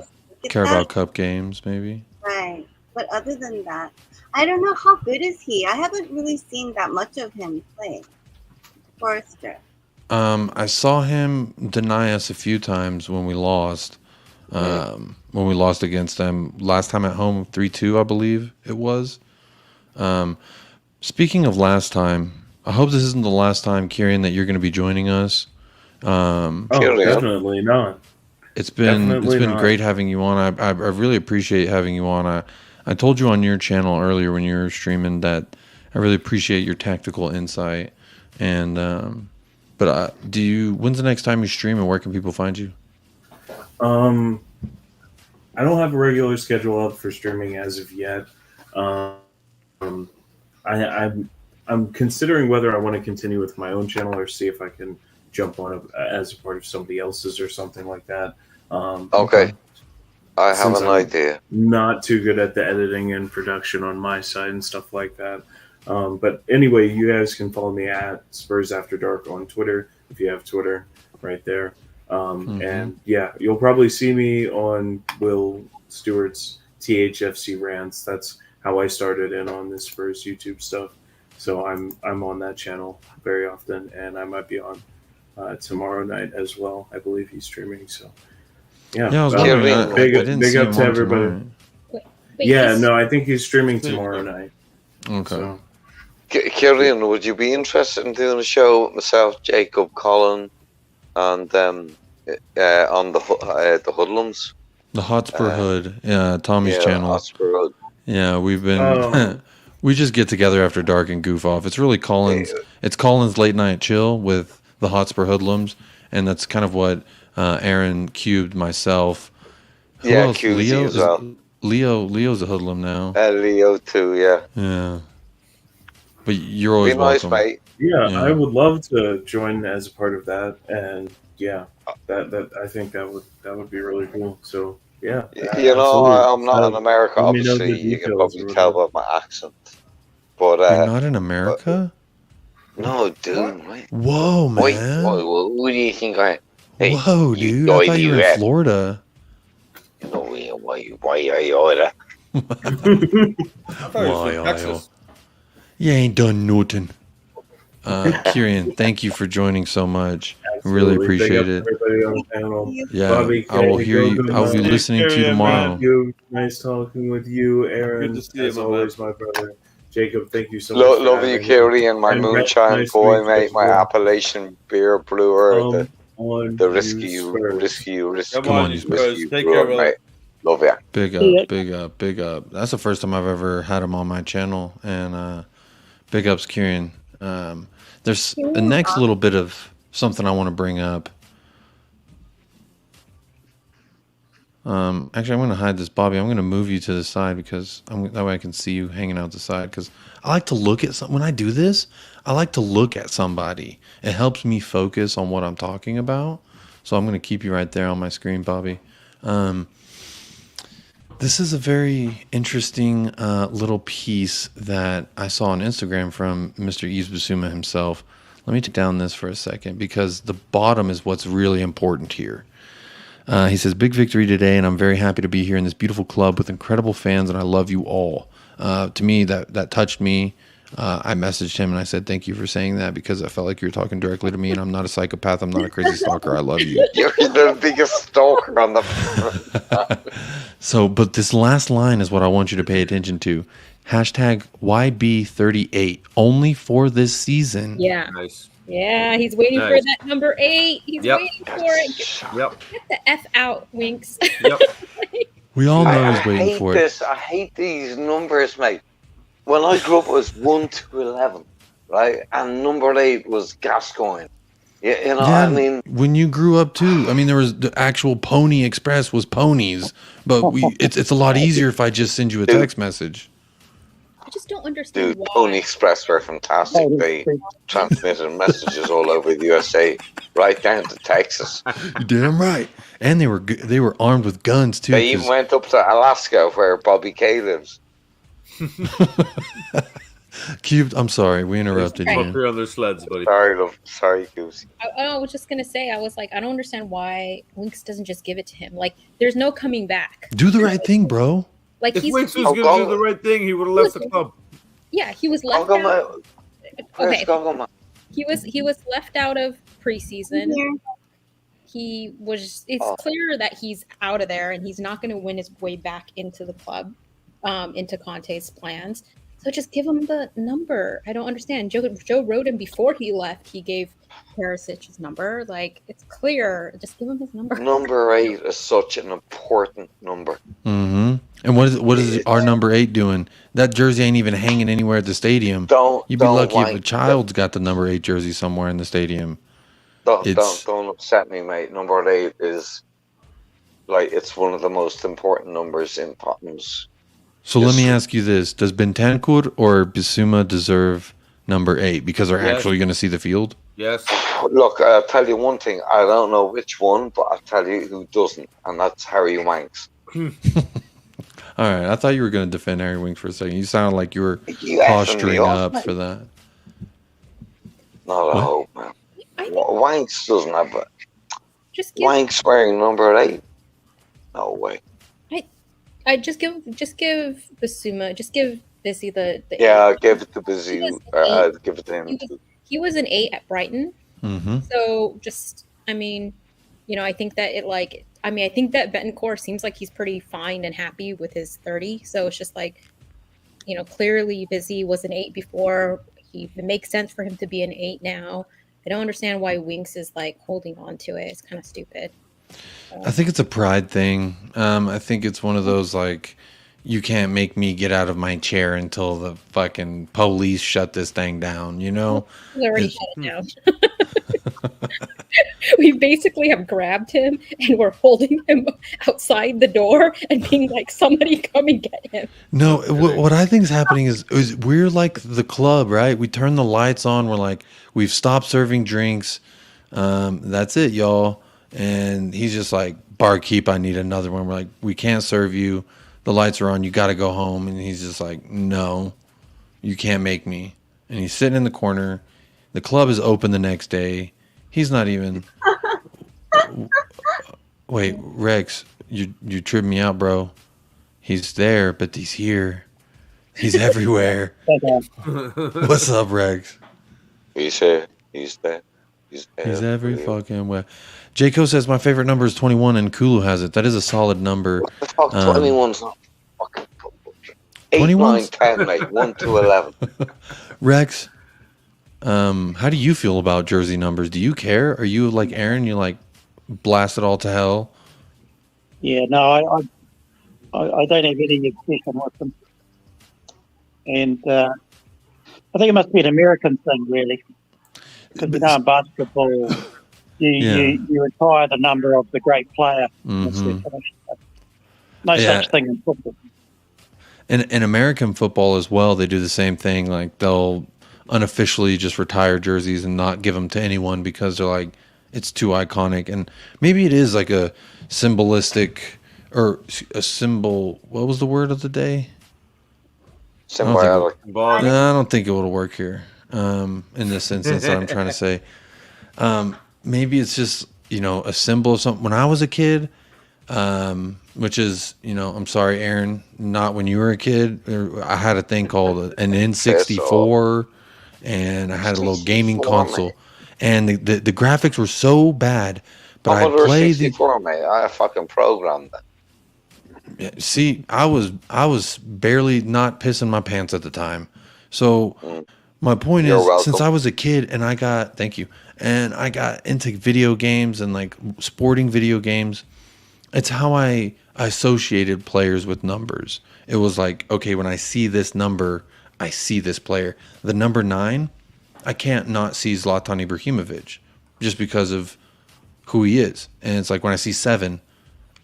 Carabao Cup games, maybe. Right. But other than that, I don't know, how good is he? I haven't really seen that much of him play. Forrester. I saw him deny us a few times when we lost. When we lost against them last time at home, 3-2, I believe it was. Speaking of last time, I hope this isn't the last time, Kieran, that you're going to be joining us. Definitely not. It's been great having you on. I really appreciate having you on. I told you on your channel earlier when you were streaming that I really appreciate your tactical insight. And but when's the next time you stream, and where can people find you? I don't have a regular schedule up for streaming as of yet. I'm considering whether I want to continue with my own channel or see if I can jump on as a part of somebody else's or something like that. Okay. I have an idea. Not too good at the editing and production on my side and stuff like that. But anyway, you guys can follow me at Spurs After Dark on Twitter if you have Twitter right there. And yeah, you'll probably see me on Will Stewart's THFC rants. That's how I started in on this Spurs YouTube stuff. So I'm on that channel very often, and I might be on tomorrow night as well. I believe he's streaming. So Yeah, I was well, wondering. I big didn't big see up him to on everybody. tonight. Wait, Yeah, he's- no, I think he's streaming tomorrow night. Okay. So. Kieran, would you be interested in doing a show with myself, Jacob, Colin, and on the Hoodlums? The Hotspur Hood, Tommy's channel. Hotspur Hood. Yeah, we've been. We just get together after dark and goof off. It's really Colin's. It's Colin's late night chill with the Hotspur Hoodlums, and that's kind of what Aaron, Cubed, myself. Who else? Cubed Leo as well. Leo's a hoodlum now. Leo too, yeah. Yeah. But you're always Be nice, welcome. mate. Yeah, I would love to join as a part of that, and that I think that would be really cool. So yeah, I'm not in America. let me know Obviously, the you can details probably or tell whatever. by my accent. But You're not in America? no, dude. Mate. Whoa, man. Wait, who do you think I? Hey, whoa, dude! I thought you were in Florida. You know, why are you there? I thought he was from Texas. You ain't done nothing. Kieran, thank you for joining so much. Really appreciate it. Everybody on the panel. Yeah, Bobby, I will hear you. I'll be listening to you tomorrow. Nice talking with you, Aaron. Good to see you, as my always, my brother. Jacob, thank you so much. Love you, Kieran, my And moonshine nice boy, week, mate, my festival. Appalachian beer brewer, On the risky, you Spurs. Come on, you Spurs. risky Take brewer, care, brother. mate. Love you. Big up, big up, big up. That's the first time I've ever had him on my channel, and big ups, Kieran. There's the next little bit of something I want to bring up. Actually, I'm going to hide this, Bobby. I'm going to move you to the side because that way I can see you hanging out the side. Because I like to look at when I do this. I like to look at somebody. It helps me focus on what I'm talking about. So I'm going to keep you right there on my screen, Bobby. This is a very interesting little piece that I saw on Instagram from Mr. Yves Bissouma himself. Let me take down this for a second because the bottom is what's really important here. He says, big victory today, and I'm very happy to be here in this beautiful club with incredible fans, and I love you all. To me, that touched me. I messaged him, and I said, thank you for saying that because I felt like you were talking directly to me, and I'm not a psychopath. I'm not a crazy stalker. I love you. You're the biggest stalker on the... So, but this last line is what I want you to pay attention to. Hashtag YB38, only for this season. Yeah. Nice. Yeah, he's waiting for that number 8. He's waiting for it. Yep. Get the F out, Winks. Yep. We all know I he's waiting hate for this. I hate these numbers, mate. When I grew up, it was 1 to 11, right? And number 8 was Gascoigne. You know, I mean, when you grew up too, I mean, there was the actual Pony Express was ponies, but it's a lot easier if I just send you a text message. I just don't understand dude, why. Pony Express were fantastic. They transmitted messages all over the USA, right down to Texas. You're damn right, and they were armed with guns too. They even went up to Alaska, where Bobby K lives. Cubed, I'm sorry, we interrupted Up you. here on their sleds, buddy. Sorry, love. Sorry, Goosey. I was just gonna say, I was like, I don't understand why Winks doesn't just give it to him. Like, there's no coming back. Do the right thing, bro. Like If he's Winks was going to do the right thing, he would have left the club. yeah, he was left Go, out. Okay, go, he was left out of preseason. He was. It's clear that he's out of there, and he's not going to win his way back into the club, into Conte's plans. So just give him the number. I don't understand. Joe wrote him before he left. He gave Perisic's number. Like, it's clear. Just give him his number. Number 8 is such an important number. Mm-hmm. And what is our number 8 doing? That jersey ain't even hanging anywhere at the stadium. You'd be lucky if a child's got the number 8 jersey somewhere in the stadium. Don't upset me, mate. Number 8 is like it's one of the most important numbers in Tottenham's. So let me ask you this: does Bentancur or Bissouma deserve number 8 because they're actually going to see the field? Yes. Look, I'll tell you one thing. I don't know which one, but I'll tell you who doesn't, and that's Harry Winks. All right, I thought you were going to defend Harry Winks for a second. You sounded like you were posturing up for that. Not a hope, man. Winks doesn't have it. Winks wearing number 8? No way. I just give Bissouma, just give Bissy the yeah, 8. I'll give it to Bissy. I'll give it to him. He was an 8 at Brighton. Mm-hmm. So just, I mean, I think that I mean, I think that Betancourt seems like he's pretty fine and happy with his 30. So it's just like, clearly Vizzy was an 8 before. It makes sense for him to be an 8 now. I don't understand why Winks is like holding on to it. It's kind of stupid. I think it's a pride thing. I think it's one of those like, you can't make me get out of my chair until the fucking police shut this thing down, We already shut it down. We basically have grabbed him and we're holding him outside the door and being like, somebody come and get him. No, what I think is happening is we're like the club, right? We turn the lights on. We're like, we've stopped serving drinks. That's it, y'all. And he's just like, barkeep, I need another one. We're like, we can't serve you. The lights are on. You got to go home. And he's just like, no, you can't make me. And he's sitting in the corner. The club is open the next day. He's not even. Wait, Rex, you tripped me out, bro. He's there, but he's here. He's everywhere. What's up, Rex? He's here. He's there. He's every fucking way. Jayco says my favorite number is 21, and Kulu has it. That is a solid number. What the fuck? 21's not fucking football. 8, 9, 10, mate. 1 to 11. Rex, how do you feel about jersey numbers? Do you care? Are you like Aaron? You like blast it all to hell? Yeah, no, I don't have any obsession with them, and I think it must be an American thing, really. Because in basketball, you retire the number of the great player. Mm-hmm. No such thing in football. In American football as well, they do the same thing. Like they'll unofficially just retire jerseys and not give them to anyone because they're like, it's too iconic. And maybe it is like a symbolistic or a symbol. What was the word of the day? Symbolic. I don't think it would work here. In this instance that I'm trying to say. Maybe it's just, a symbol of something. When I was a kid, which is, I'm sorry, Aaron, not when you were a kid, I had a thing called an N64, and I had a little gaming console. And the graphics were so bad, but I played 64, mate. I fucking programmed it. Yeah, see, I was barely not pissing my pants at the time. So my point is, since I was a kid and I got into video games and like sporting video games, it's how I associated players with numbers. It was like, okay, when I see this number, I see this player. The number 9, I can't not see Zlatan Ibrahimovic just because of who he is. And it's like when I see 7,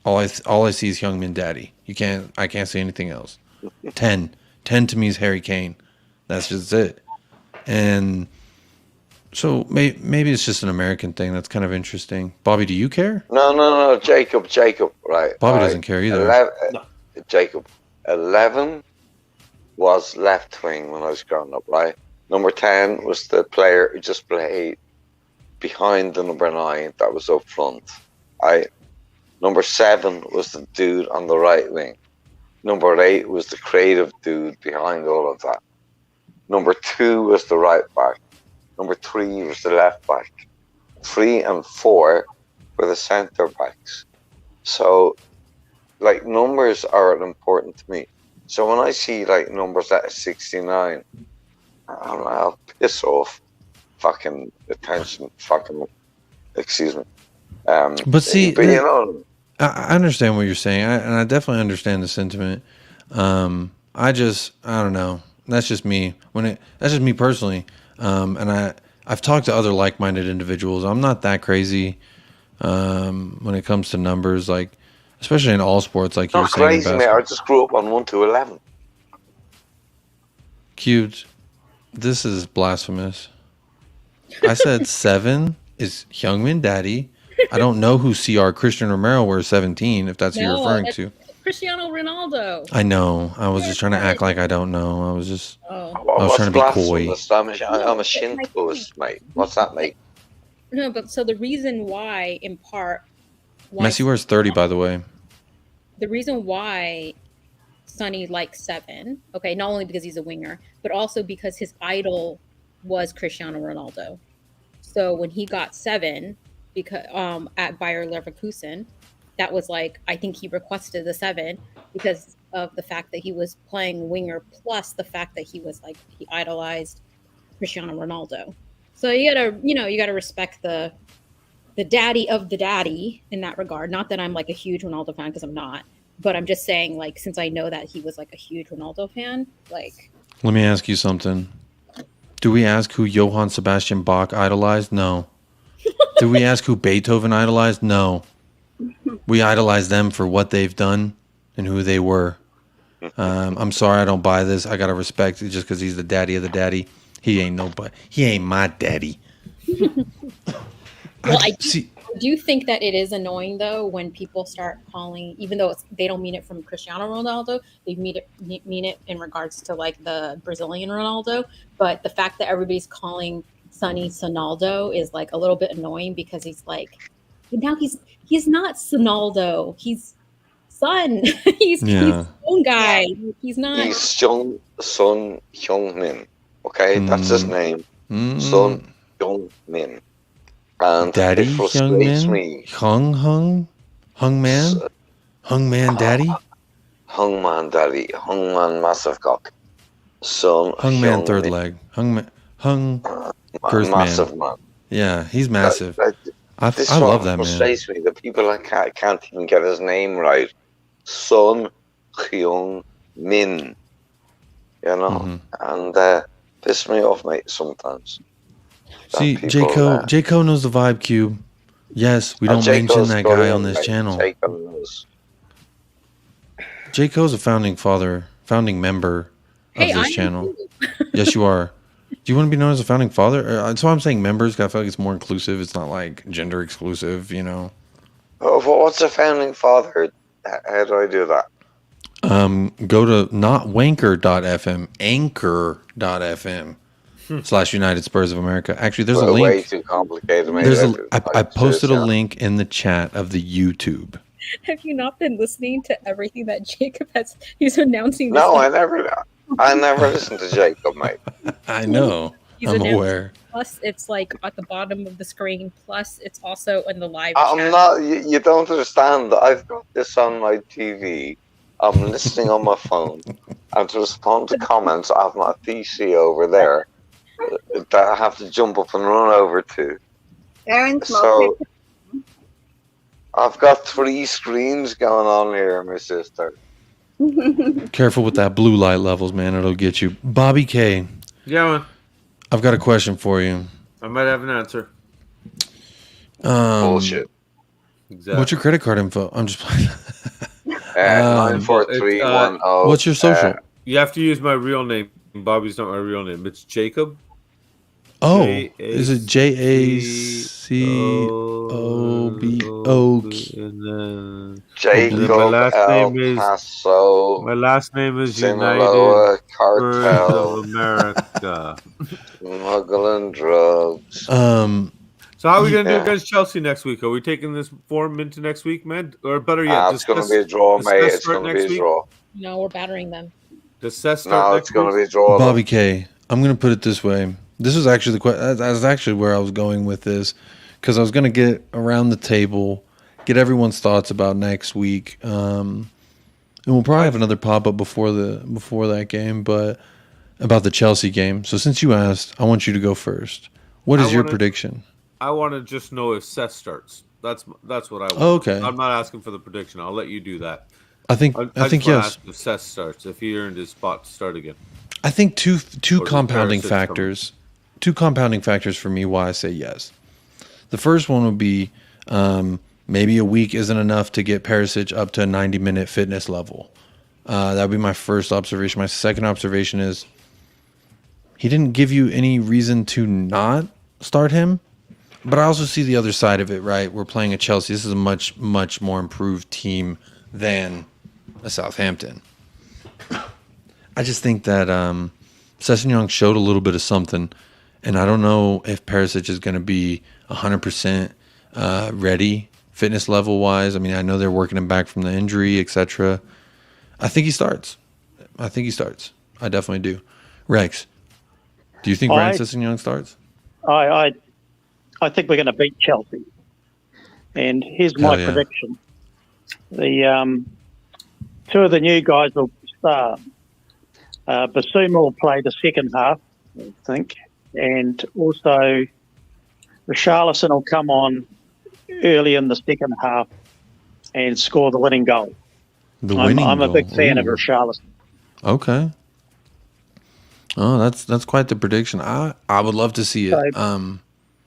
all I see is Youngman Daddy. I can't see anything else. 10 to me is Harry Kane. That's just it. And so maybe it's just an American thing. That's kind of interesting. Bobby, do you care? No, Jacob, right. Bobby doesn't care either. 11 was left wing when I was growing up, right? Number 10 was the player who just played behind the number 9 that was up front. Number 7 was the dude on the right wing. Number 8 was the creative dude behind all of that. Number 2 was the right back. Number 3 was the left back. 3 and 4 were the centre backs. So, like, numbers are important to me. So when I see, like, numbers at 69, I'm like, I'll piss off. Fucking attention. Excuse me. But I understand what you're saying, and I definitely understand the sentiment. I don't know. That's just me. That's just me personally. And I've talked to other like-minded individuals. I'm not that crazy when it comes to numbers, like especially in all sports, like you're saying. Not crazy, mate. I just grew up on 1 to 11. Cubes, this is blasphemous. I said 7 is Youngman Daddy. I don't know who CR Christian Romero wears 17, if that's who you're referring to. Cristiano Ronaldo. I know. I was just trying to act like I don't know. I was just I was trying to be coy. I'm a Shintoist, mate. What's that, mate? No, but so the reason why, in part, Messi wears 30, by the way. The reason why Sonny likes 7, okay, not only because he's a winger, but also because his idol was Cristiano Ronaldo. So when he got 7, because at Bayer Leverkusen, that was like, I think he requested the 7 because of the fact that he was playing winger, plus the fact that he was like, he idolized Cristiano Ronaldo. So you gotta respect the daddy of the daddy in that regard. Not that I'm like a huge Ronaldo fan, because I'm not, but I'm just saying, like, since I know that he was like a huge Ronaldo fan, like. Let me ask you something. Do we ask who Johann Sebastian Bach idolized? No. Do we ask who Beethoven idolized? No. We idolize them for what they've done and who they were. I'm sorry, I don't buy this. I gotta respect it just because he's the daddy of the daddy. He ain't nobody. He ain't my daddy. Well, I do think that it is annoying, though, when people start calling, even though they don't mean it from Cristiano Ronaldo, they mean it in regards to like the Brazilian Ronaldo. But the fact that everybody's calling Sonny Sonaldo is like a little bit annoying, because he's like, now he's not Sonaldo, he's Son. he's own guy. He's not. He's Son Heung-min. Okay, that's his name. Son Heung-min. And Daddy it frustrates me. Hung Man Daddy? Hung Man Daddy. Hung Man Massive Cock. Son Hung Man Third Leg. Hung Girth Massive Man. Yeah, he's massive. I love that man. This frustrates me. The people that can't even get his name right. Son Heung-min. You know? And piss me off, mate, sometimes. See, J-Co knows the vibe, Cube. Yes, we don't mention that guy on this channel. J-Co's a founding member of this channel. Yes, you are. Do you want to be known as a founding father? That's why I'm saying members. I feel like it's more inclusive. It's not like gender exclusive, you know. Oh, what's a founding father? How do I do that? Go to notwanker.fm, anchor.fm. /United Spurs of America. Actually, there's a link. Way too complicated. I posted a link in the chat of the YouTube. Have you not been listening to everything that Jacob has? He's announcing. No, I never listened to Jacob, mate. I know. I'm aware. Plus, it's like at the bottom of the screen. Plus, it's also in the live. I'm not. You don't understand. I've got this on my TV. I'm listening on my phone, and to respond to comments, I have my PC over there that I have to jump up and run over to. So I've got 3 screens going on here, my sister. Careful with that blue light levels, man. It'll get you. Bobby K. Yeah, man. I've got a question for you. I might have an answer. Bullshit. Exactly. What's your credit card info? I'm just playing. 94310. What's your social? You have to use my real name. Bobby's not my real name. It's Jacob. Oh, is it JACOBO? Jacob. My last name is United Cartel of America. Smuggling drugs. So how are we going to do against Chelsea next week? Are we taking this form into next week, man? Or better yet, it's going to be a draw, mate. It's going to be a draw. No, we're battering them. It's going to be a draw. Bobby K, I'm going to put it this way. This was actually that's actually where I was going with this, because I was going to get around the table, get everyone's thoughts about next week, and we'll probably have another pop up before that game, but about the Chelsea game. So since you asked, I want you to go first. What is your prediction? I want to just know if Seth starts. That's what I want. Oh, okay. I'm not asking for the prediction. I'll let you do that. I think yes. If Seth starts, if he earned his spot to start again. I think two compounding factors. Two compounding factors for me why I say yes. The first one would be maybe a week isn't enough to get Perisic up to a 90-minute fitness level. That would be my first observation. My second observation is he didn't give you any reason to not start him. But I also see the other side of it, right? We're playing a Chelsea. This is a much, much more improved team than a Southampton. I just think that Sessegnon showed a little bit of something, and I don't know if Perisic is going to be 100% ready fitness level-wise. I mean, I know they're working him back from the injury, etc. I think he starts. I definitely do. Rex, do you think Ryan Sessegnon starts? I think we're going to beat Chelsea. And here's my prediction. The two of the new guys will start. Basuma will play the second half, I think, and also Richarlison will come on early in the second half and score the winning goal. I'm a big fan of Richarlison. Okay. Oh, that's quite the prediction. I would love to see it. 2-0.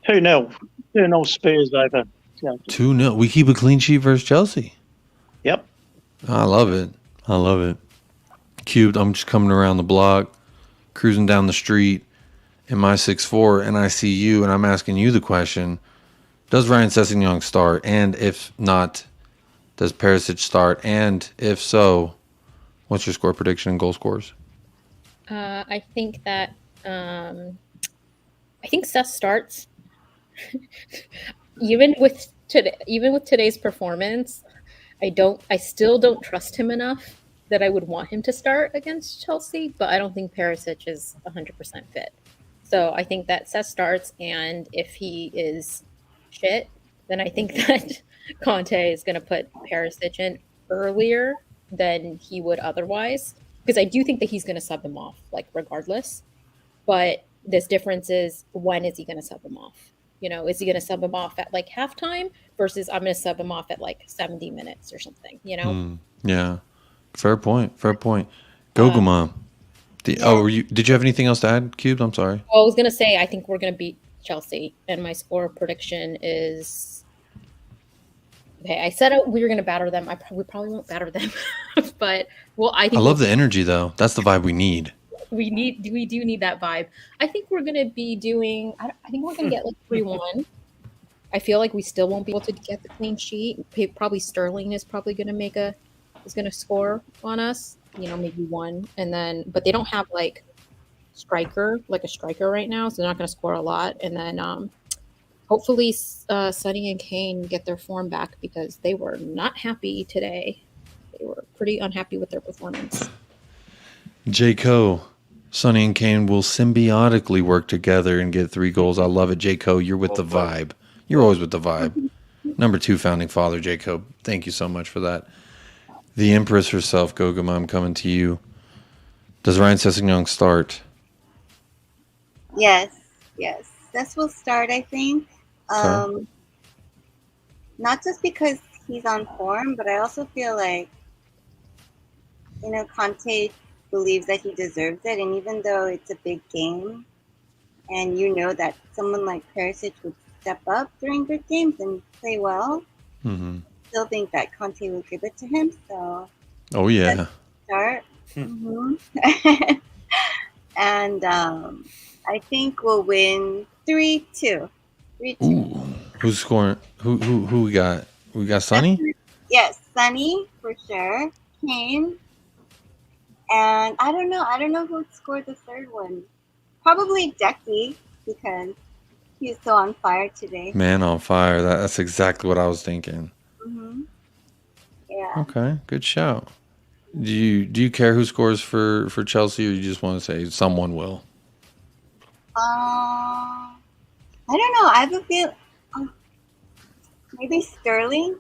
2-0 Spurs over Chelsea. 2-0. We keep a clean sheet versus Chelsea. Yep. I love it. I love it. Cubed, I'm just coming around the block, cruising down the street in my 6'4", and I see you, and I'm asking you the question, does Ryan Sessegnon start? And if not, does Perisic start? And if so, what's your score prediction and goal scores? I think that Seth starts. even with today's performance, I still don't trust him enough that I would want him to start against Chelsea, but I don't think Perisic is 100% fit. So I think that Seth starts, and if he is shit, then I think that Conte is going to put Perisic in earlier than he would otherwise, because I do think that he's going to sub him off, like, regardless. But this difference is, when is he going to sub him off? You know, is he going to sub him off at, like, halftime versus I'm going to sub him off at, like, 70 minutes or something, you know? Yeah. Fair point. Goguma. Did you have anything else to add, Cube? I'm sorry. Well, I was going to say, I think we're going to beat Chelsea, and my score prediction is... Okay, I said we were going to batter them. We probably won't batter them, but I love the energy, though. That's the vibe we need. We do need that vibe. I think we're going to be doing. I think we're going to get like 3-1. I feel like we still won't be able to get the clean sheet. Probably Sterling is probably going to score on us. You know, maybe one, and then but they don't have like a striker right now, so they're not going to score a lot. And then hopefully, Sonny and Kane get their form back, because they were not happy today. They were pretty unhappy with their performance. J.Co., Sonny and Kane will symbiotically work together and get 3 goals. I love it, J.Co. You're with the vibe. You're always with the vibe. Number 2 founding father, J.Co. Thank you so much for that. The Empress herself, Goguma, I'm coming to you. Does Ryan Sessegnon start? Yes. This will start, I think. Okay. Not just because he's on form, but I also feel like, you know, Conte believes that he deserves it. And even though it's a big game, and you know that someone like Perisic would step up during big games and play well, Mm-hmm. I still think that Conte will give it to him. So, oh yeah, start. Mm-hmm. And I think we'll win 3-2. 3-2. Ooh, who's scoring? Who we got? We got Sonny? Yes, Sonny for sure. Kane. And I don't know who scored the third one. Probably Decky, because he's so on fire today. Man on fire. That's exactly what I was thinking. Mm-hmm. Yeah. Okay, good shout. Do you care who scores for Chelsea, or you just want to say someone will? I don't know. I have a feel. Maybe Sterling.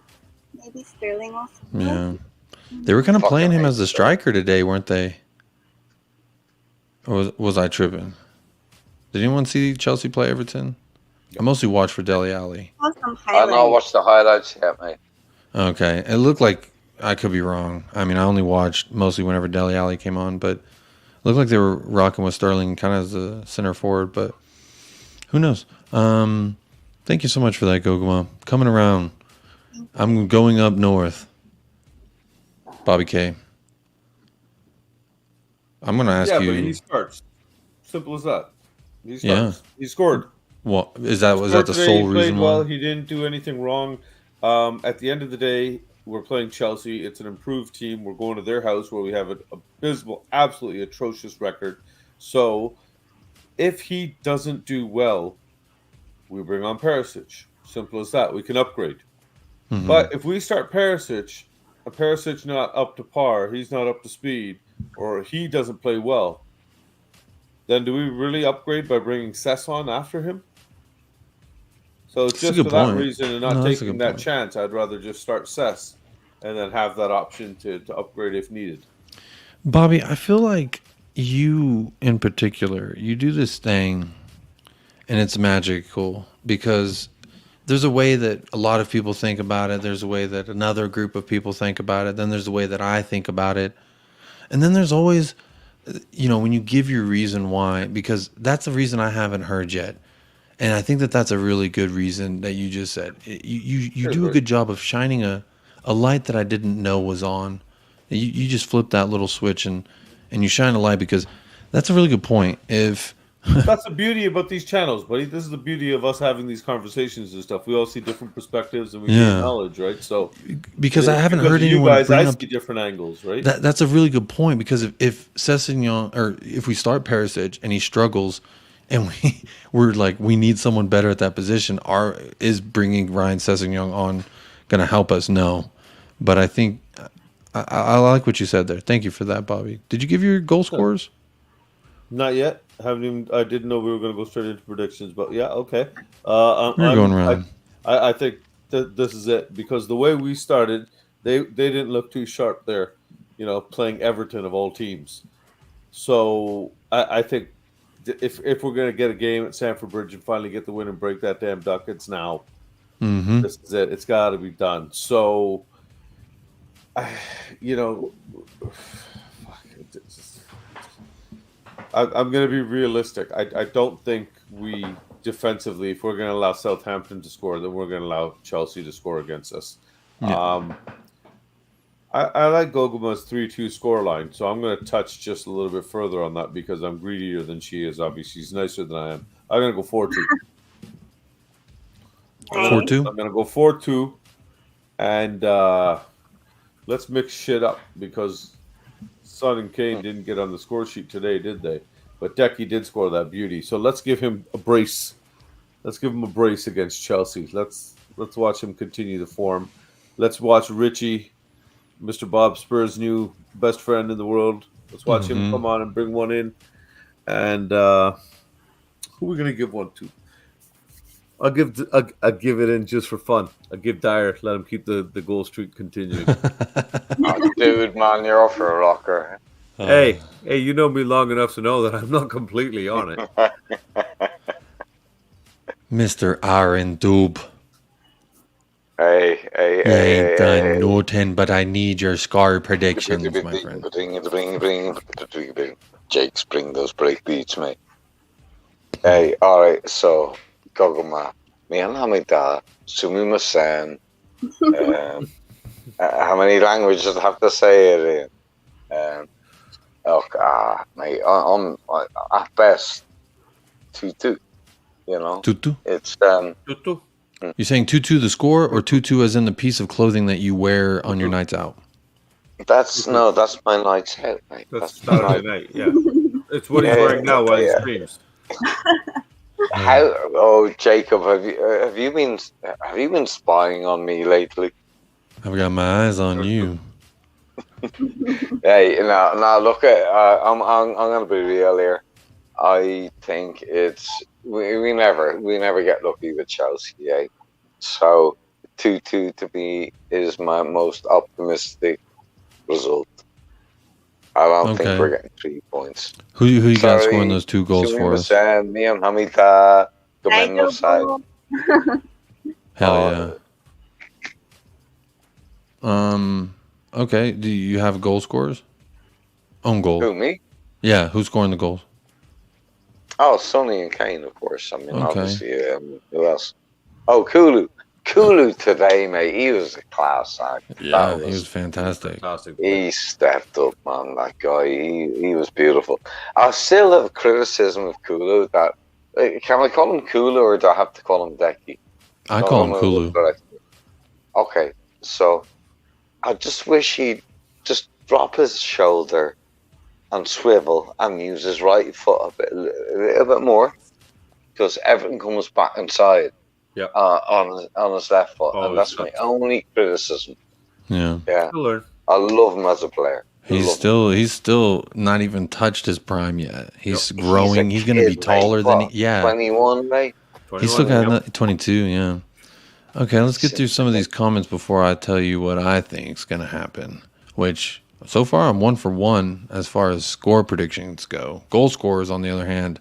Maybe Sterling will score. Yeah. They were kind of playing him as the striker today, weren't they? Or was I tripping? Did anyone see Chelsea play Everton? I mostly watched for Dele Alli. I not watched the highlights yet, mate. Okay. It looked like, I could be wrong. I mean, I only watched mostly whenever Dele Alli came on, but it looked like they were rocking with Sterling kind of as a center forward, but who knows? Thank you so much for that, Goguma. Coming around. I'm going up north. Bobby K. I'm going to ask you. Yeah, but he starts. Simple as that. He starts. Yeah. He scored. Well, was that the Today, sole he reason played why? well. He didn't do anything wrong. At the end of the day, we're playing Chelsea. It's an improved team. We're going to their house where we have an abysmal, absolutely atrocious record. So, if he doesn't do well, we bring on Perisic. Simple as that. We can upgrade. Mm-hmm. But if we start Perisic, not up to par, he's not up to speed, or he doesn't play well, then do we really upgrade by bringing Cess on after him? So just for that reason and not taking that chance, I'd rather just start Cess and then have that option to upgrade if needed. Bobby, I feel like you in particular, you do this thing and it's magical because there's a way that a lot of people think about it. There's a way that another group of people think about it. Then there's a way that I think about it. And then there's always, when you give your reason why, because that's the reason I haven't heard yet. And I think that that's a really good reason that you just said. You do a good job of shining a light that I didn't know was on. You just flip that little switch and you shine a light because that's a really good point. That's the beauty about these channels, buddy. This is the beauty of us having these conversations and stuff. We all see different perspectives and we gain knowledge, right? So because I haven't heard anyone you guys, bring I up see different angles, right? That's a really good point because if Sessegnon, or if we start Perisic and he struggles, and we're like we need someone better at that position, is bringing Ryan Sessegnon on going to help us? No, but I think I like what you said there. Thank you for that, Bobby. Did you give your goal scorers? Not yet. I didn't know we were going to go straight into predictions, but yeah, okay. We're going around. I think that this is it because the way we started, they didn't look too sharp there, playing Everton of all teams. So I think if we're going to get a game at Stamford Bridge and finally get the win and break that damn duck, it's now. Mm-hmm. This is it. It's got to be done. So, I'm going to be realistic. I don't think we defensively, if we're going to allow Southampton to score, then we're going to allow Chelsea to score against us. Yeah. I like Gogoma's 3-2 scoreline, so I'm going to touch just a little bit further on that because I'm greedier than she is. Obviously, she's nicer than I am. I'm going to go 4-2. 4-2? I'm going to go 4-2, and let's mix shit up because Son and Kane didn't get on the score sheet today, did they? But Decky did score that beauty. So let's give him a brace. Let's give him a brace against Chelsea. Let's watch him continue the form. Let's watch Richie, Mr. Bob Spurs' new best friend in the world. Let's watch him come on and bring one in. And who are we going to give one to? I'll give it in just for fun. I'll give Dyer. Let him keep the goal streak continuing. Oh, dude, man, you're off for a rocker. Hey, you know me long enough to know that I'm not completely on it. Mr. Aaron Doob. Hey, ain't done nothing, but I need your score predictions, my friend. Jake's bring those break beats, mate. Hey, alright, so Gogoma, Mian Hamida, Sumimasen, how many languages I have to say it in? Mate, I'm at best 2-2. 2-2? It's 2-2. You're saying 2-2 the score, or 2-2 as in the piece of clothing that you wear on your nights out? That's my night's out, mate. That's Saturday night, yeah. It's what he's wearing now while he streams. Jacob, have you been spying on me lately? I've got my eyes on you. Hey, now look at I'm gonna be real here. I think we never get lucky with Chelsea, eh? So 2-2 to me is my most optimistic result. I don't think we're getting 3 points. Who you got scoring those 2 goals for us? Me and Hamida. Hell yeah. Okay. Do you have goal scorers? Own goal. Who, me? Yeah. Who's scoring the goals? Oh, Sonny and Kane, of course. I mean, obviously, who else? Oh, Kulu today, mate. He was a class act. Yeah, he was fantastic. He stepped up, man. That guy, he was beautiful. I still have criticism of Kulu. That can I call him Kulu or do I have to call him Decky? I call him Kulu. Okay, so I just wish he'd just drop his shoulder and swivel and use his right foot a little bit more, because everything comes back inside. Yeah. On his left foot, and that's my only criticism. Yeah. I love him as a player. He's still not even touched his prime yet. He's growing. He's going to be taller than 21, mate. He's still got 22. Yeah. Okay, let's get through some of these comments before I tell you what I think is going to happen. Which, so far, I'm 1 for 1 as far as score predictions go. Goal scorers, on the other hand,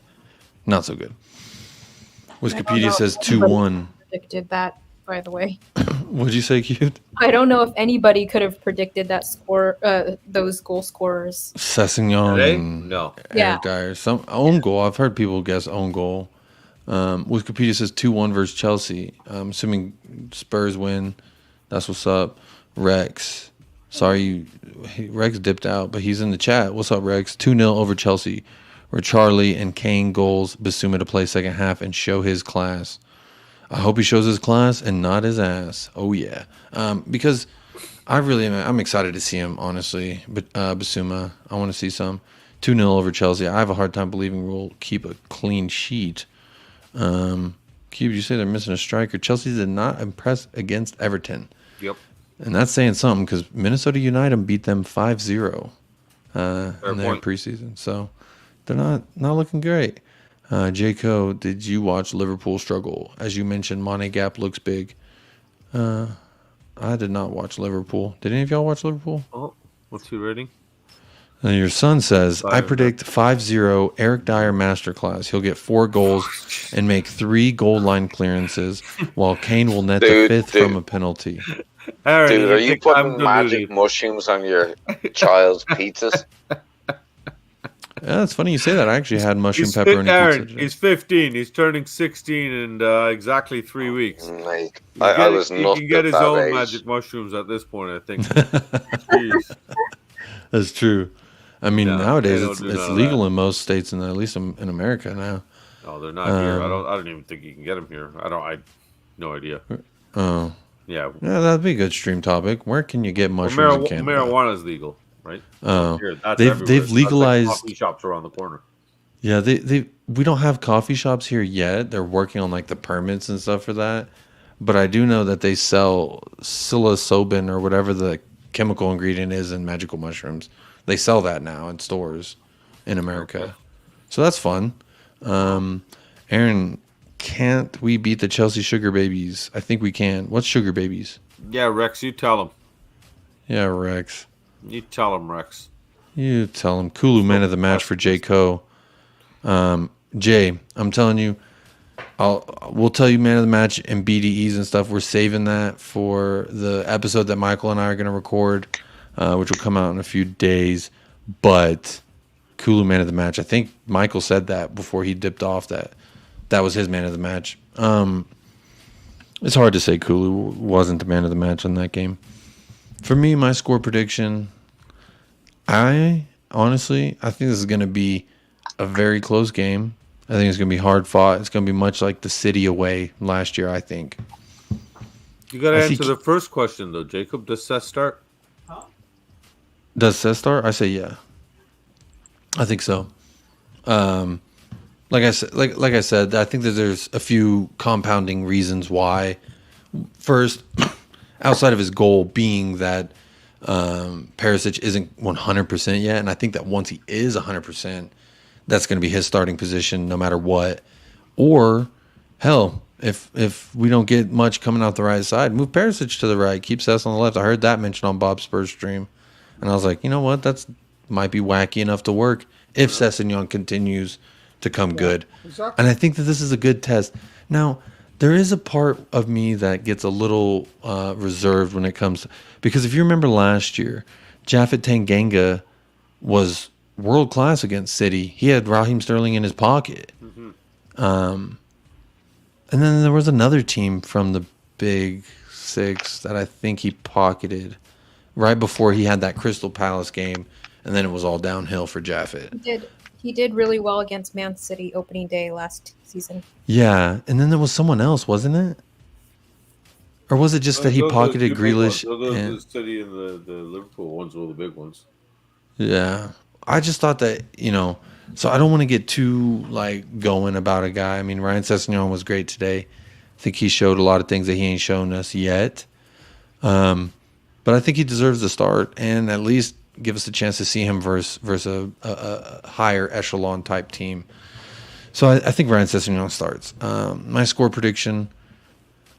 not so good. Wikipedia says 2-1. Predicted that, by the way. What'd you say, Cute? I don't know if anybody could have predicted that score. Those goal scorers. Sessegnon and No. Eric Dyer. Some own goal. I've heard people guess own goal. Wikipedia says 2-1 versus Chelsea. I'm assuming Spurs win. That's what's up. Rex. Sorry, Rex dipped out, but he's in the chat. What's up, Rex? 2-0 over Chelsea. Where Charlie and Kane goals Basuma to play second half and show his class. I hope he shows his class and not his ass. Oh, yeah. Because I'm excited to see him, honestly. But Basuma, I want to see some. 2-0 over Chelsea. I have a hard time believing we'll keep a clean sheet. Cube, you say they're missing a striker. Chelsea did not impress against Everton. Yep. And that's saying something because Minnesota United beat them 5-0 in their preseason. So they're not looking great. Jaco, did you watch Liverpool struggle? As you mentioned, Mane gap looks big. I did not watch Liverpool. Did any of y'all watch Liverpool? Oh, what's your rating? And your son says, I predict 5-0 Eric Dyer Masterclass. He'll get 4 goals and make 3 goal line clearances, while Kane will net the 5th from a penalty. Aaron, dude, are you putting magic mushrooms on your child's pizzas? Yeah, it's funny you say that. I actually had mushroom pepperoni Aaron, pizza. He's 15. He's turning 16 in exactly 3 weeks. Like, I was he can get his own magic mushrooms at this point, I think. Jeez. That's true. I mean, nowadays it's legal in most states, and at least in America now. No, they're not here. I don't even think you can get them here. I no idea. Oh. Yeah, that'd be a good stream topic. Where can you get mushrooms in Canada? Marijuana is legal, right? Oh, here, they've legalized like coffee shops around the corner. Yeah, we don't have coffee shops here yet. They're working on like the permits and stuff for that. But I do know that they sell psilocybin or whatever the chemical ingredient is in magical mushrooms. They sell that now in stores in America. Okay. So that's fun. Aaron, can't we beat the Chelsea Sugar Babies? I think we can. What's Sugar Babies? Yeah, Rex, you tell them. Yeah, Rex. You tell them, Rex. You tell them. Kulu man of the match for J. Co. Jay, I'm telling you, we'll tell you man of the match and BDEs and stuff. We're saving that for the episode that Michael and I are going to record, which will come out in a few days. But Kulu man of the match, I think Michael said that before he dipped off that was his man of the match. It's hard to say Kulu wasn't the man of the match in that game. For me, my score prediction, I think this is going to be a very close game. I think it's going to be hard fought. It's going to be much like the City away last year, I think. You got to answer the first question, though, Jacob. Does Seth start? Does Seth start? I say yeah. I think so. Like I said, I think that there's a few compounding reasons why. First, outside of his goal being that Perisic isn't 100% yet, and I think that once he is 100%, that's going to be his starting position no matter what. Or, hell, if we don't get much coming out the right side, move Perisic to the right, keep Cess on the left. I heard that mentioned on Bob's Spurs stream, and I was like, you know what, that's might be wacky enough to work if Sessegnon continues to come good. Exactly. And I think that this is a good test. Now, there is a part of me that gets a little reserved when it comes because if you remember last year, Japhet Tanganga was world class against City. He had Raheem Sterling in his pocket. Mm-hmm. And then there was another team from the Big Six that I think he pocketed right before he had that Crystal Palace game, and then it was all downhill for Japhet. He did really well against Man City opening day last season. Yeah, and then there was someone else, wasn't it? Or was it just that he pocketed Grealish? The City and the Liverpool ones were the big ones. Yeah. I just thought that, so I don't want to get too, going about a guy. I mean, Ryan Sessegnon was great today. I think he showed a lot of things that he ain't shown us yet. But I think he deserves the start and at least give us a chance to see him versus a higher echelon type team. So I think Ryan Sessegnon starts. My score prediction,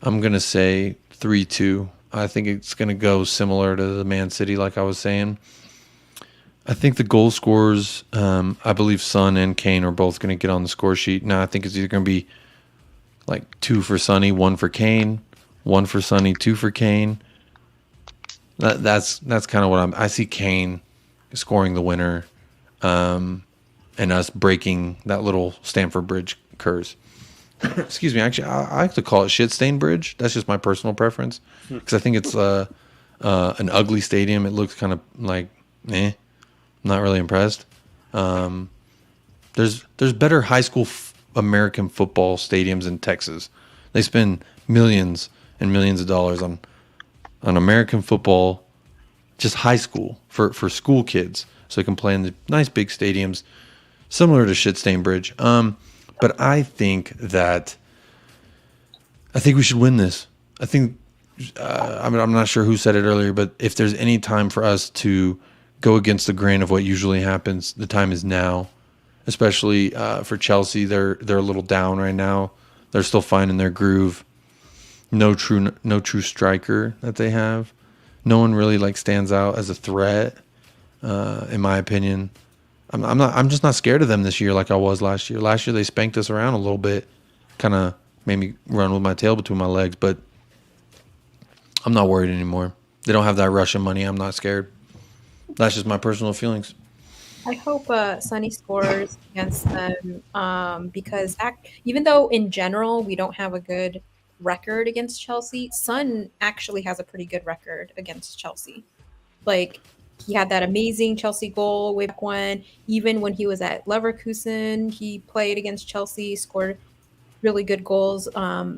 I'm going to say 3-2. I think it's going to go similar to the Man City, like I was saying. I think the goal scorers, I believe Son and Kane are both going to get on the score sheet. Now, I think it's either going to be like 2 for Sonny, 1 for Kane, 1 for Sonny, 2 for Kane. That's kind of what I see Kane scoring the winner, and us breaking that little Stamford Bridge curse. Excuse me. Actually, I like to call it shit stain bridge. That's just my personal preference because I think it's an ugly stadium. It looks kind of like not really impressed. There's better high school American football stadiums in Texas. They spend millions and millions of dollars on American football, just high school for school kids, so they can play in the nice big stadiums, similar to shit stain bridge. But I think we should win this. I think, I'm not sure who said it earlier, but if there's any time for us to go against the grain of what usually happens, the time is now. Especially for Chelsea, they're a little down right now. They're still finding their groove. No true striker that they have. No one really stands out as a threat, in my opinion. I'm just not scared of them this year like I was last year. Last year they spanked us around a little bit, kind of made me run with my tail between my legs. But I'm not worried anymore. They don't have that Russian money. I'm not scared. That's just my personal feelings. I hope Sonny scores against them because even though in general we don't have a good record against Chelsea, Son actually has a pretty good record against Chelsea. He had that amazing Chelsea goal way back when. Even when he was at Leverkusen, he played against Chelsea, scored really good goals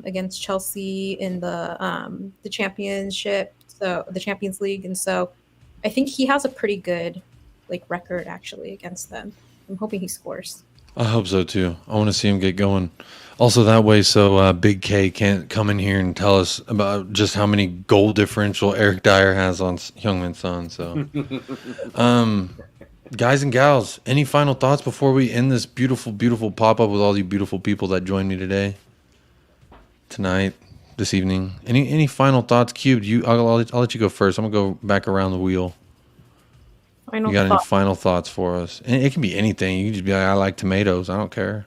against Chelsea in the championship, so the Champions League, and so I think he has a pretty good record actually against them. I'm hoping he scores. I hope so too. I want to see him get going. Also that way so Big K can't come in here and tell us about just how many goal differential Eric Dyer has on Heung-min Son. So guys and gals, any final thoughts before we end this beautiful, beautiful pop-up with all you beautiful people that joined me today, tonight, this evening? Any final thoughts? Cubed, I'll let you go first. I'm going to go back around the wheel. You got any final thoughts for us? And it can be anything. You can just be like, I like tomatoes. I don't care.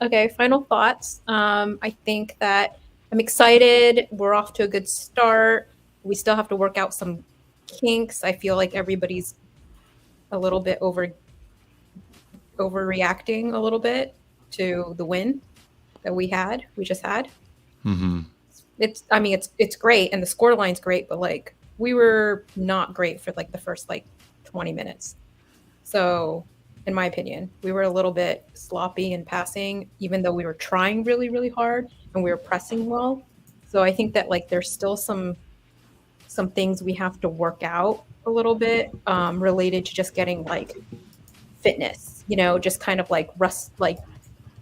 Okay, final thoughts. I think that I'm excited. We're off to a good start. We still have to work out some kinks. I feel like everybody's a little bit overreacting a little bit to the win that we just had. Mm-hmm. It's great and the scoreline's great, but we were not great for the first 20 minutes. So in my opinion, we were a little bit sloppy in passing, even though we were trying really, really hard and we were pressing well. So I think that there's still some things we have to work out a little bit related to just getting fitness, just kind of rust,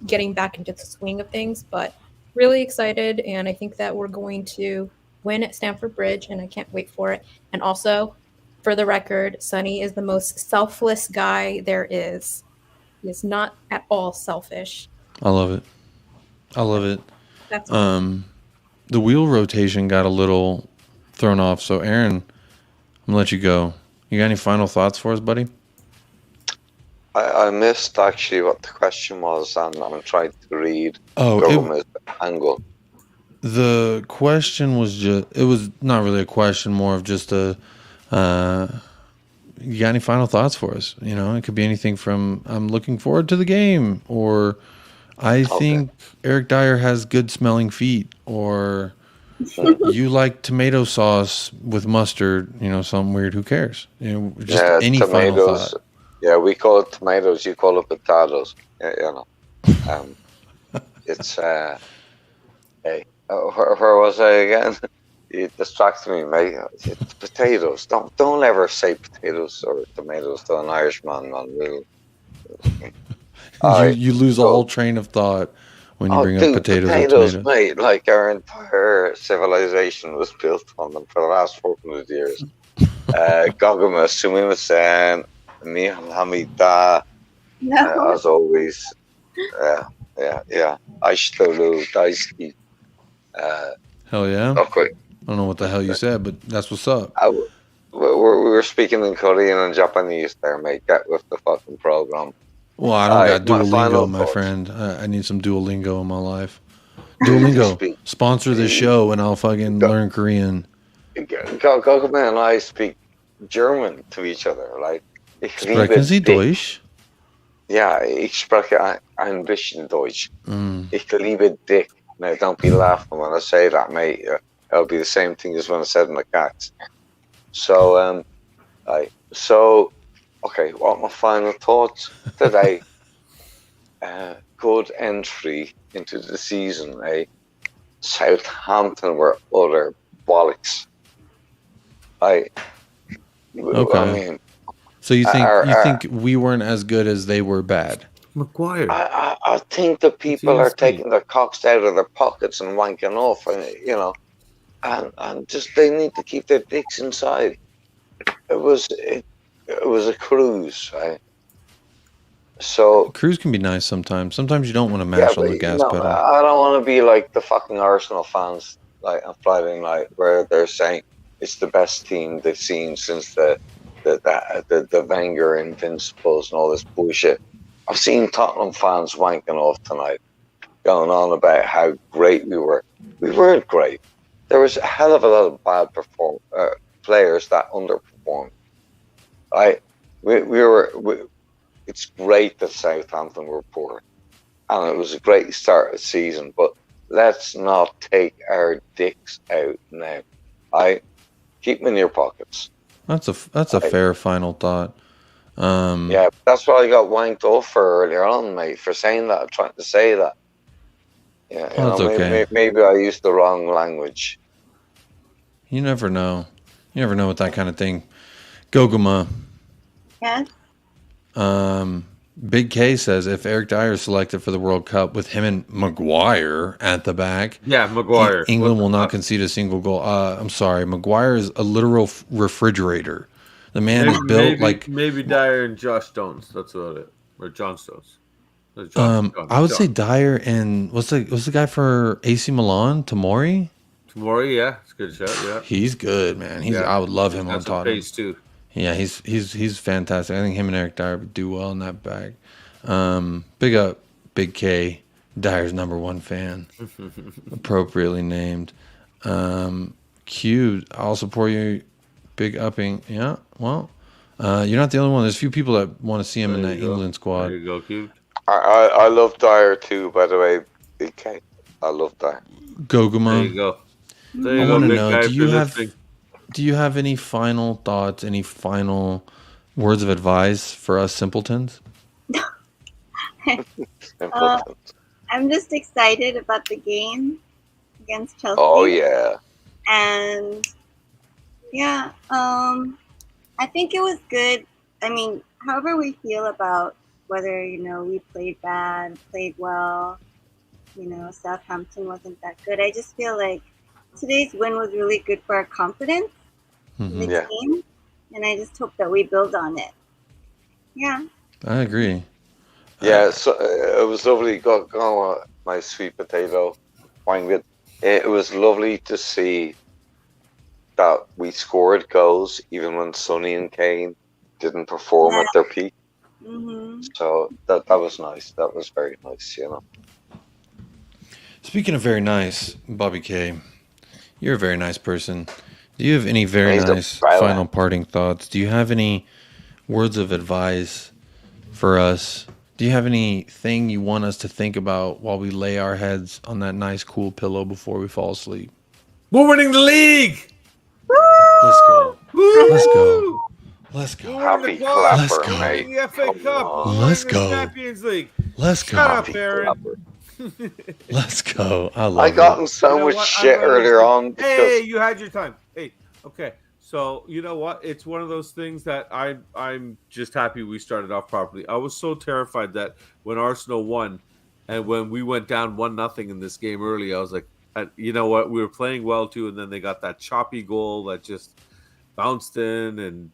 getting back into the swing of things. But really excited, and I think that we're going to win at Stamford Bridge, and I can't wait for it. And also, for the record, Sonny is the most selfless guy there is. He is not at all selfish. I love it. That's the wheel rotation got a little thrown off. So, Aaron, I'm going to let you go. You got any final thoughts for us, buddy? I missed actually what the question was, and I'm trying to read government angle. The question was it was not really a question, more of just a, you got any final thoughts for us? It could be anything from I'm looking forward to the game, or I think Eric Dyer has good smelling feet, or you like tomato sauce with mustard, something weird. Who cares? Just any final thought. Yeah, we call it tomatoes. You call it potatoes. It's hey, where was I again? You distracted me, mate. It's potatoes. Don't ever say potatoes or tomatoes to an Irishman, man. You lose all train of thought when you bring up potatoes or tomatoes. Mate, our entire civilization was built on them for the last 400 years. Gogama, Sumimasen, Mihamida, as always. Yeah. Aishtolu, Daisuki. Hell yeah. Okay. I don't know what the hell you said, but that's what's up. We were speaking in Korean and Japanese there, mate. Get with the fucking program. Well, I don't got My final Duolingo, my thoughts. friend. I need some Duolingo in my life. Duolingo, sponsor this show, and I'll fucking learn Korean. Gogman and I speak German to each other. Like, ich Sprechen Sie liebe dich. Deutsch? Ja, ich spreche ein bisschen Deutsch. Mm. Ich liebe dich. Now, don't be laughing when I say that, mate. It'll be the same thing as when I said in the cats. So, okay, what are my final thoughts today? Good entry into the season. Southampton were utter bollocks. Okay. I mean, so you think we weren't as good as they were bad? Maguire. I think the people are taking their cocks out of their pockets and wanking off, and just they need to keep their dicks inside. It was a cruise, right? So cruise can be nice sometimes. Sometimes you don't want to mash on the gas pedal. I don't want to be like the fucking Arsenal fans, like on Friday night, where they're saying it's the best team they've seen since the Wenger Invincibles and all this bullshit. I've seen Tottenham fans wanking off tonight, going on about how great we were. We weren't great. There was a hell of a lot of bad players that underperformed. It's great that Southampton were poor, and it was a great start of the season. But let's not take our dicks out now. Keep them in your pockets. That's a fair final thought. Yeah, that's what I got wanked off for earlier on, mate, for saying that. I'm trying to say that. Yeah, that's okay. Maybe I used the wrong language. You never know. You never know with that kind of thing. Goguma. Yes. Big K says if Eric Dyer is selected for the World Cup with him and Maguire at the back, Maguire, England will not concede a single goal. I'm sorry, Maguire is a literal refrigerator. The man is built like maybe Dyer and Josh Stones. That's about it, or John Stones. I would say Dyer and what's the guy for AC Milan? Tomori, yeah, it's a good shot. Yeah, he's good, man. I would love him on Tottenham. Pace too. Yeah, he's fantastic. I think him and Eric Dyer would do well in that bag. Big up, Big K, Dyer's #1 fan, appropriately named. Q, I'll support you. Big upping. Yeah, well, you're not the only one. There's a few people that want to see him in that England squad. There you go, Q. I love Dyer too, by the way, Big K. I love Dyer. Goguma. There you go. I want to know, do you have any final thoughts, any final words of advice for us simpletons? I'm just excited about the game against Chelsea. Oh, yeah. And, yeah, I think it was good. I mean, however we feel about whether, we played bad, played well, Southampton wasn't that good. I just feel like today's win was really good for our confidence in the team, and I just hope that we build on it. Yeah. I agree. Yeah, so it was lovely. Go on, my sweet potato. It was lovely to see that we scored goals even when Sonny and Kane didn't perform at their peak. Mm-hmm. So that was nice. That was very nice, Speaking of very nice, Bobby K, you're a very nice person. Do you have any very nice final parting thoughts? Do you have any words of advice for us? Do you have anything you want us to think about while we lay our heads on that nice, cool pillow before we fall asleep? We're winning the league! Let's go. Woo! Let's go. Let's go. Happy clapper, Let's go. mate. The FA Cup. Let's go. Champions League. Let's go. Shut up, Aaron. Let's go. I got in so much shit earlier on. Hey, you had your time. Hey, okay. So, you know what? It's one of those things that I'm just happy we started off properly. I was so terrified that when Arsenal won and when we went down 1-0 in this game early, I was like, you know what? We were playing well too, and then they got that choppy goal that just bounced in, and,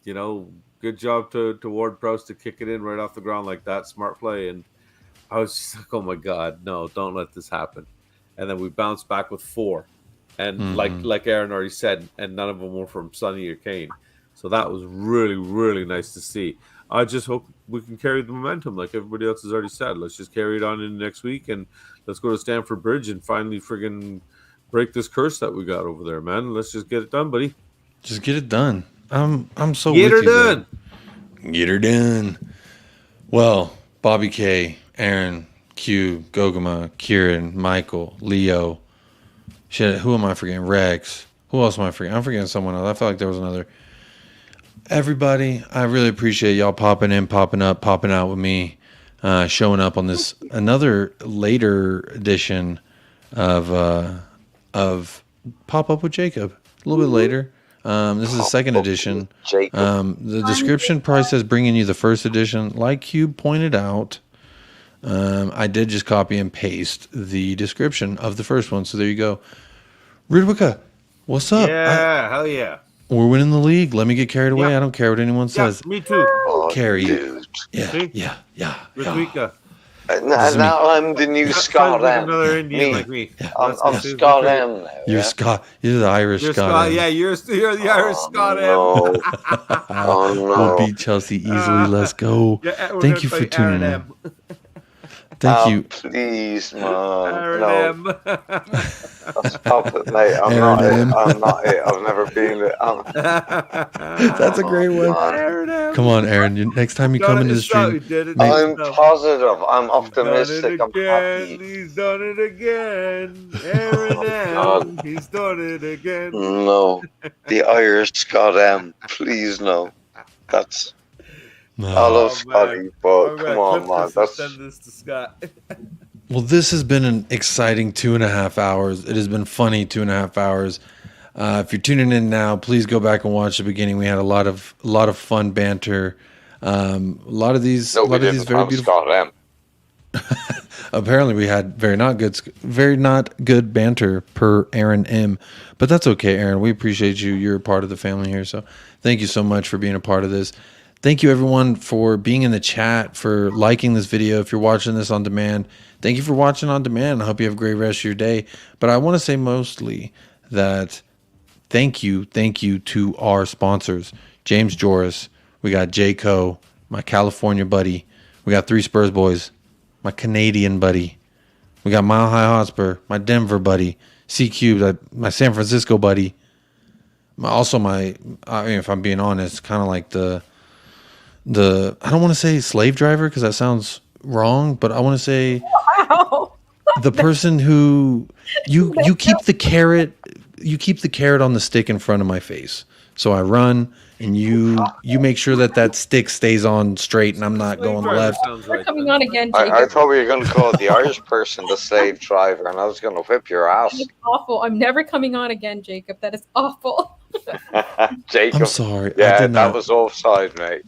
good job to Ward-Prowse to kick it in right off the ground like that. Smart play. And I was just like, oh my God, no, don't let this happen. And then we bounced back with 4. and like Aaron already said, and none of them were from Sonny or Kane. So that was really, really nice to see. I just hope we can carry the momentum, like everybody else has already said. Let's just carry it on in next week, and let's go to Stamford Bridge and finally friggin' break this curse that we got over there, man. Let's just get it done, buddy. Just get it done. I'm so get with her you done. There. Get her done. Well, Bobby K, Aaron, Q, Gogama, Kieran, Michael, Leo. Shit, who am I forgetting? Rex. Who else am I forgetting? I'm forgetting someone else. I felt like there was another. Everybody, I really appreciate y'all popping in, popping up, popping out with me, showing up on this another later edition of Pop Up with Jacob. A little bit later. This is the second edition. The description probably says bringing you the first edition. Like Cube pointed out, I did just copy and paste the description of the first one. So there you go. Ridwicka, what's up? Yeah, hell yeah. We're winning the league. Let me get carried away. I don't care what anyone says. Me too. Carry. Dude. Yeah. Ridwicka. Now I'm the new Scott M. Another Indian like me. I'm Scott M. Now, You're Scott. You're the Irish Scott M. Yeah, you're the Irish Scott M. Oh no. We'll beat Chelsea easily. Let's go. Thank you for tuning in. Thank you. Please, man. Aaron No. Stop it, mate. I'm not it. I've never been it. That's a great one. Come on, Aaron. Next time you come into the stream. I'm positive. I'm optimistic. I'm happy. He's done it again. Aaron M. He's done it again. No. The Irish Scott M. Please, no. That's... No. I love Scotty, but come on, man. Send this to Scott. Well, this has been an exciting 2.5 hours. It has been funny 2.5 hours. If you're tuning in now, please go back and watch the beginning. We had a lot of fun banter. A lot of these very beautiful. Scott M. Apparently, we had very not good banter per Aaron M. But that's okay, Aaron. We appreciate you. You're a part of the family here, so thank you so much for being a part of this. Thank you, everyone, for being in the chat, for liking this video. If you're watching this on demand, thank you for watching on demand. I hope you have a great rest of your day. But I want to say mostly that thank you to our sponsors. James Joris, we got J. Co., my California buddy. We got 3 Spurs boys, my Canadian buddy. We got Mile High Hotspur, my Denver buddy. C Cube, my San Francisco buddy. If I'm being honest, kind of like the I don't want to say slave driver because that sounds wrong, but I want to say the person who you keep the carrot on the stick in front of my face. So I run and you make sure that stick stays on straight and I'm not going left. We're coming on again, Jacob. I thought we were going to call the Irish person the slave driver, and I was going to whip your ass. It's awful. I'm never coming on again, Jacob. That is awful. Jacob. I'm sorry. Yeah, that was offside, mate.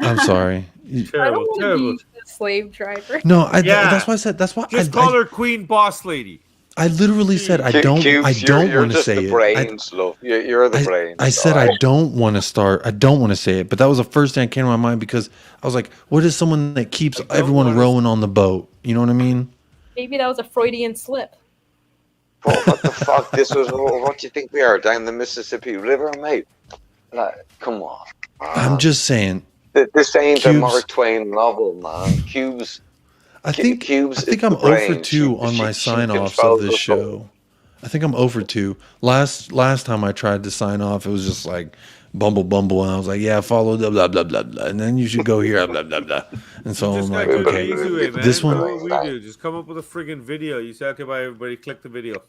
I'm sorry. Terrible. The slave driver. No, that's why I said. That's why. Just call her Queen Boss Lady. I literally said I don't want to say it. Brains, love. You're the brains. I said I don't want to start. I don't want to say it, but that was the first thing that came to my mind because I was like, "What is someone that keeps everyone rowing on the boat?" You know what I mean? Maybe that was a Freudian slip. What the fuck? This was what do you think we are down the Mississippi River, mate? Like, come on. I'm just saying. This ain't a Mark Twain novel, man. I think I'm 0 for 2 on my sign-offs of this show. I think I'm 0 for 2. Last time I tried to sign off, it was just like bumble, and I was like, yeah, follow blah blah blah blah blah, and then you should go here blah blah blah. And so I'm like, okay, this one. What we do? Just come up with a friggin' video. You say, okay, bye, everybody, click the video.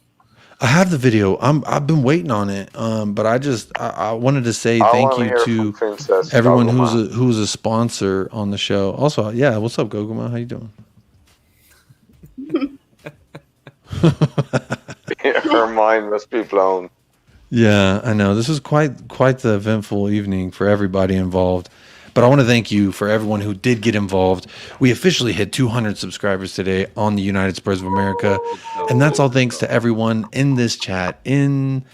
I have the video. I've been waiting on it. But I wanted to say thank you to everyone who's a sponsor on the show. Also, yeah, what's up, Goguma? How you doing? Her mind must be blown. Yeah, I know. This was quite the eventful evening for everybody involved. But I want to thank you for everyone who did get involved. We officially hit 200 subscribers today on the United Spurs of America. And that's all thanks to everyone in this chat, in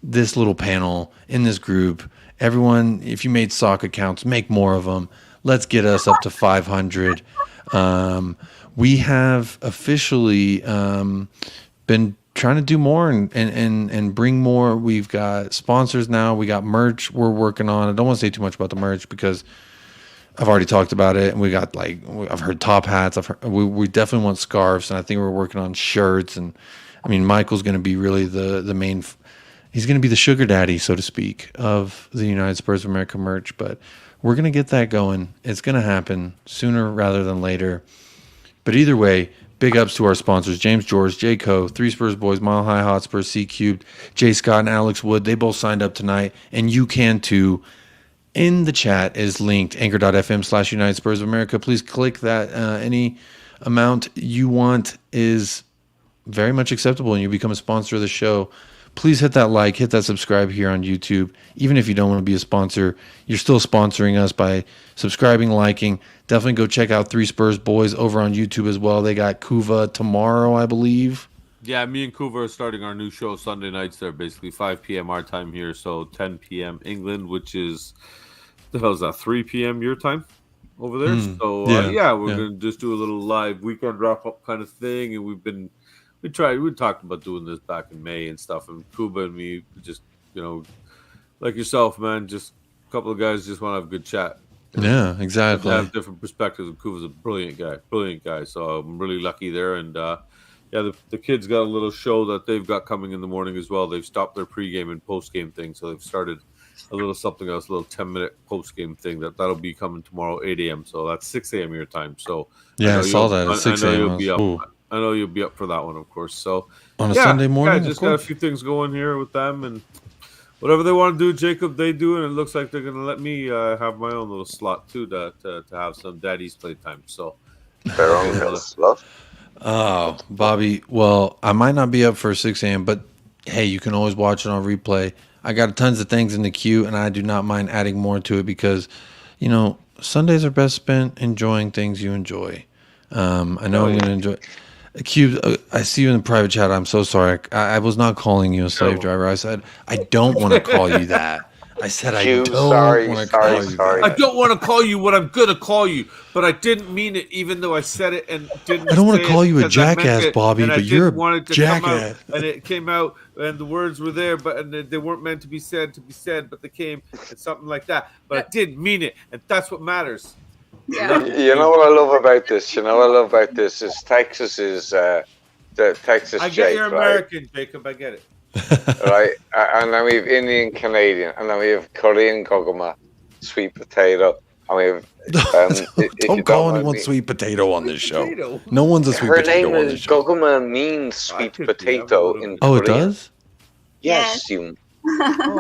this little panel, in this group. Everyone, if you made sock accounts, make more of them. Let's get us up to 500. We have officially been trying to do more and bring more. We've got sponsors now. We got merch we're working on. I don't want to say too much about the merch because I've already talked about it. And we got I've heard top hats. We definitely want scarves, and I think we're working on shirts. And I mean, Michael's going to be really the main. He's going to be the sugar daddy, so to speak, of the United Spurs of America merch. But we're going to get that going. It's going to happen sooner rather than later. But either way, big ups to our sponsors, James George, J. Co., 3 Spurs Boys, Mile High Hotspur, C Cubed, Jay Scott, and Alex Wood. They both signed up tonight, and you can too. In the chat is linked, anchor.fm/United Spurs of America. Please click that. Any amount you want is very much acceptable, and you become a sponsor of the show. Please hit that like, hit that subscribe here on YouTube. Even if you don't want to be a sponsor, you're still sponsoring us by subscribing, liking. Definitely go check out 3 Spurs Boys over on YouTube as well. They got Kuva tomorrow, I believe. Yeah, me and Kuva are starting our new show Sunday nights there, basically 5 p.m. our time here, so 10 p.m. England, which is, the hell is that, 3 p.m. your time over there? We're going to just do a little live weekend wrap-up kind of thing, and we talked about doing this back in May and stuff, and Kuba and me just, like yourself, man, just a couple of guys just want to have a good chat. Yeah, exactly. Have different perspectives, and Kuba's a brilliant guy, so I'm really lucky there, and the kids got a little show that they've got coming in the morning as well. They've stopped their pregame and postgame thing, so they've started a little something else, a little 10-minute postgame thing that'll be coming tomorrow, 8 a.m., so that's 6 a.m. your time, so I saw that at 6 a.m. I know you'll be up for that one, of course. So on a Sunday morning, just got a few things going here with them, and whatever they want to do, Jacob, they do, and it looks like they're going to let me have my own little slot too to have some daddy's playtime. So their own little slot. Oh, Bobby. Well, I might not be up for 6 a.m., but hey, you can always watch it on replay. I got tons of things in the queue, and I do not mind adding more to it because, Sundays are best spent enjoying things you enjoy. I know I'm going to enjoy. Cube, I see you in the private chat. I'm so sorry. I was not calling you a slave driver. I said I don't want to call you that. I said I don't want to call you that. I don't want to call you what I'm going to call you, but I didn't mean it, even though I said it and didn't. I don't want to call you a jackass, Bobby, but you're a jackass. And it came out, and the words were there, and they weren't meant to be said, but they came, and something like that. But I didn't mean it, and that's what matters. Yeah. You know what I love about this? Is Texas is the Texas. I get you're American, right? Jacob. I get it. Right, and then we have Indian Canadian, and then we have Korean goguma, sweet potato, and we have. Don't call anyone sweet potato on this show. No one's a sweet potato on this show. Goguma means sweet potato in Korean. Oh, it does? Yes, you.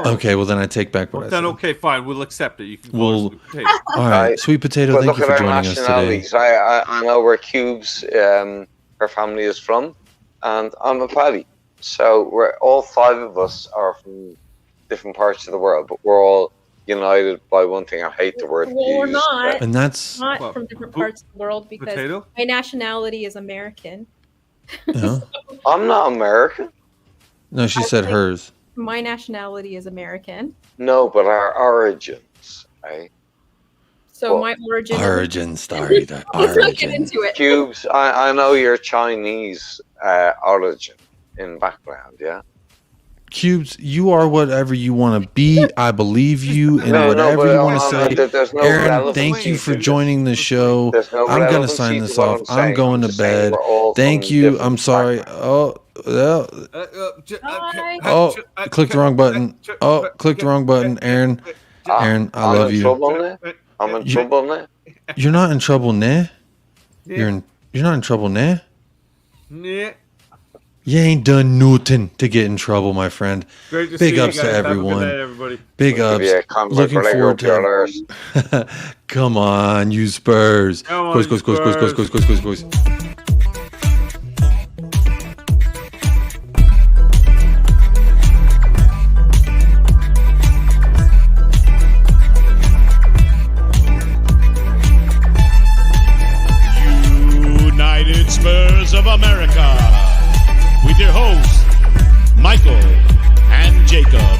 Okay, well then I take back what I said. Okay, fine, we'll accept it. You can call it sweet potato. All right, sweet potato. Thank you for joining us today. I know where Cube's her family is from, and I'm a Paddy. So we're all 5 of us are from different parts of the world, but we're all united by one thing. I hate the word. Well, we're not. And that's not from different parts of the world because my nationality is American. Yeah. I'm not American. No, she said hers. My nationality is American. No, but our origins, right? So my origin story. Let's not get into it. Cubes, I know your Chinese origin in background, yeah? Cubes, you are whatever you want to be. I believe you in whatever you want to say. Aaron, thank you for joining the show. I'm going to sign this off. I'm going to bed. Thank you. I'm sorry. Click the wrong button. Click the wrong button. Aaron, I love you. I'm in trouble now. You're not in trouble now. You're not in trouble now. Yeah. You ain't done nothing to get in trouble, my friend. Great to Big see ups you to guys. everyone. Have a good night, everybody. Big ups. Looking forward to it. Come on, you Spurs. Goes. United Spurs of America, with your hosts, Michael and Jacob.